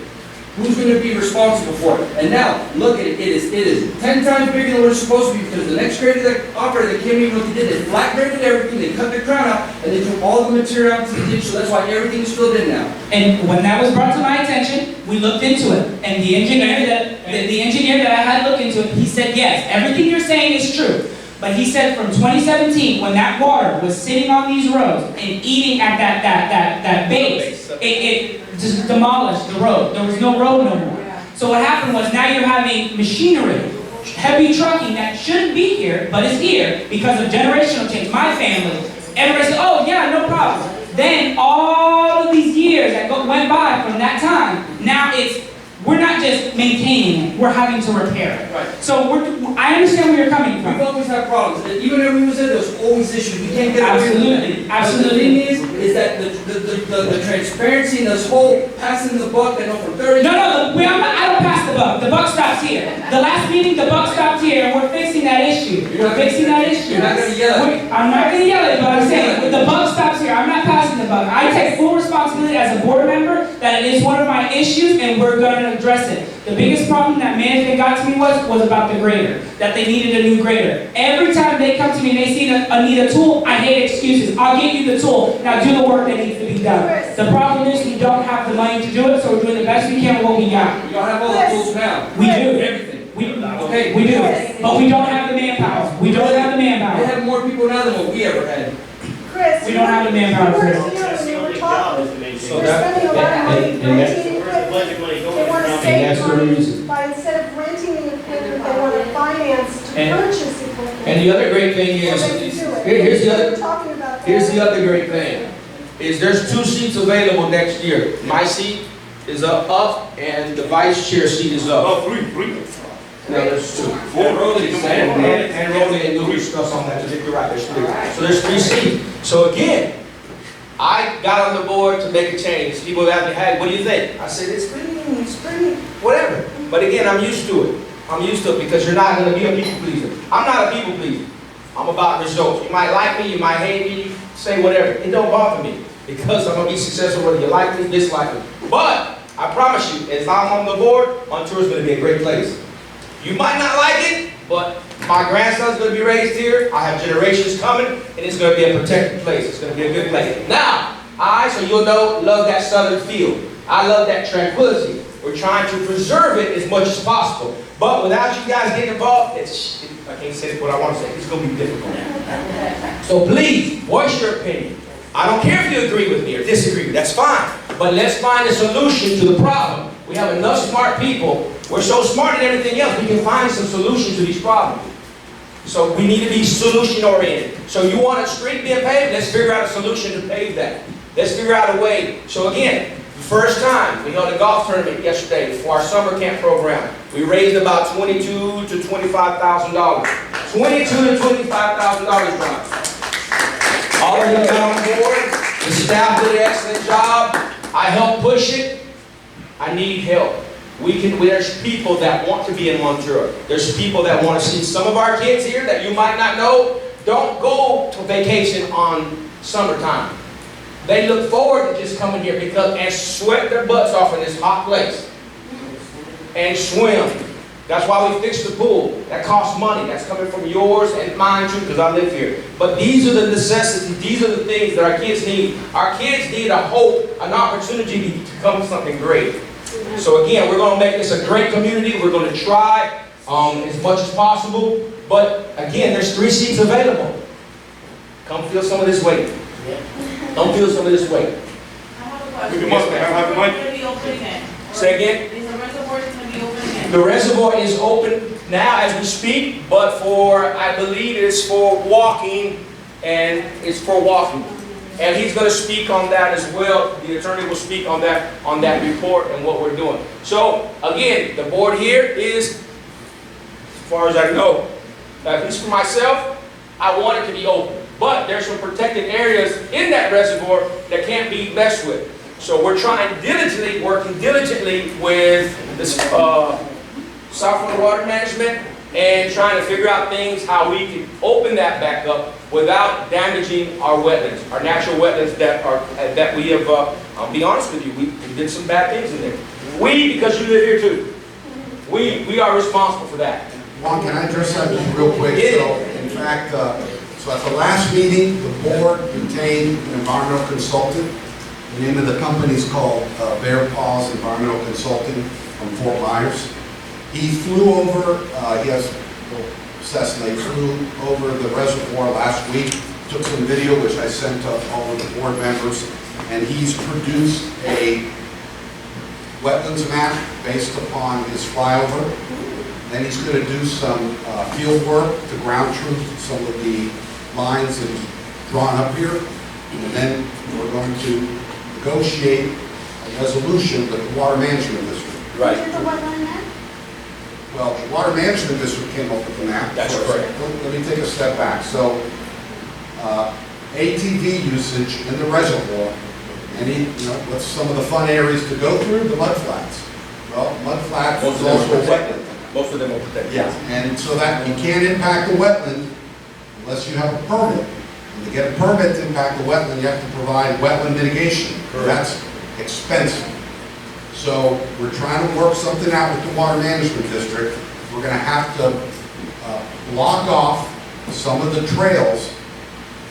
S16: who's going to be responsible for it? And now, look at it. It is 10 times bigger than what it's supposed to be, because the next grader that operated, they came in, what they did, they flat graded everything, they cut the crown out, and they took all the material out to the ditch, so that's why everything's filled in now.
S3: And when that was brought to my attention, we looked into it. And the engineer that I had looked into it, he said, yes, everything you're saying is true. But he said from 2017, when that water was sitting on these roads and eating at that base, it just demolished the road. There was no road no more. So what happened was, now you're having machinery, heavy trucking that shouldn't be here, but is here because of generational change. My family, everybody said, oh yeah, no problem. Then all of these years that went by from that time, now we're not just maintaining it, we're having to repair it.
S16: Right.
S3: So I understand where you're coming from.
S16: We've always had problems. Even when we was there, there's always issues. We can't get away with it.
S3: Absolutely.
S16: The thing is that the transparency and this whole passing the buck, I know from 30
S3: No, I don't pass the buck. The buck stops here. The last meeting, the buck stopped here, and we're fixing that issue. We're fixing that issue.
S16: You're not going to yell at me.
S3: I'm not going to yell at you, but I'm saying, the buck stops here. I'm not passing the buck. I take full responsibility as a board member that it is one of my issues, and we're going to address it. The biggest problem that management got to me was about the grader, that they needed a new grader. Every time they come to me and they see I need a tool, I hate excuses. I'll get you the tool. Now do the work that needs to be done. The problem is we don't have the money to do it, so we're doing the best we can with what we got.
S16: We don't have all the tools now.
S3: We do.
S16: Everything.
S3: We do. But we don't have the manpower. We don't have the
S16: They
S3: manpower.
S16: have more people now than what we ever had.
S2: Chris,
S3: We don't have the manpower for it.
S5: That's the only job is to maintain.
S2: You're spending a lot of money renting
S5: Where's the
S2: equipment.
S5: budget money going?
S2: They want to
S5: It's not
S2: save
S1: that's the
S2: money
S1: reason.
S2: by, instead of renting the equipment, they want to finance to purchase equipment.
S1: And the other great thing is,
S2: So they can do it.
S1: here's the
S2: We're
S1: other,
S2: talking about
S1: here's
S2: that.
S1: the other great thing, is there's 2 seats available next year. My seat is up, and the vice chair seat is up.
S8: Oh, three.
S1: No, there's 2.
S16: And Rolly,
S1: And Rolly and you'll discuss on that, you're right, there's 3. So there's 3 seats. So again, I got on the board to make a change. People ask me, hey, what do you think? I said, it's pretty, whatever. But again, I'm used to it. I'm used to it because you're not going to be a people pleaser. I'm not a people pleaser.
S6: I'm about results. You might like me, you might hate me, say whatever. It don't bother me because I'm gonna be successful whether you like me, dislike me. But I promise you, as I'm on the board, Montour is gonna be a great place. You might not like it, but my grandson's gonna be raised here. I have generations coming, and it's gonna be a protected place. It's gonna be a good place. Now, so you'll know, love that southern feel. I love that tranquility. We're trying to preserve it as much as possible. But without you guys getting involved, I can't say what I want to say. It's going to be difficult. So please, voice your opinion. I don't care if you agree with me or disagree with me. That's fine. But let's find a solution to the problem. We have enough smart people. We're so smart in everything else, we can find some solution to these problems. So we need to be solution-oriented. So you want a street being paved? Let's figure out a solution to pave that. Let's figure out a way. So again, first time, we held a golf tournament yesterday for our summer camp program. We raised about $22,000 to $25,000. $22,000 to $25,000, John. All of you got on board. The staff did an excellent job. I helped push it. I need help. There's people that want to be in Montour. There's people that want to see some of our kids here that you might not know. Don't go to vacation on summertime. They look forward to just coming here and sweat their butts off in this hot place. And swim. That's why we fixed the pool. That costs money. That's coming from yours and mine too, because I live here. But these are the necessities. These are the things that our kids need. Our kids need a hope, an opportunity to become something great. So again, we're going to make this a great community. We're going to try as much as possible. But again, there's 3 seats available. Come feel some of this weight. Don't feel some of this weight.
S17: I have a question.
S6: Say again?
S17: Is the reservoir going to be open again?
S6: The reservoir is open now as we speak, but I believe it's for walking, and it's for walking. And he's going to speak on that as well. The attorney will speak on that report and what we're doing. So again, the board here is, as far as I know, at least for myself, I want it to be open. But there's some protected areas in that reservoir that can't be messed with. So we're working diligently with this South Florida Water Management and trying to figure out things how we can open that back up without damaging our wetlands, our natural wetlands that we have. I'll be honest with you, we did some bad things in there. Because you live here too. We are responsible for that.
S4: Juan, can I address that just real quick?
S6: Yeah.
S4: So, in fact, so at the last meeting, the board retained an environmental consultant. The name of the company is called Bear Paws Environmental Consulting from Fort Myers. He flew over, Cessna flew over the reservoir last week, took some video which I sent to all of the board members, and he's produced a wetlands map based upon his flyover. Then he's going to do some field work to ground truth some of the lines that he's drawn up here. And then we're going to negotiate a resolution with the Water Management District.
S6: Right.
S17: Is it the wetland map?
S4: Well, the Water Management District came up with the map.
S6: That's correct.
S4: Let me take a step back. So, ATV usage in the reservoir, what's some of the fun areas to go through? The mud flats. Well, mud flats is also a wetland.
S6: Most of them are protected.
S4: Yeah, and so that you can't impact the wetland unless you have a permit. And to get a permit to impact the wetland, you have to provide wetland mitigation.
S6: Correct.
S4: That's expensive. So we're trying to work something out with the Water Management District. We're going to have to block off some of the trails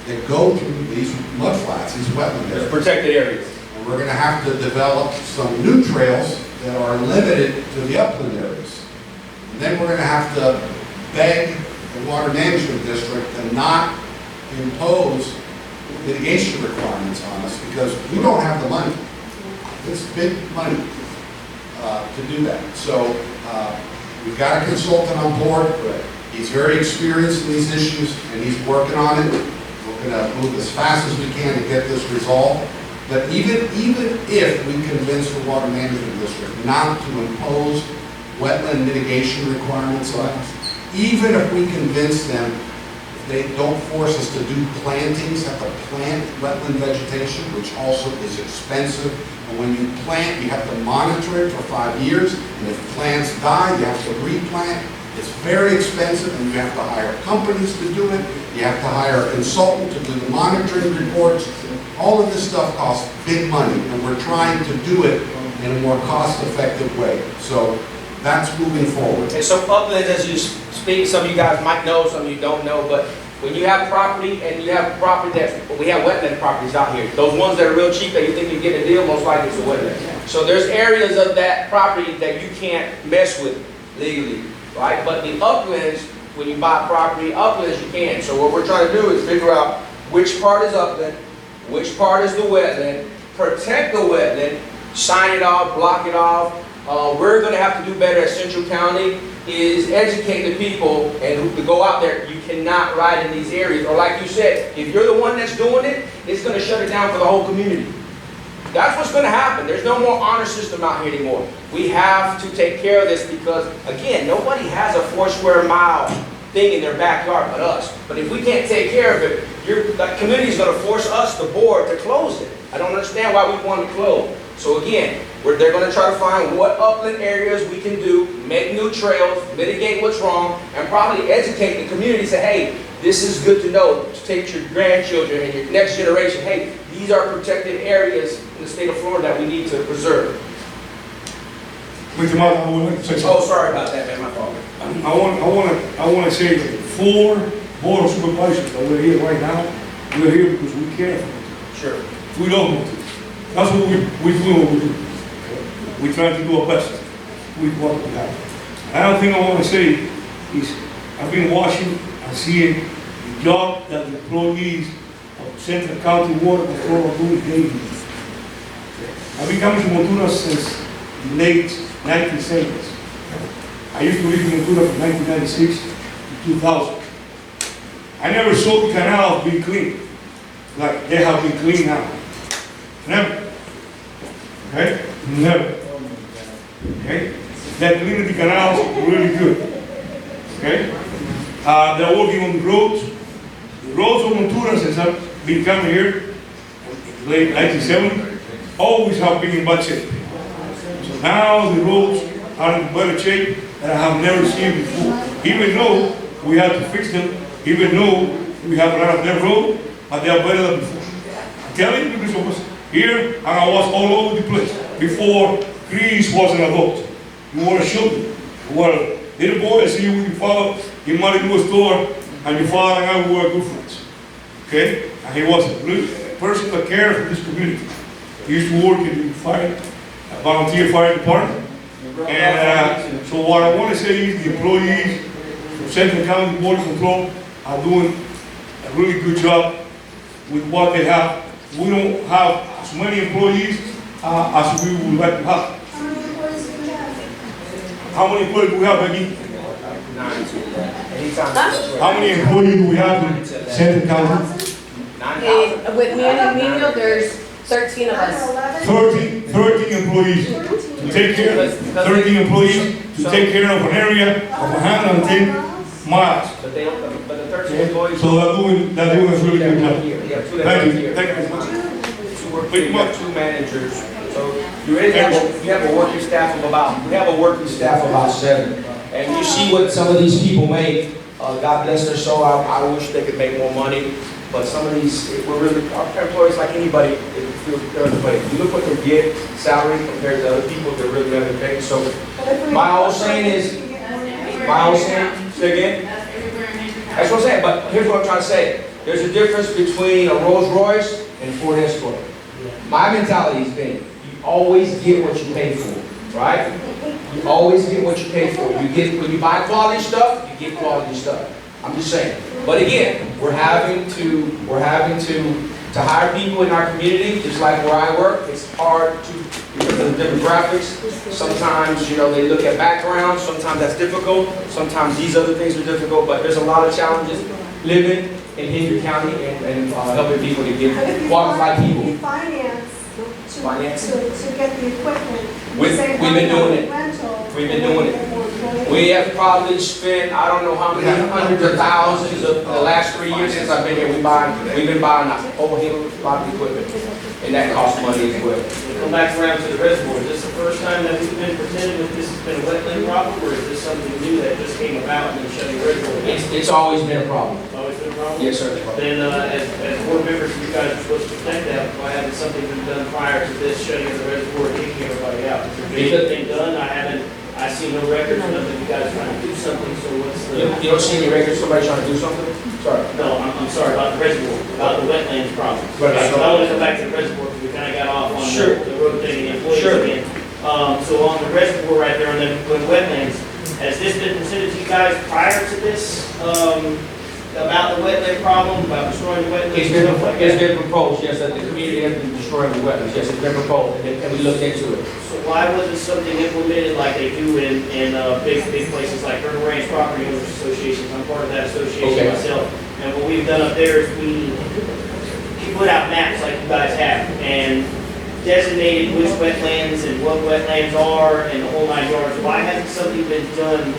S4: that go through these mud flats, these wetland areas.
S6: Protected areas.
S4: And we're going to have to develop some new trails that are limited to the upland areas. And then we're going to have to beg the Water Management District to not impose mitigation requirements on us because we don't have the money. It's big money to do that. So we've got a consultant on board. He's very experienced in these issues and he's working on it. We're going to move as fast as we can to get this resolved. But even if we convince the Water Management District not to impose wetland mitigation requirements on us, even if we convince them they don't force us to do plantings, have to plant wetland vegetation, which also is expensive. And when you plant, you have to monitor it for 5 years. And if plants die, you have to replant. It's very expensive, and you have to hire companies to do it. You have to hire a consultant to do the monitoring reports. All of this stuff costs big money, and we're trying to do it in a more cost-effective way. So that's moving forward.
S6: And so uplands, as you speak, some of you guys might know, some of you don't know, but when you have property and you have property we have wetland properties out here. Those ones that are real cheap that you think you get a deal, most likely it's a wetland. So there's areas of that property that you can't mess with legally, right? But the uplands, when you buy property, uplands you can. So what we're trying to do is figure out which part is upland, which part is the wetland, protect the wetland, sign it off, block it off. We're going to have to do better at Central County is educate the people and to go out there. You cannot ride in these areas. Or like you said, if you're the one that's doing it, it's going to shut it down for the whole community. That's what's going to happen. There's no more honor system out here anymore. We have to take care of this because, again, nobody has a 4 square mile thing in their backyard but us. But if we can't take care of it, that community is going to force us, the board, to close it. I don't understand why we want to close. So again, they're going to try to find what upland areas we can do, make new trails, mitigate what's wrong, and probably educate the community, say, hey, this is good to know, to take your grandchildren and your next generation, hey, these are protected areas in the state of Florida that we need to preserve. Oh, sorry about that, man, my fault.
S8: I want to say that 4 board of supervisors that we're here right now, we're here because we care for them.
S6: Sure.
S8: We don't want to. That's what we do what we do. We try to do our best with what we have. Another thing I want to say is I've been watching and seeing the job that the employees of Central County Water Control are doing daily. I've been coming to Montura since the late 1970s. I used to live in Montura from 1996 to 2000. I never saw the canals being cleaned like they have been cleaned now. Never. Okay? Never. Okay? They're cleaning the canals really good. Okay? They're working on the roads. The roads of Montura, since I've been coming here in the late 1970s, always have been in bad shape. So now the roads are in better shape that I have never seen before. Even though we have to fix them, even though we have run up their road, but they are better than before. I'm telling you because I was here and I was all over the place. Before Greece wasn't a vote. You were a children. You were a little boy, I see you with your father, he married to a store, and your father and I were good friends. Okay? And he was a really person that cared for this community. He used to work in the volunteer fire department. And so what I want to say is the employees from Central County Border Control are doing a really good job with what they have. We don't have as many employees as we would like to have. How many employees do we have, Becky? How many employees do we have in Central County?
S9: With me and Emilio, there's 13 of us.
S8: 13 employees to take care of 13 employees to take care of an area of 110 miles.
S6: But the 13 employees.
S8: So they're doing a really good job. Thank you. Thank you very much.
S6: Two managers. So you have a working staff of about 7. And you see what some of these people make. God bless their soul. I wish they could make more money. But some of these, our employees, like anybody, you look what they get, salary compared to other people, they're really underpaid. So my whole saying is, say again? That's what I'm saying, but here's what I'm trying to say. There's a difference between a Rolls Royce and Ford Escort. My mentality has been, you always get what you pay for, right? You always get what you pay for. When you buy quality stuff, you get quality stuff. I'm just saying. But again, we're having to hire people in our community, just like where I work. It's hard because of the demographics. Sometimes, they look at backgrounds. Sometimes that's difficult. Sometimes these other things are difficult. But there's a lot of challenges living in Henry County and helping people to get qualified people.
S2: Finance to get the equipment.
S6: We've been doing it. We've been doing it. We have probably spent, I don't know how many hundreds of thousands of the last 3 years since I've been here. We've been buying a whole lot of equipment. and that costs money as well.
S5: We'll come back around to the reservoir. Is this the first time that we've been presented with this has been a wetland problem, or is this something new that just came about and then shut the reservoir down?
S6: It's always been a problem.
S5: Always been a problem?
S6: Yes, sir.
S5: Then, as board members, you guys are supposed to protect that, why hasn't something been done prior to this shutting of the reservoir and kicking everybody out? Has there been anything done? I see no records, nothing, you guys trying to do something, so what's the?
S6: You don't see any records, somebody trying to do something? Sorry.
S5: No, I'm sorry, about the reservoir, about the wetlands problem.
S6: Right.
S5: So I want to come back to the reservoir, because we kind of got off on
S6: Sure.
S5: the road thing and the employees
S6: Sure.
S5: again. So on the reservoir right there on the wetlands, has this been presented to you guys prior to this, about the wetland problem, about destroying the wetlands?
S6: It's been proposed, yes, that the community has been destroying the wetlands, yes, it's been proposed, and we looked into it.
S5: So why wasn't something implemented like they do in big places like Colonel Ranch Property Owners Associations? I'm part of that association
S6: Okay.
S5: myself. And what we've done up there is we put out maps like you guys have and designated which wetlands and what wetlands are and the whole 9 yards. Why hasn't something been done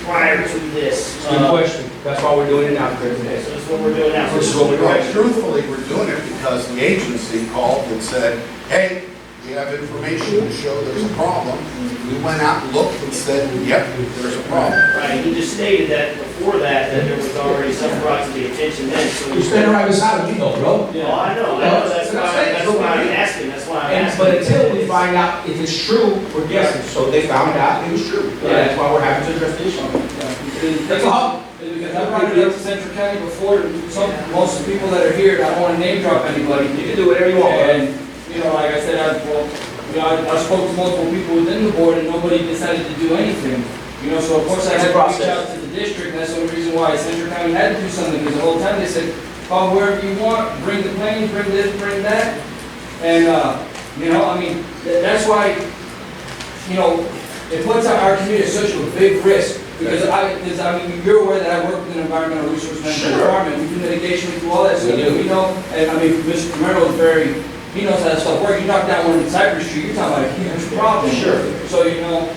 S5: prior to this?
S6: Good question, that's why we're doing it now, President.
S5: So this is what we're doing now.
S6: This is what we're
S4: Well,
S6: doing.
S4: truthfully, we're doing it because the agency called and said, hey, we have information to show there's a problem. We went out and looked and said, yep, there's a problem.
S5: Right, he just stated that before that there was already some brought to the attention then. So
S6: You're standing right beside me, you know, bro.
S5: Yeah, I know, that's why I'm asking,
S6: But until we find out if it's true, we're guessing. So they found out it was true. And that's why we're having to address the issue.
S16: That's all. Because I brought it up to Central County before, most of the people that are here, I don't want to name drop anybody.
S6: You can do whatever you want.
S16: And, you know, like I said, I spoke to multiple people within the board and nobody decided to do anything. You know, so of course I had to reach out to the district, and that's the only reason why Central County had to do something, because the whole time they said, call wherever you want, bring the planes, bring this, bring that. And, you know, I mean, that's why, you know, it puts our community at such a big risk. Because I mean, you're aware that I work with an environmental resource management department, we do mitigation, we do all that stuff, we know, and I mean, Mr. Camero is very, he knows how that stuff works. You knock down one in Cypress Street, you're talking about a huge problem.
S6: Sure.
S16: So, you know,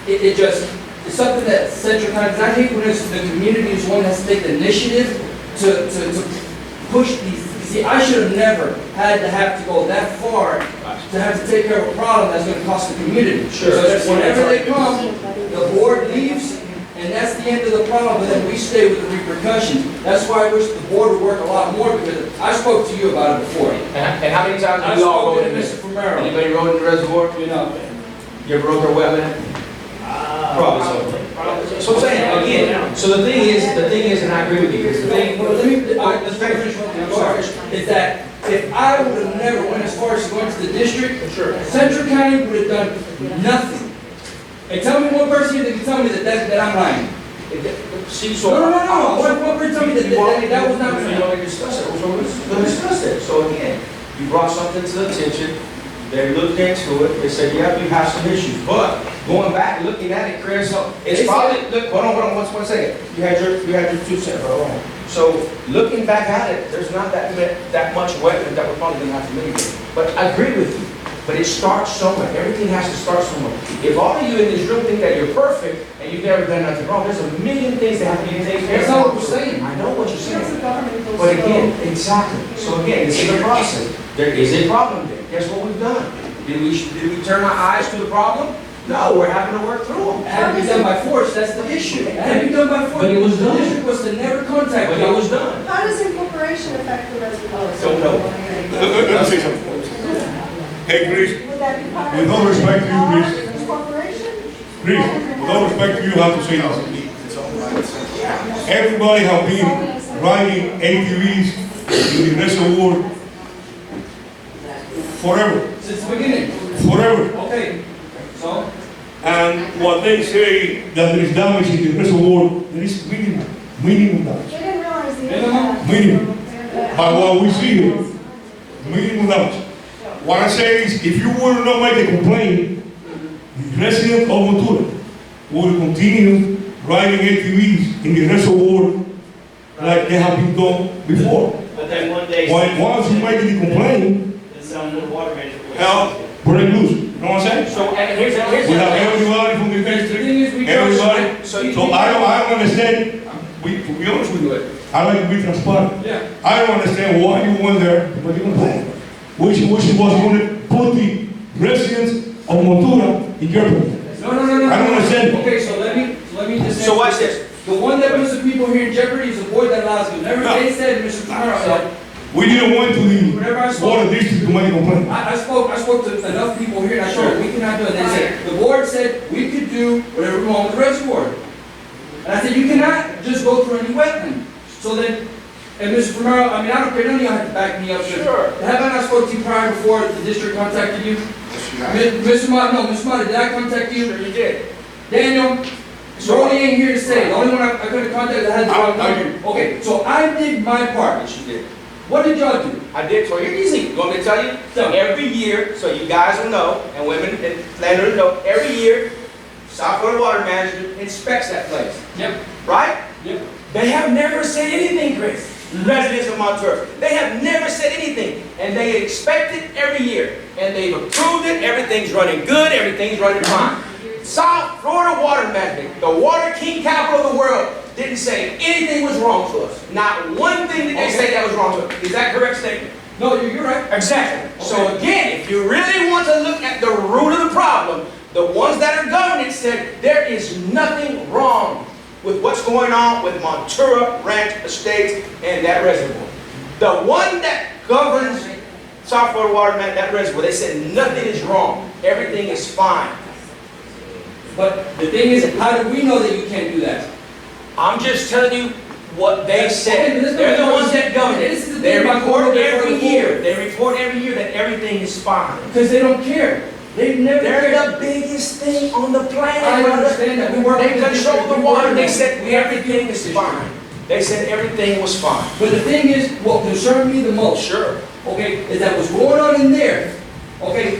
S16: it's something that Central County, because I hate when the community is one that has to take the initiative to push these. See, I should have never had to go that far to have to take care of a problem that's gonna cost the community.
S6: Sure.
S16: So whenever they come, the board leaves, and that's the end of the problem, and then we stay with the repercussions. That's why I wish the board would work a lot more, because I spoke to you about it before.
S6: And how many times have we all rode in this?
S16: Mr. Romero.
S6: Anybody rode in the reservoir?
S16: You know.
S6: You ever rode their wetland? Probably so. So I'm saying, again, so the thing is, and I agree with you, because the thing,
S16: Well, let's finish one thing, I'm sorry, is that if I would have never went as far as going to the district, Central County would have done nothing. And tell me one person that can tell me that I'm lying.
S6: See, so.
S16: No. One person tell me that was not
S6: We already discussed it, we're going to discuss it. So again, you brought something to the attention, they looked into it, they said, yeah, you have some issues. But going back, looking at it, Chris, it's probably, look, hold on, one second. You had your 2 cents, hold on. So looking back at it, there's not that much wetland that we're probably going to have to mitigate. But I agree with you. But it starts somewhere. Everything has to start somewhere. If all of you in this room think that you're perfect and you've never done nothing wrong, there's a million things that have to be taken care of.
S16: That's not what we're saying.
S6: I know what you're saying. But again, exactly. So again, this is a process. There is a problem there. Guess what we've done? Did we turn our eyes to the problem? No, we're having to work through them.
S16: It had to be done by force, that's the issue. It had to be done by force.
S6: But it was done.
S16: The district was to never contact
S6: But
S16: me.
S6: it was done.
S2: How does incorporation affect the reservoir?
S6: Don't know.
S8: Let me say something. Hey, Chris,
S2: Would that be part of?
S8: with all respect to you, Chris,
S2: Incorporation?
S8: with all respect to you, I have to say this.
S4: It's owned by the Central County.
S8: Everybody have been riding ATVs in the reservoir forever,
S16: Since the beginning.
S8: forever.
S16: Okay, so?
S8: And what they say that there is damage in the reservoir, there is minimum damage.
S2: They didn't realize the
S16: Minimum?
S2: impact.
S8: Minimum. By what we see here, minimum damage. What I say is, if you will not make a complaint, the residents of Montura will continue riding ATVs in the reservoir like they have been done before.
S5: But then one day.
S8: Once you make the complaint,
S5: Then some water management.
S8: hell, break loose. You know what I'm saying?
S6: So here's
S8: We have everybody from the district, everybody. So I don't understand, to be honest with you, I like to be transparent.
S16: Yeah.
S8: I don't understand why you went there, but you complain. which was going to put the residents of Montura in jeopardy.
S16: No.
S8: I don't understand.
S16: Okay, so let me just.
S6: So watch this.
S16: The one that puts the people here in jeopardy is the board that allows them. Whenever they said, Mr. Camaro said,
S8: We didn't went to
S16: Whenever I
S8: the
S16: spoke-
S8: water district to make a complaint.
S16: I spoke to enough people here and I showed them, we cannot do it. They said, the board said we could do whatever we want with the reservoir. And I said, you cannot just go through any wetland. So then, and Mr. Camaro, I mean, I don't care, none of y'all have to back me up.
S6: Sure.
S16: Have I not spoke to you prior before the district contacted you? Mr. Mata, did I contact you?
S6: Sure you did.
S16: Daniel, Rolly ain't here to say, the only one I could have contacted that had the wrong number. Okay, so I did my part.
S6: Yes, you did.
S16: What did y'all do?
S6: I did. So you're easy. You want me to tell you? So every year, so you guys will know, and women and landowners know, every year, South Florida Water Management inspects that place.
S16: Yep.
S6: Right?
S16: Yep.
S6: They have never said anything, Chris. Residents of Montura. They have never said anything. And they expect it every year. And they've approved it. Everything's running good. Everything's running fine. South Florida Water Management, the water king capital of the world, didn't say anything was wrong to us. Not one thing did they say that was wrong to us. Is that a correct statement?
S16: No, you're right.
S6: Exactly.
S16: Okay.
S6: So again, if you really want to look at the root of the problem, the ones that are governing said there is nothing wrong with what's going on with Montura Ranch Estates and that reservoir. The one that governs South Florida Water Management, that reservoir, they said nothing is wrong. Everything is fine.
S16: But the thing is, how do we know that you can't do that?
S6: I'm just telling you what they said.
S16: Okay,
S6: They're the ones that govern
S16: This is
S6: it.
S16: the
S6: They
S16: thing about
S6: report
S16: going
S6: every
S16: before the
S6: year.
S16: board.
S6: They report every year that everything is fine.
S16: Because they don't care. They never
S6: They're
S16: care.
S6: the biggest thing on the planet,
S16: I
S6: brother.
S16: understand that. We work
S6: They
S16: with the
S6: control
S16: district.
S6: the
S16: We
S6: water.
S16: work
S6: They
S16: with
S6: said
S16: them.
S6: everything is fine. They said everything was fine.
S16: But the thing is, what concerned me the most,
S6: Sure.
S16: okay, is that what's going on in there, okay,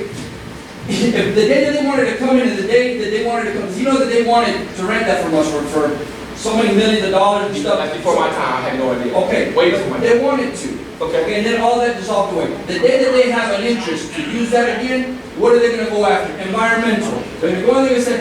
S16: if the day that they wanted to come in and the day that they wanted to come, you know that they wanted to rent that from us for so many millions of dollars and stuff.
S6: That's before my time. I had no idea.
S16: Okay.
S6: Wait before my time.
S16: They wanted to.
S6: Okay.
S16: And then all that dissolved away. The day that they have an interest to use that again, what are they gonna go after? Environmental. They're gonna go in there and say,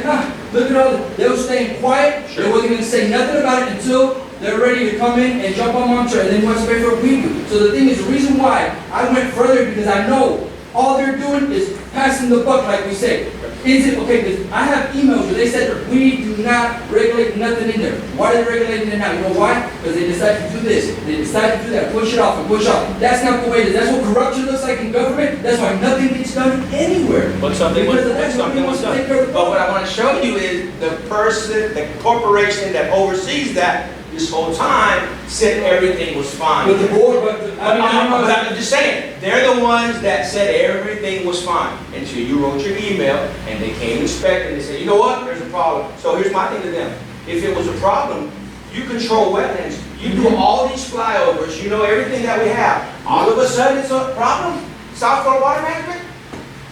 S16: look at all, they were staying quiet.
S6: Sure.
S16: They wasn't gonna say nothing about it until they're ready to come in and jump on Montura, and then what's pay for what we do. So the thing is, the reason why I went further, because I know all they're doing is passing the buck, like we say. Is it, okay, because I have emails where they said, we do not regulate nothing in there. Why are they regulating it now? You know why? Because they decided to do this, they decided to do that, push it off and push off. That's not the way it is. That's what corruption looks like in government. That's why nothing gets done anywhere.
S6: But something was,
S16: Because that's what
S6: something
S16: we
S6: was
S16: want to take
S6: done.
S16: care of.
S6: But what I want to show you is the person, the corporation that oversees that this whole time said everything was fine.
S16: But the board,
S6: I'm just saying, they're the ones that said everything was fine until you wrote your email and they came inspect and they said, you know what, there's a problem. So here's my thing to them. If it was a problem, you control wetlands, you do all these flyovers, you know everything that we have. All of a sudden it's a problem? South Florida Water Management?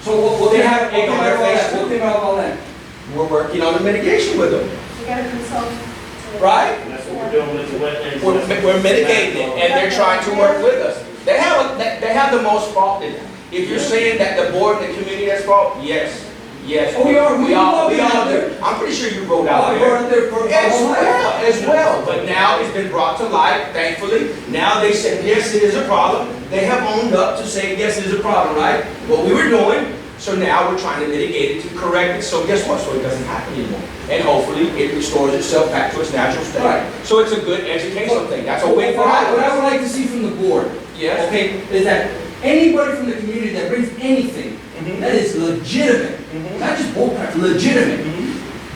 S16: So what
S6: They
S16: they
S6: have
S16: have,
S6: egg on their face
S16: what
S6: too.
S16: came out of all that?
S6: We're working on the mitigation with them,
S2: We got a consultant.
S6: right?
S5: And that's what we're doing with the wetlands.
S6: We're mitigating it, and they're trying to work with us. They have the most fault in it. If you're saying that the board and the community has fault, yes, yes.
S16: Oh, we are. We
S6: all
S16: out
S6: do.
S16: there.
S6: I'm pretty sure you wrote out
S16: I
S6: there.
S16: brought it there for
S6: As well. But now it's been brought to light, thankfully. Now they said, yes, it is a problem. They have owned up to saying, yes, it is a problem, right? What we were doing. So now we're trying to mitigate it, to correct it. So guess what? So it doesn't happen anymore. And hopefully it restores itself back to its natural state.
S16: Right.
S6: So it's a good educational thing. That's a way for
S16: What I
S6: all of us.
S16: would like to see from the board,
S6: Yes.
S16: okay, is that anybody from the community that brings anything that is legitimate, not just bullcrap, legitimate,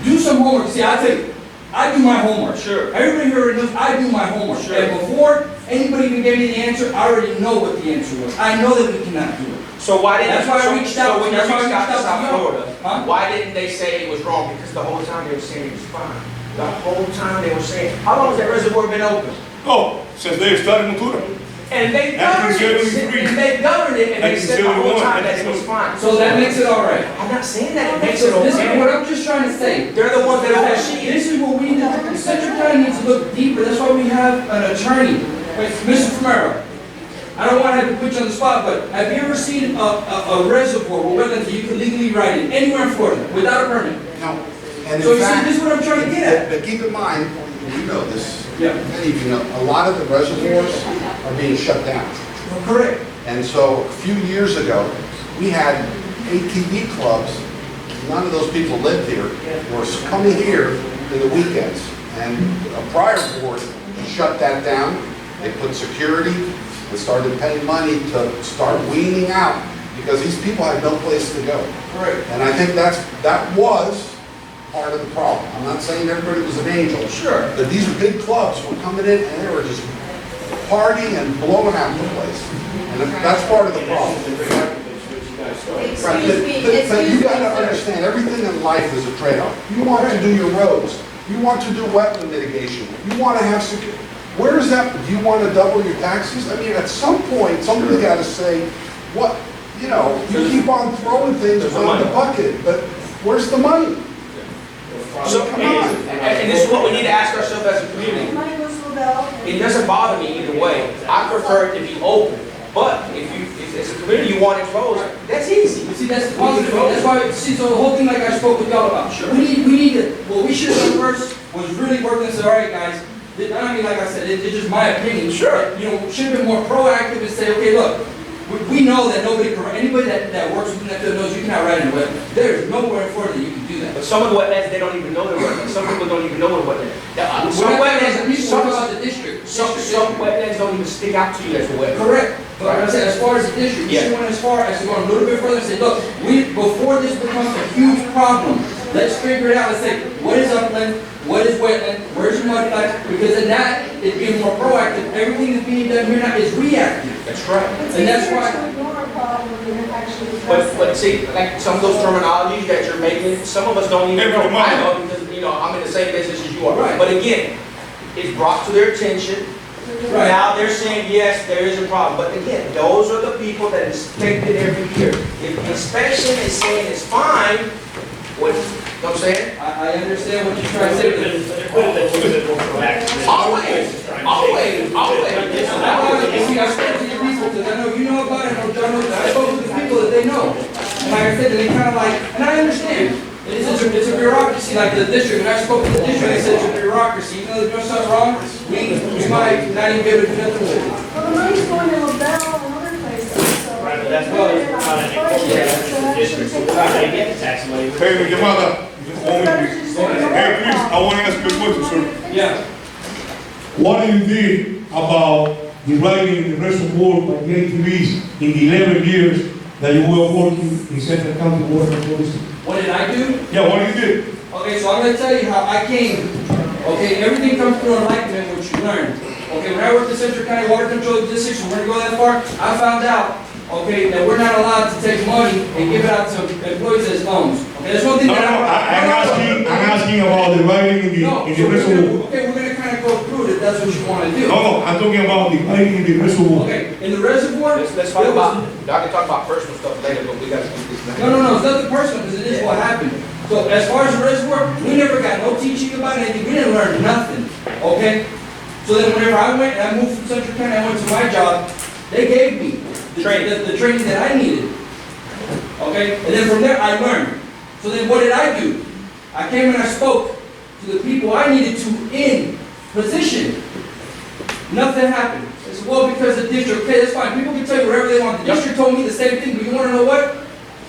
S16: do some homework. See, I do my homework.
S6: Sure.
S16: Everybody here knows I do my homework.
S6: Sure.
S16: And before anybody even gave me the answer, I already know what the answer was. I know that we cannot do it.
S6: So why didn't?
S16: That's why I
S6: so-
S16: reached out-
S6: So when you
S16: that's why I
S6: reached out to
S16: reached out to
S6: South
S16: y'all.
S6: Florida,
S16: Huh?
S6: why didn't they say it was wrong? Because the whole time they were saying it was fine. The whole time they were saying, how long has that reservoir been open?
S8: Oh, since they started Montura.
S6: And they governed it. And they governed it, and they said the whole time that it was fine.
S16: So that makes it all right.
S6: I'm not saying that it makes it
S16: So this is what
S6: okay.
S16: I'm just trying to say.
S6: They're the ones that
S16: That
S6: oversee it.
S16: This is what we need to do. Central County needs to look deeper. That's why we have an attorney. Wait, Mr. Primero, I don't want to have to put you on the spot, but have you ever seen a reservoir where wetlands that you can legally ride in anywhere in Florida without a permit?
S4: No. And
S16: So
S4: in
S16: you see,
S4: fact,
S16: this is what I'm trying to get at.
S4: but keep in mind, you know this,
S16: Yeah.
S4: many of you know, a lot of the reservoirs are being shut down.
S16: Correct.
S4: And so a few years ago, we had ATV clubs. None of those people lived here. Were coming here in the weekends. And a prior board shut that down. They put security and started paying money to start weaning out because these people had no place to go.
S16: Right.
S4: And I think that was part of the problem. I'm not saying everybody was an angel.
S16: Sure.
S4: But these big clubs were coming in and they were just partying and blowing out the place. And that's part of the problem. Right, but you gotta understand, everything in life is a trade-off. You want to do your roads. You want to do wetland mitigation. You want to have security. Where is that? Do you want to double your taxes? I mean, at some point, somebody's got to say, what, you know, you keep on throwing things on the bucket, but where's the money?
S6: So,
S4: Come on.
S6: and this is what we need to ask ourselves as a community. It doesn't bother me either way. I prefer it to be open. But if as a community you want it closed, that's easy.
S16: You see, that's the positive. That's why, see, so the whole thing, like I spoke with y'all about,
S6: Sure.
S16: we need to, what we should have done first was really work and say, all right, guys, I mean, like I said, it's just my opinion.
S6: Sure.
S16: You know, should have been more proactive and say, okay, look, we know that anybody that works within that field knows you cannot ride in a wetland. There's nowhere in Florida that you can do that.
S6: But some of the wetlands, they don't even know they're wetlands. Some people don't even know what a wetland is. Some wetlands don't even stick out to you as a wetland.
S16: Correct. But like I said, as far as the district, we should went as far as to go a little bit further and say, look, before this becomes a huge problem, let's figure it out. Let's say, what is upland? What is wetland? Where's your mudflats? Because in that, it's being more proactive. Everything that's being done here now is reactive.
S6: That's right.
S16: And that's why.
S6: But see, like some of those terminologies that you're making, some of us don't even know. I know because, you know, I'm in the same business as you are.
S16: Right.
S6: But again, it's brought to their attention.
S16: Right.
S6: Now they're saying, yes, there is a problem. But again, those are the people that inspect it every year. If the inspection is saying it's fine, what, you know what I'm saying?
S16: I understand what you're trying to say.
S6: Always.
S16: See, I spoke to your people because I know you know about it. I know I spoke to the people that they know. And like I said, they kind of like, and I understand. It's a bureaucracy, like the district. When I spoke to the district, they said it's a bureaucracy. Even though they're doing something wrong, we might not even be able to do nothing with it.
S2: Well, the money's going to LaBelle and other places, so.
S5: Right, but that's why they're trying to incorporate the district, so we're not gonna get the tax money.
S8: Hey, your mother, hey, please, I want to ask you a question, sir.
S16: Yeah.
S8: What do you think about the riding in the reservoir by the ATVs in the 11 years that you were working in Central County Water Authority?
S16: What did I do?
S8: Yeah, what you did?
S16: Okay, so I'm going to tell you how I came. Okay, everything comes through enlightenment, which you learn. Okay, when I worked in Central County Water Control District, so we're going to go that far, I found out, okay, that we're not allowed to take money and give it out to employees as loans. Okay, that's one thing that
S8: I'm asking about the riding in the reservoir.
S16: Okay, we're going to kind of go through it if that's what you want to do.
S8: No, I'm talking about the riding in the reservoir.
S16: Okay, in the reservoir,
S6: Let's talk about, I can talk about personal stuff later, but we got to keep this.
S16: No, it's nothing personal because it is what happened. So as far as the reservoir, we never got no teaching about anything. We didn't learn nothing, okay? So then whenever I went and I moved from Central County, I went to my job, they gave me the training that I needed, okay? And then from there, I learned. So then what did I do? I came and I spoke to the people I needed to in position. Nothing happened. I said, well, because the district, okay, that's fine. People can tell you whatever they want. The district told me the same thing, but you want to know what?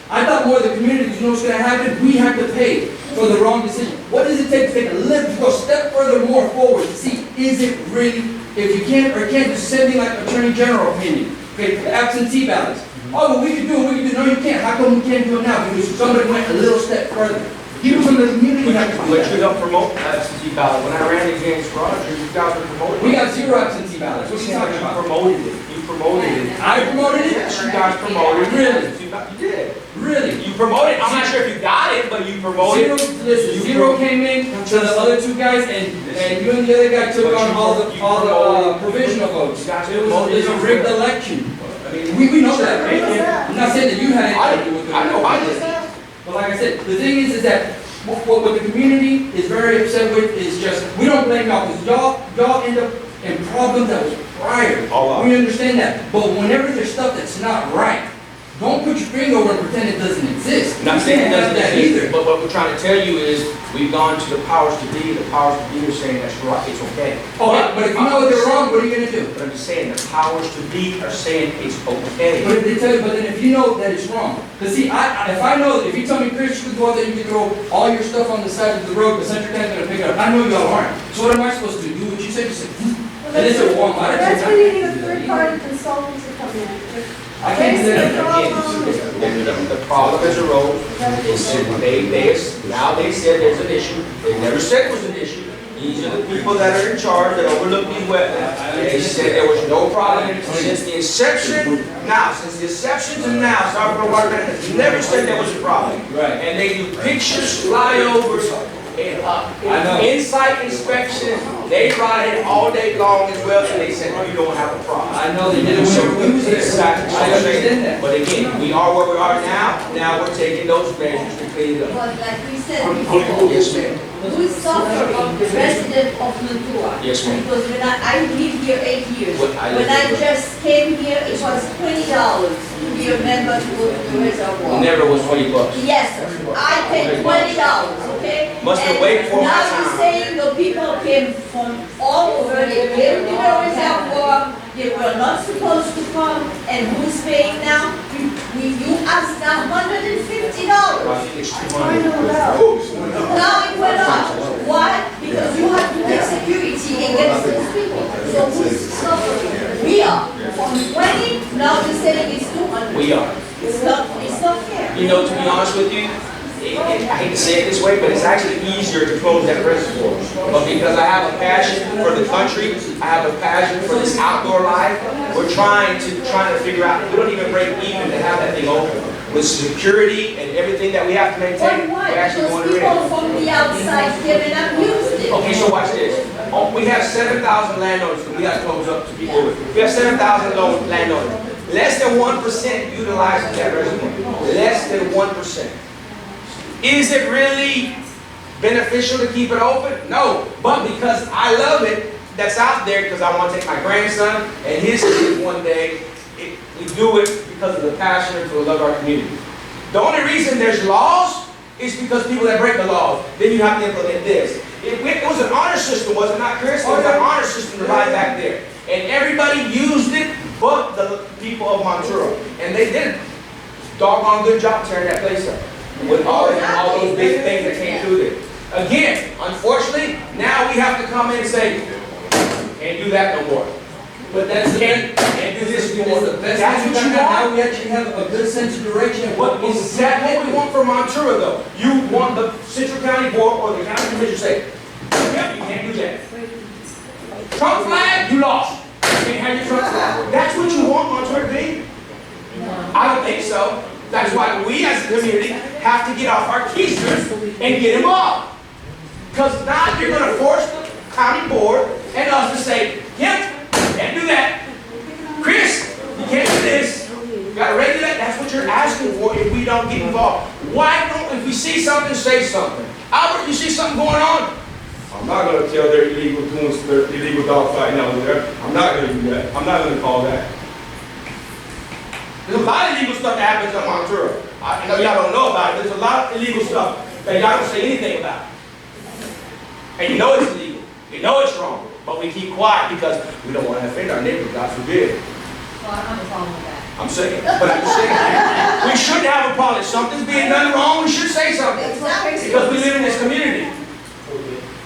S16: I thought more of the community, you know what's going to happen? We have to pay for the wrong decision. What does it take to take a lift, to go a step further more forward to see, is it really, if you can't or can't do something like Attorney General opinion, okay, the absentee ballots. Oh, well, we can do it, No, you can't. How come we can't do it now? Because somebody went a little step further. People from the community have to do
S6: But
S16: that.
S6: you helped promote absentee ballot. When I ran against Roger, you guys were promoting.
S16: We got 0 absentee ballots. What are you talking about?
S6: You promoted it. You promoted it.
S16: I promoted it?
S6: Yes, you guys promoted it.
S16: Really?
S6: You did.
S16: Really?
S6: You promoted it. I'm not sure if you got it, but you promoted it.
S16: Listen, 0 came in to the other 2 guys, and you and the other guy took on all the provisional votes. It was a rigged election. I mean, we know that, right? I'm not saying that you had anything to do with it.
S6: I know I did.
S16: But like I said, the thing is that what the community is very upset with is just, we don't blame y'all, because y'all end up in problems that was prior. We understand that. But whenever there's stuff that's not right, Don't put your finger over and pretend it doesn't exist.
S6: Not saying it doesn't
S16: that
S6: exist,
S16: either.
S6: but what we're trying to tell you is, we've gone to the powers to be are saying that's right, it's okay.
S16: Oh, but if you know they're wrong, what are you gonna do?
S6: But I'm just saying, the powers to be are saying it's okay.
S16: But if they tell you, but then if you know that it's wrong, because see, if I know, if you tell me, Chris, you can go out there, you can throw all your stuff on the side of the road, but Central County's gonna pick it up. I know y'all aren't. So what am I supposed to do? Do what you said? You said, and it's a one.
S2: That's when you need a third-party consultant to come in.
S16: I can't do that.
S6: The problem is arose, they said, now they said there's an issue, they never said it was an issue. These are the people that are in charge, that overlook these wetlands. They said there was no problem since the inception to now, South Water Management has never said there was a problem.
S16: Right.
S6: And they do pictures, flyovers, and inside inspection, they ride it all day long as well, and they said, you don't have a problem.
S16: I know they did it whenever we was there.
S6: Exactly.
S16: I understand that.
S6: But again, we are where we are now we're taking those measures to clean it up.
S17: But like we said before,
S6: Yes, ma'am.
S17: we suffer of the resident of Natura.
S6: Yes, ma'am.
S17: Because when I lived here 8 years.
S6: What I
S17: When
S6: lived
S17: I just came here, it was $20 to be a member to go to the reservoir.
S6: Never was $20.
S17: Yes, sir. I paid $20, okay?
S6: Must have
S17: And
S6: waited for my
S17: now
S6: time.
S17: you're saying the people came from all over, they came to the reservoir, they were not supposed to come, and who's paying now? You asked now $150.
S6: It's $200.
S17: Now it went up. Why? Because you have to take security against those people. So who's suffering? We are. From 20, now you're saying it's 200.
S6: We are.
S17: It's not fair.
S6: You know, to be honest with you, I hate to say it this way, but it's actually easier to close that reservoir. But because I have a passion for the country, I have a passion for this outdoor life, we're trying to figure out, we don't even break even to have that thing open. With security and everything that we have to
S17: But
S6: maintain, we're
S17: why?
S6: actually
S17: Because
S6: going to
S17: people
S6: ready.
S17: from the outside came and abused it.
S6: Okay, so watch this. We have 7,000 landowners, we got to close up to people. We have 7,000 landowners. Less than 1% utilizing that reservoir. Less than 1%. Is it really beneficial to keep it open? No, but because I love it, that's out there because I want to take my grandson and his kids one day. We do it because of the passion and for the love of our community. The only reason there's laws is because people that break the laws, then you have to implement this. It was an honor system, was it not, Chris? It was an honor system to ride back there. And everybody used it but the people of Montura. And they did a doggone good job tearing that place up. With all those big things that came through there. Again, unfortunately, now we have to come in and say, can't do that no more.
S16: But that's
S6: Can't do this anymore.
S16: the best
S6: That's
S16: thing
S6: what
S16: we
S6: you
S16: got. Now
S6: want?
S16: we actually have a good sense of direction.
S6: What is that what we want for Montura though? You want the Central County Board or the County Commission to say, yep, you can't do that. Trump flag, you lost. You can't have your Trump flag. That's what you want Montura to be? I don't think so. That's why we as a community have to get off our keisters and get involved. Because now you're going to force the county board and us to say, yep, can't do that. Chris, you can't do this. You got to regulate. That's what you're asking for if we don't get involved. Why don't, if we see something, say something. Albert, you see something going on? I'm not going to tell they're illegal doing their illegal dog fighting out there. I'm not going to do that. I'm not going to call that. There's a lot of illegal stuff that happens on Montura. I know y'all don't know about it. There's a lot of illegal stuff that y'all don't say anything about. And you know it's illegal. You know it's wrong. But we keep quiet because we don't want to offend our neighbors, God forbid.
S17: Well, I don't have a problem with that.
S6: I'm saying, but I'm just saying, we should have a problem. If something's being done wrong, we should say something.
S17: Exactly.
S6: Because we live in this community.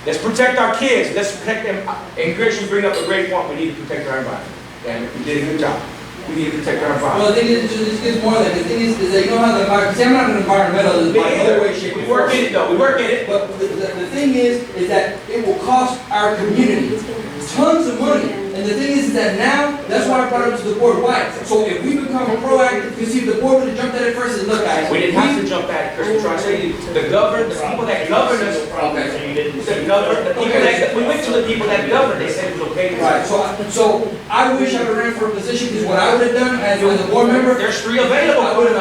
S6: Let's protect our kids. Let's protect them. And Chris, you bring up a great point. We need to protect our environment. Damn it, we did a good job. We need to protect our environment.
S16: Well, the thing is, it gets more than that. The thing is that you know how the environment, see, I'm not an environmentalist by no way, shape, or
S6: We work
S16: form.
S6: in it though. We work in it.
S16: But the thing is that it will cost our community tons of money. And the thing is that now, that's why I brought it up to the board. Why? So if we become proactive, you see, the board would have jumped at it first and look, guys.
S6: We didn't have to jump at it, Chris. We're trying to say the people that govern us, the people that, we went to the people that govern, they said it was okay to
S16: Right, so I wish I would have ran for a position, because what I would have done as a board member,
S6: There's 3 available.
S16: I would have,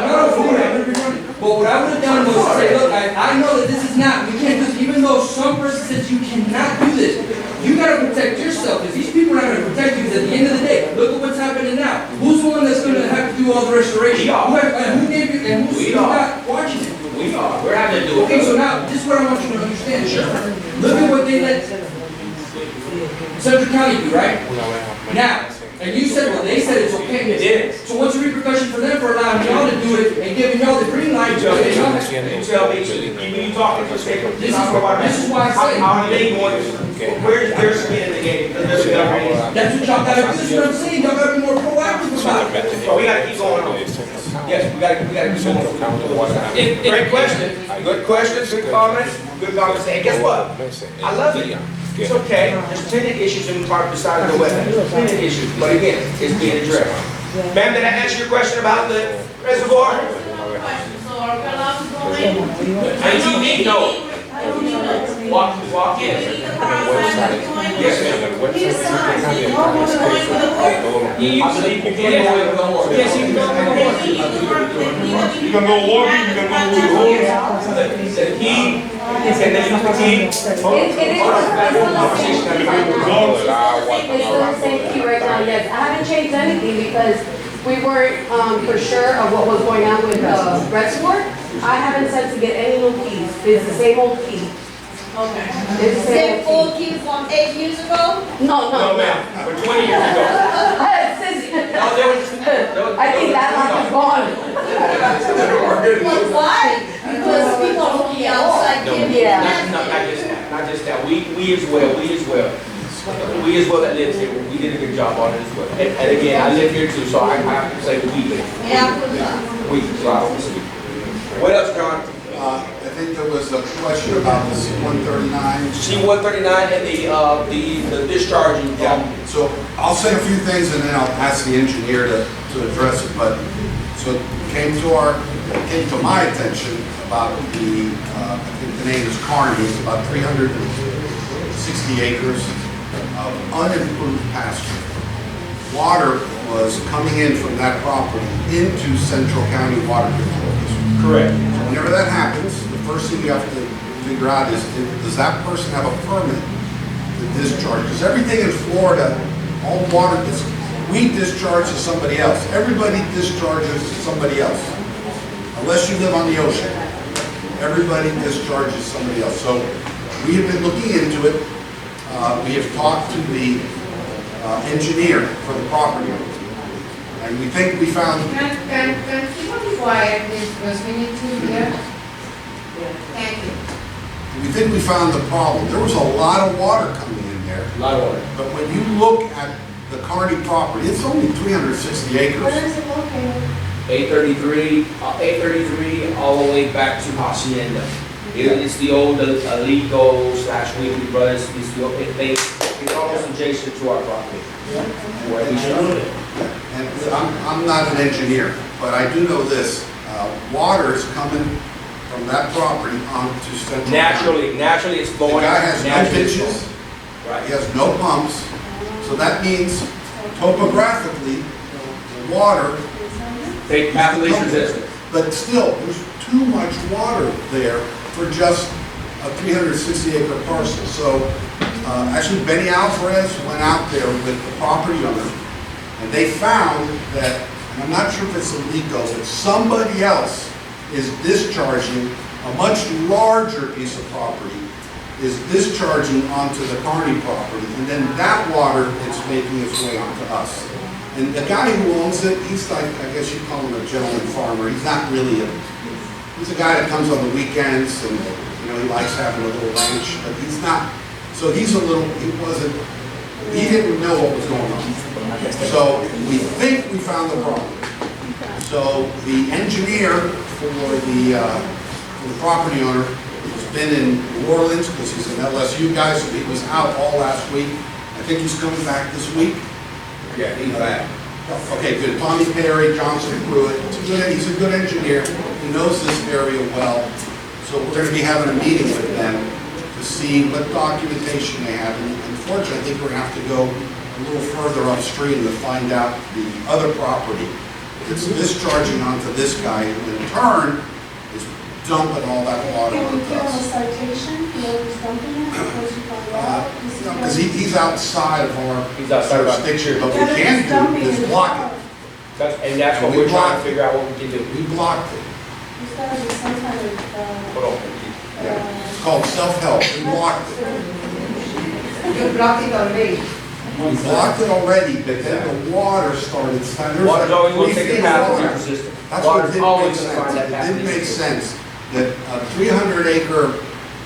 S16: but what I would have done was say, look, I know that this is not, we can't do this, even though some person says you cannot do this, you gotta protect yourself, because these people are not gonna protect you, because at the end of the day, look at what's happening now. Who's the one that's gonna have to do all the restoration?
S6: We are.
S16: Who Central County do, right? Now, and you said, well, they said it's okay.
S6: It is.
S16: So what's the repercussion for them for allowing y'all to do it and giving y'all the green light?
S6: You tell me, you talking to state.
S16: This is why I say.
S5: How are they going, where's their skin in the game? Because there's government.
S16: That's what y'all gotta do, this is what I'm saying, y'all gotta be more proactive about it.
S5: But we gotta keep going on.
S6: Yes, we gotta keep going. Great question, good questions, good comments, good conversation. Guess what? I love it. It's okay, there's plenty of issues in Park beside the wetland, plenty of issues, but again, it's being addressed. Ma'am, did I answer your question about the reservoir?
S17: So are we allowed to go in?
S6: No. Walk in. Yes, ma'am.
S3: Yes, you can go in the water.
S8: You can go walking, you can go with the hose.
S6: The key, and then use the key.
S9: It's still the same key right now, yes. I haven't changed anything because we weren't for sure of what was going on with the reservoir. I haven't sent to get any new keys. It's the same old key.
S17: Okay.
S9: It's the
S17: Same
S9: same old
S17: old key from 8 years ago?
S9: No,
S6: No, ma'am, for 20 years ago. No, there was.
S9: I think that lock is gone.
S17: But why? Because people are looking outside.
S6: No,
S9: Yeah.
S6: not just that, we as well that lives here, we did a good job on it as well. And again, I live here too, so I have to say we.
S17: Yeah, good luck.
S6: We, so I don't see. What else, John?
S4: I think there was a question about the C-139.
S6: C-139 and the discharging.
S4: So I'll say a few things and then I'll ask the engineer to address it. But so it came to my attention about I think the name is Carney, it's about 360 acres of unimproved pasture. Water was coming in from that property into Central County Water Control District.
S6: Correct.
S4: So whenever that happens, the first thing you have to figure out is, does that person have a permit to discharge? Because everything in Florida, all water, we discharge to somebody else. Everybody discharges to somebody else. Unless you live on the ocean. Everybody discharges somebody else. So we have been looking into it. We have talked to the engineer for the property. And we think we found...
S7: Can people be quiet, please, because we need to hear? Thank you.
S4: We think we found the problem. There was a lot of water coming in there.
S6: A lot of water.
S4: But when you look at the Carney property, it's only 360 acres.
S2: Where is it located?
S6: 833 all the way back to Hacienda. It's the old Alico/Weekly Brothers. It's almost adjacent to our property. Where we should.
S4: And I'm not an engineer, but I do know this. Water is coming from that property onto Central County.
S6: Naturally it's flowing.
S4: The guy has no ditches.
S6: Right.
S4: He has no pumps. So that means topographically, the water
S6: They have least resistance.
S4: But still, there's too much water there for just a 360-acre parcel. So actually, Benny Alvarez went out there with the property owner, and they found that, and I'm not sure if it's illegal, but somebody else is discharging a much larger piece of property, is discharging onto the Carney property, and then that water is making its way onto us. And the guy who owns it, he's like, I guess you'd call him a gentleman farmer. He's not really he's a guy that comes on the weekends and, you know, he likes having a little ranch, but he's not, so he didn't know what was going on. So we think we found the problem. So the engineer for the property owner has been in New Orleans because he's an LSU guy, so he was out all last week. I think he's coming back this week.
S6: Yeah, he's back.
S4: Okay, good. Tommy Perry, Johnson Pruitt. He's a good engineer. He knows this area well. So we're going to be having a meeting with them to see what documentation they have. And unfortunately, I think we're going to have to go a little further upstream to find out the other property that's discharging onto this guy, who in turn is dumping all that water
S2: Can we
S4: onto
S2: give him a
S4: us.
S2: citation? Whoever's dumping it, because you find out?
S4: Because he's outside of our
S6: He's outside of our
S4: jurisdiction, but we can do is block it.
S6: And that's what we're trying to figure out what we can do.
S4: We blocked it.
S2: There's got to be some kind of,
S6: Hold on.
S4: It's called self-help. We blocked it.
S7: You blocked it already.
S4: We blocked it already, but then the water started.
S6: Water's always going to take a path of your system.
S4: That's what
S6: Water's
S4: didn't
S6: always
S4: make
S6: going to find that
S4: sense. It
S6: path.
S4: didn't make sense that a 300-acre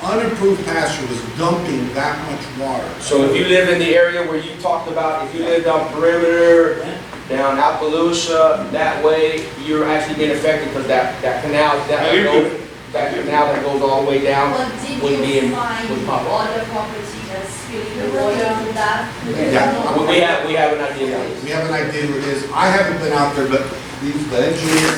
S4: unimproved pasture was dumping that much water.
S6: So if you live in the area where you talked about, if you lived on Perimeter, down Appaloosa, that way, you're actually being affected because that canal, that canal that goes all the way down
S17: But
S6: would
S17: did
S6: be
S17: you
S6: in,
S17: find
S6: would pop up.
S17: other property that's spilling the water on that?
S4: Yeah.
S6: We have an idea.
S4: We have an idea what it is. I haven't been out there, but the engineer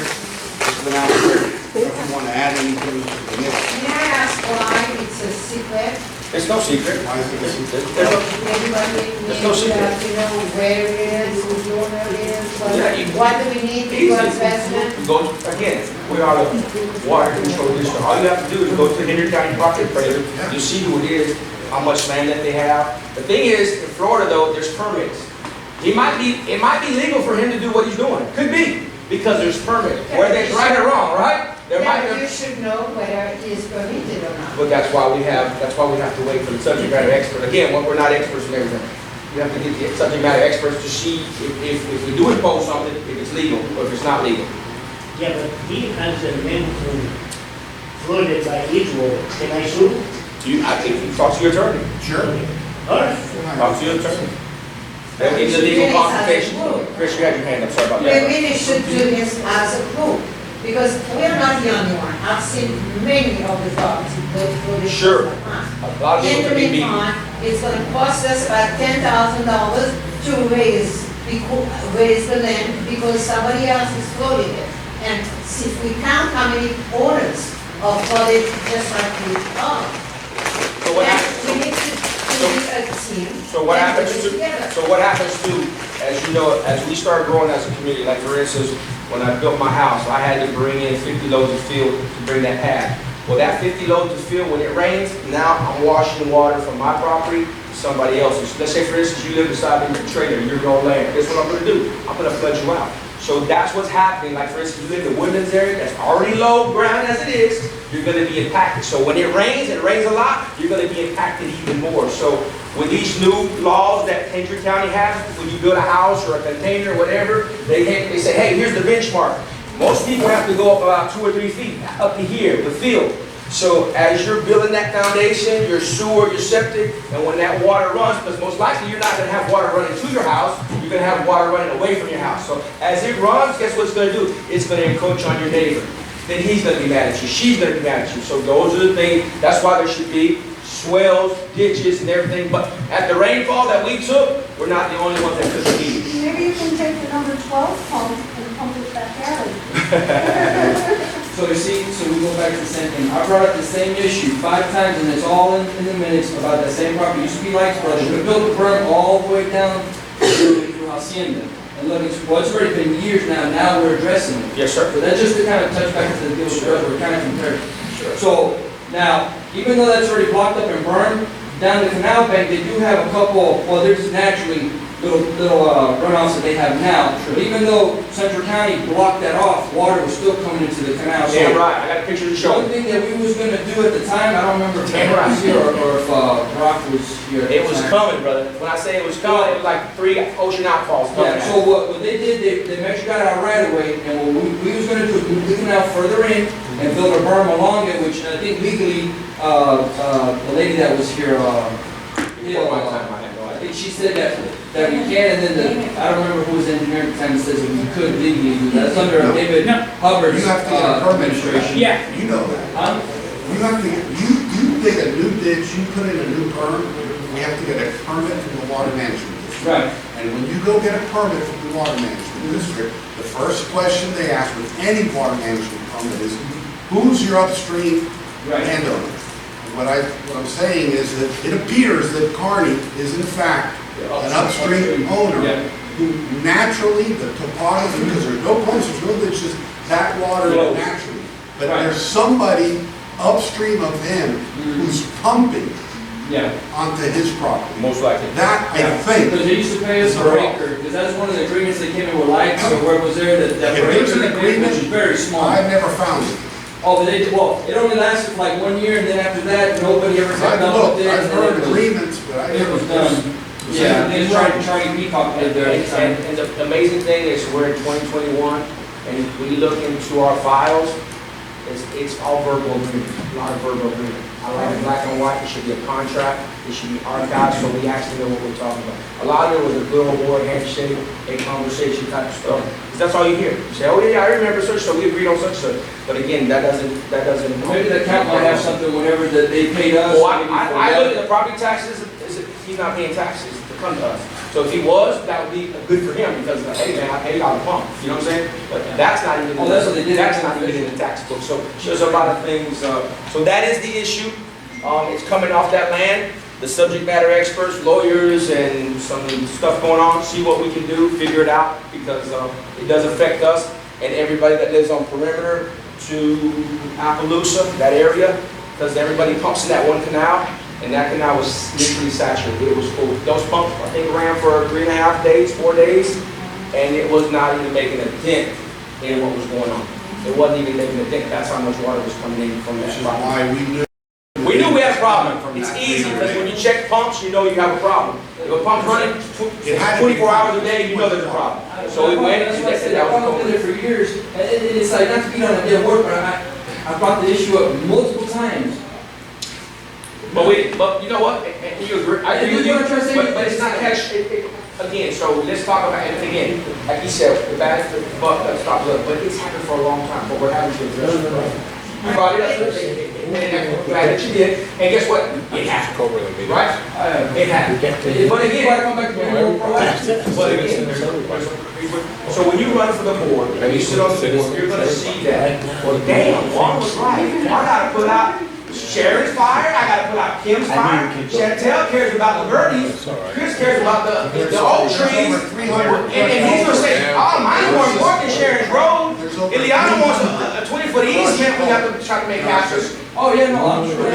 S4: has been out there. If you want to add anything to the mix.
S7: May I ask why it's a secret?
S6: It's no secret.
S4: Why is it a secret?
S7: Everybody
S6: There's no secret.
S7: you know where it is, whose owner it is,
S6: Yeah,
S7: what do we need to do investment?
S6: You go, again, we are the water control district. All you have to do is go to the Henry County property appraiser. You see who it is, how much land that they have. The thing is, in Florida though, there's permits. It might be legal for him to do what he's doing. Could be, because there's permits. Whether it's right or wrong, right?
S7: Yeah, but you should know whether it is permitted or not.
S6: But that's why we have to wait for the subject matter expert. Again, we're not experts in everything. You have to get the subject matter experts to see if we do impose something, if it's legal or if it's not legal.
S13: Yeah, but he has a man who flooded by each water. Can I sue?
S6: I think you talk to your attorney.
S4: Sure.
S13: All right.
S6: Talk to your attorney. They'll give you the legal consultation. Chris, you had your hand up, sorry about
S7: We
S6: that.
S7: really should do this as a group, because we're not the only one. I've seen many of the dogs go through this.
S6: Sure. A lot of
S7: In
S6: people
S7: the
S6: can be beat.
S7: meantime, it's gonna cost us about $10,000 to raise the land because somebody else is floating it. And if we count how many owners are flooded just like we are.
S6: So what happens?
S7: We need to be a team.
S6: So what
S7: and
S6: happens
S7: do it together.
S6: so what happens to, as you know, as we start growing as a community, like for instance, when I built my house, I had to bring in 50 loads of fill to bring that pad. Well, that 50 loads of fill, when it rains, now I'm washing water from my property to somebody else's. Let's say, for instance, you live beside the trailer, you're your own land. Guess what I'm gonna do? I'm gonna flood you out. So that's what's happening. Like for instance, you live in the Woodlands area, that's already low ground as it is, you're gonna be impacted. So when it rains a lot, you're gonna be impacted even more. So with these new laws that Hendry County has, when you build a house or a container or whatever, they say, hey, here's the benchmark. Most people have to go up about 2 or 3 feet, up to here, the field. So as you're building that foundation, your sewer, your septic, and when that water runs, because most likely you're not gonna have water running to your house, you're gonna have water running away from your house. So as it runs, guess what it's gonna do? It's gonna encroach on your neighbor. Then he's gonna be mad at you, she's gonna be mad at you. So those are the things, that's why there should be swells, ditches, and everything. But at the rainfall that we took, we're not the only ones that took the heat.
S17: Maybe you can take the number 12 pump and pump it back out.
S16: So you see, so we go back to the same thing. I brought up the same issue 5 times, and it's all in the minutes about that same property. It used to be Lights Brothers. We built the berm all the way down to Hacienda. And look, it's already been years now. Now we're addressing it.
S6: Yes, sir.
S16: So that's just to kind of touch back to the deal with we're kind of comparing. So now, even though that's already blocked up and burned, down the canal bank, they do have a couple, well, there's naturally little runoffs that they have now. But even though Central County blocked that off, water was still coming into the canal. So
S6: Yeah, right. I got a picture to
S16: the
S6: show.
S16: only thing that we was gonna do at the time, I don't remember if Ken was here or if Brock was here.
S6: It was coming, brother. When I say it was coming, it was like 3 ocean outfalls coming.
S16: Yeah, so what they did, they measured out our right of way, and what we was gonna do is move the canal further in and build a berm along it, which I think legally, the lady that was here,
S6: Before my time, I had no
S16: I
S6: idea.
S16: think she said that we can, and then I don't remember who was the engineer at the time that says that we could legally do that. That's under David Hubbard's
S4: You have to get a permit.
S16: administration.
S3: Yeah.
S4: You know that. You have to get, you dig a new ditch, you put in a new berm, we have to get a permit from the water management district.
S16: Right.
S4: And when you go get a permit from the water management district, the first question they ask with any water management permit is, who's your upstream landowner? And what I'm saying is that it appears that Kearney is in fact an upstream owner who naturally, the topography, because there's no pumps, there's no ditches, that water is naturally. But there's somebody upstream of him who's pumping onto his property.
S6: Most likely.
S4: That, I think.
S16: Because they used to pay us per acre, because that's one of the agreements they came in with Lights, or where was there, that
S4: If
S16: per
S4: there's
S16: acre,
S4: an
S16: they paid,
S4: agreement,
S16: which is very small.
S4: I've never found it.
S16: Oh, but they, well, it only lasted for like 1 year, and then after that, nobody ever kept up with it.
S4: I've
S16: and
S4: heard
S16: it was-
S4: agreements, but I
S16: It
S4: never
S16: was done. Yeah, they tried to peacock it there at the time.
S6: And the amazing thing is we're in 2021, and when you look into our files, it's all verbal agreement, a lot of verbal agreement. I like it black and white, it should be a contract, it should be archived, so we actually know what we're talking about. A lot of it was a good old boy handshake, a conversation type of stuff, 'cause that's all you hear. You say, oh yeah, I remember such, so we agreed on such, such. But again, that doesn't.
S16: Maybe the account might have something, whatever, that they paid us.
S6: Well,
S16: maybe for
S6: I look
S16: that.
S6: at the property taxes, he's not paying taxes to come to us. So if he was, that would be good for him, because, hey man, I paid out the pump, you know what I'm saying? But that's not even,
S16: Oh, that's what they did.
S6: that's not even in the tax book, so there's a lot of things, so that is the issue. It's coming off that land, the subject matter experts, lawyers, and some stuff going on, see what we can do, figure it out, because it does affect us and everybody that lives on perimeter to Appaloosa, that area, because everybody pumps in that one canal, and that canal was literally saturated. It was full. Those pumps, I think, ran for 3.5 days, 4 days, and it was not even making a dent in what was going on. It wasn't even making a dent. That's how much water was coming in from that
S4: Which is
S6: property.
S4: why we knew.
S6: We knew we had a problem. It's easy, because when you check pumps, you know you have a problem. If a pump's running 24 hours a day, you know there's a problem. So we went, and they said that was
S16: I've been there for years, and it's like, not to beat on a dead horse, but I brought the issue up multiple times.
S6: But you know what? And you agree, I agree with you, but it's not catch, again, so let's talk about, and again, like you said, the bad, the buck that stops up, but it's happened for a long time, but we're having to address it. You brought it up, and I'm glad that you did, and guess what? It happened, right? It happened. But again, so when you run for the board, and you sit on the board, you're gonna see that, well, damn, Juan was right. I gotta put out Sharon's fire, I gotta put out Kim's fire. Chantel cares about the birdies, Chris cares about the oak trees. And he's gonna say, oh, mine's more important than Sharon's road. Ileana wants a 20-foot easement, we have to try to make houses.
S16: Oh, yeah, no, I'm sure.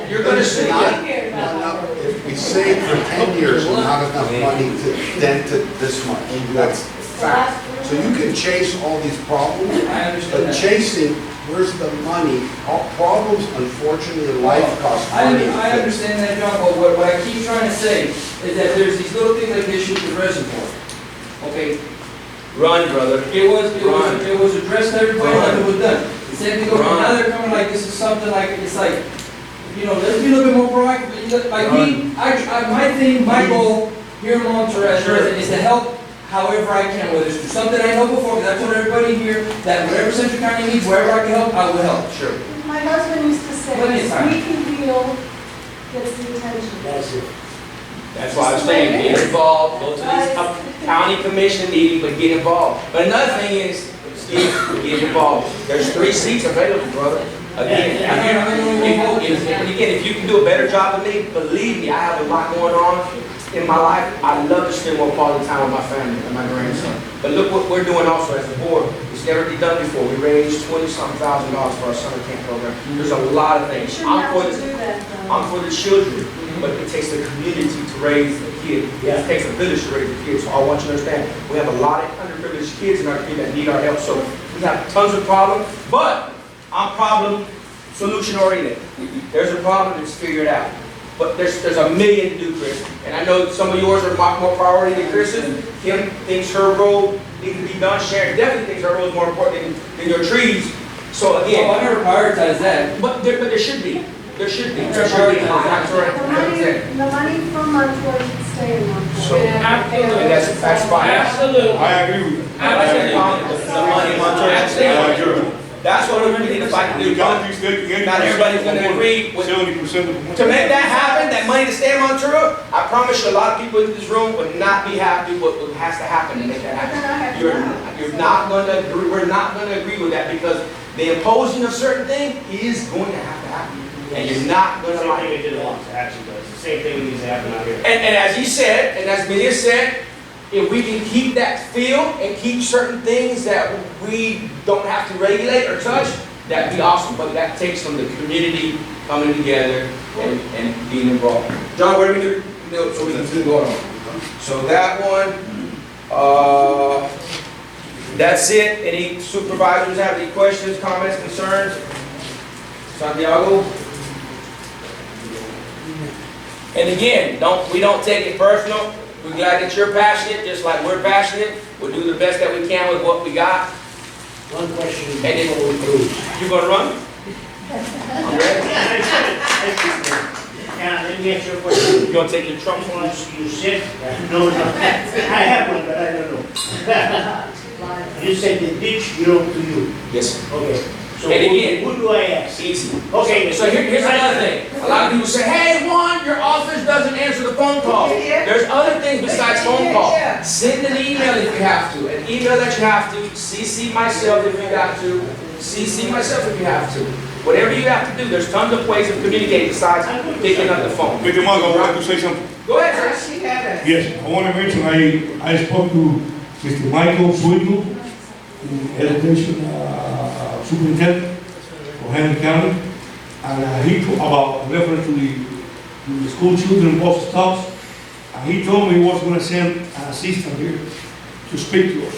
S6: You're gonna see that.
S4: If we save for 10 years, not enough money to dent it this much. That's fact. So you can chase all these problems,
S16: I understand
S4: but
S16: that.
S4: chasing, where's the money? All problems, unfortunately, in life cost money.
S16: I understand that, John, but what I keep trying to say is that there's these little things like this with the reservoir. Okay,
S6: Run, brother.
S16: it was addressed, everybody, and it was done. The same thing, okay,
S6: Run.
S16: now they're coming like, this is something like, it's like, you know, let's be a little bit more proactive, but you know, like me, my thing, my goal here in Monterey as resident is to help however I can, whether it's through something I know before, because I told everybody here that whatever Central County needs, wherever I can help, I will help.
S6: Sure.
S2: My husband used to say,
S16: Plenty of time.
S2: squeaky wheel gets the attention.
S16: That's it.
S6: That's why I'm saying, get involved, go to these county commission meetings, but get involved. But another thing is, Steve, get involved. There's 3 seats available, brother. Again, if you can do a better job than me, believe me, I have a lot going on in my life. I love to spend more quality time with my family and my grandson. But look what we're doing also as a board. It's never been done before. We raised $20-something thousand for our summer camp program. There's a lot of things. I'm for the children, but it takes the community to raise the kid. It takes a village to raise the kids. So I want you to understand, we have a lot of underprivileged kids in our community that need our help. So we have tons of problems, but I'm problem solution oriented. There's a problem, let's figure it out. But there's a million to do, Chris. And I know some of yours are more priority than Chris's. Kim thinks her road needs to be done. Sharon definitely thinks her road is more important than your trees. So again.
S16: Oh, I never prioritized that.
S6: But there should be. There should be.
S16: There should be.
S2: The money from Montour should stay in Montour.
S6: So, and that's fine.
S3: Absolutely.
S8: I agree with you.
S6: The money in Montour should stay.
S8: I agree.
S6: That's what we need to fight to do.
S8: The county's taking 80%.
S6: Not everybody's gonna agree with.
S8: 70% of.
S6: To make that happen, that money to stay in Montour, I promise you, a lot of people in this room would not be happy with what has to happen to make that happen. You're not gonna agree, we're not gonna agree with that, because the imposing of certain things is going to have to happen. And you're not gonna
S5: Same
S6: like
S5: thing
S6: it.
S5: they did in Los Angeles, does. The same thing needs to happen out here.
S6: And as he said, and as Melia said, if we can keep that feel and keep certain things that we don't have to regulate or touch, that'd be awesome. But that takes from the community coming together and being involved. John, where do we do so we can keep going on? So that one, That's it. Any supervisors have any questions, comments, concerns? Santiago? And again, we don't take it personal. We're glad that you're passionate, just like we're passionate. We'll do the best that we can with what we got.
S13: One question
S6: And then
S13: before we close.
S6: you gonna run? I'm ready.
S13: Let me ask you a question.
S6: You gonna take your Trump one?
S13: You said, no, I have one, but I don't know. You said the ditch belonged to you.
S6: Yes, sir.
S13: Okay. So
S6: And again,
S13: who do I ask?
S6: easy.
S13: Okay.
S6: So here's another thing. A lot of people say, hey, Juan, your office doesn't answer the phone call. There's other things besides phone call. Send an email if you have to. An email that you have to. CC myself if you got to. CC myself if you have to. Whatever you have to do, there's tons of ways of communicating besides picking up the phone.
S8: Mr. Marco, I would like to say something.
S6: Go ahead, sir.
S8: Yes, I want to mention, I spoke to Mr. Michael Swindle, the education superintendent for Henry County, and he talked about reference to the school children bus stops, and he told me he was going to send an assistant here to speak to us,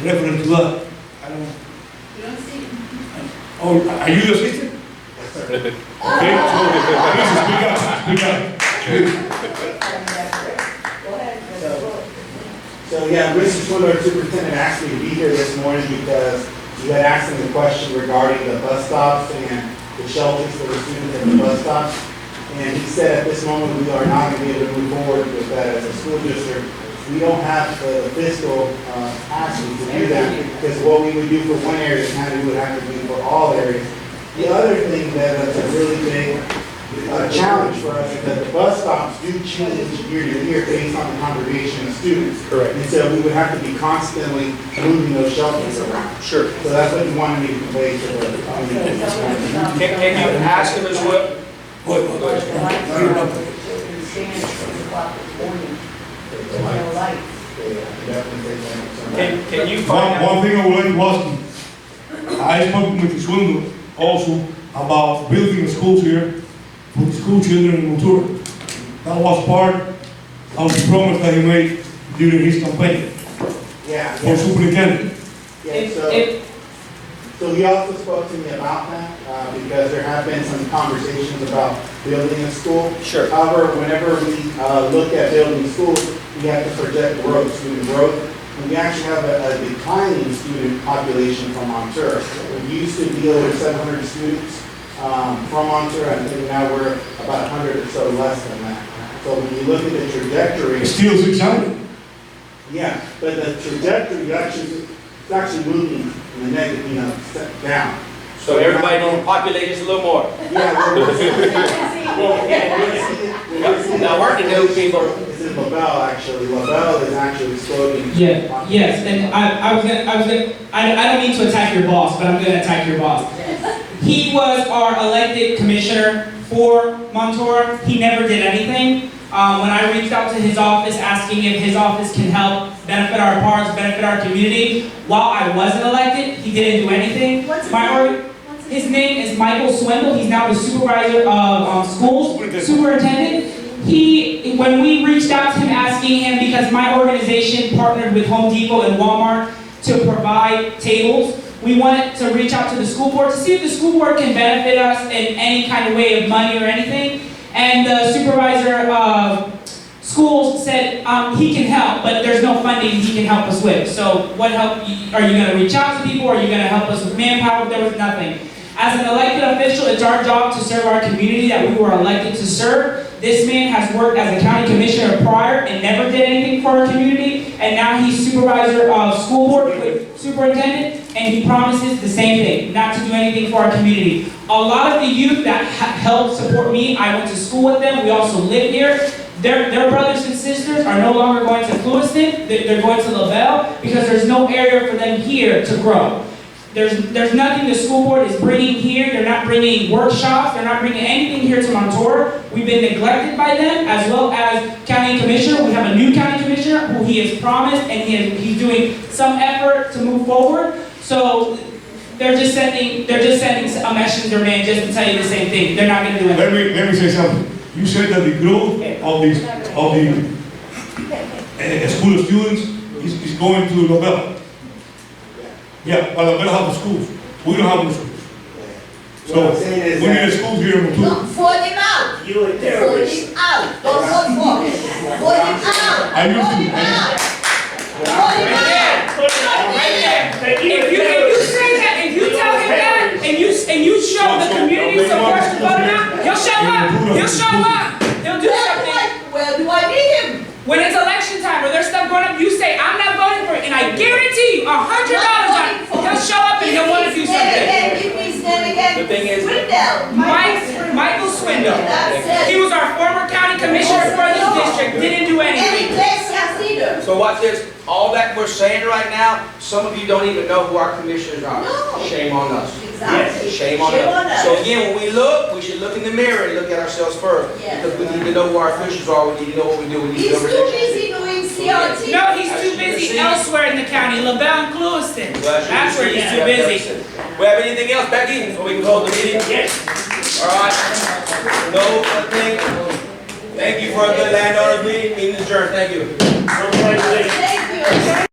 S8: reference to that. I don't know. Oh, are you the assistant? Okay, so please speak up.
S19: So yeah, Mr. Swindler, superintendent, asked me to be here this morning because you had asked him the question regarding the bus stops and the shelters for the students at the bus stops. And he said at this moment we are not going to be able to move forward with that as a school district. We don't have the fiscal capacity to do that because what we would do for one area, kind of we would have to do for all areas. The other thing that is a really big challenge for us is that the bus stops do change year to year based on the congregation of students.
S6: Correct.
S19: And so we would have to be constantly moving those shelters around.
S6: Sure.
S19: So that's what you wanted me to convey to the community.
S6: Can you ask him as well? Go ahead. Can you find out?
S8: One thing I would like to ask you, I spoke with Mr. Swindle also about building schools here for the school children in Ventura. That was part of the promise that he made during his campaign
S19: Yeah.
S8: for superintendent.
S19: Yeah, so he also spoke to me about that, because there have been some conversations about building a school.
S6: Sure.
S19: However, whenever we look at building schools, we have to project growth, student growth. And we actually have a declining student population from Montura. We used to be over 700 students from Montura, and I think now we're about 100 or so less than that. So when you look at the trajectory.
S8: It's still 600.
S19: Yeah, but the trajectory it's actually moving in the negative, down.
S6: So everybody knows the population is a little more.
S19: Yeah,
S6: Now work to do, people.
S19: It's in LaBelle, actually. LaBelle is actually exploding.
S3: Yeah, yes, and I don't mean to attack your boss, but I'm gonna attack your boss. He was our elected commissioner for Montour. He never did anything. When I reached out to his office asking if his office can help benefit our parks, benefit our community, while I wasn't elected, he didn't do anything. His name is Michael Swindle. He's now the supervisor of schools, superintendent. When we reached out to him asking him, because my organization partnered with Home Depot and Walmart to provide tables, we wanted to reach out to the school board to see if the school board can benefit us in any kind of way of money or anything. And the supervisor of schools said he can help, but there's no funding he can help us with. So what help, are you gonna reach out to people? Are you gonna help us with manpower? There was nothing. As an elected official, it's our job to serve our community that we were elected to serve. This man has worked as a county commissioner prior and never did anything for our community, and now he's supervisor of school board, superintendent, and he promises the same thing, not to do anything for our community. A lot of the youth that helped support me, I went to school with them, we also live here. Their brothers and sisters are no longer going to Lewiston, they're going to LaBelle, because there's no area for them here to grow. There's nothing the school board is bringing here. They're not bringing workshops. They're not bringing anything here to Montour. We've been neglected by them, as well as county commissioner. We have a new county commissioner who he has promised, and he's doing some effort to move forward. So they're just sending a messenger man just to tell you the same thing. They're not going to do anything.
S8: Let me say something. You said that the growth of the school of students is going to LaBelle. Yeah, but I better have the schools. We don't have the schools.
S19: What I'm
S8: So,
S19: saying is
S8: we need
S19: that-
S8: a school here in Montour.
S17: Vote him out.
S13: You a
S17: Vote
S13: terrorist.
S17: him out. Don't vote for him. Vote him out.
S8: I used
S17: Vote
S8: to.
S17: him out. Vote him out.
S3: Right there. If you say that, if you tell him that, and you show the community support to vote him out, he'll show up. He'll show up. He'll do something.
S17: Where do I need him?
S3: When it's election time or there's stuff going up, you say, I'm not voting for it, and I guarantee you, $100 on it, he'll show up and he'll want to do something.
S17: Give me his name again.
S6: The thing is-
S17: Swindell.
S3: Michael Swindle.
S17: That's it.
S3: He was our former county commissioner for this district, didn't do
S17: And
S3: anything.
S17: Iglesias either.
S6: So watch this, all that we're saying right now, some of you don't even know who our commissioners are.
S17: No.
S6: Shame on us.
S17: Exactly.
S6: Shame on us. So again, when we look, we should look in the mirror and look at ourselves first.
S17: Yeah.
S6: Because we need to know who our officials are, we need to know what we do, we need to
S17: He's
S6: know
S17: too
S6: everything.
S17: busy doing CRT.
S3: No, he's too busy elsewhere in the county, LaBelle and Clewiston.
S6: Well,
S3: That's where he's too
S6: yeah,
S3: busy.
S6: We have anything else, Becky, before we can close the meeting?
S13: Yes.
S6: All right. No other thing. Thank you for a good landowners meeting, meeting adjourned, thank you.
S13: Congratulations.
S17: Thank you.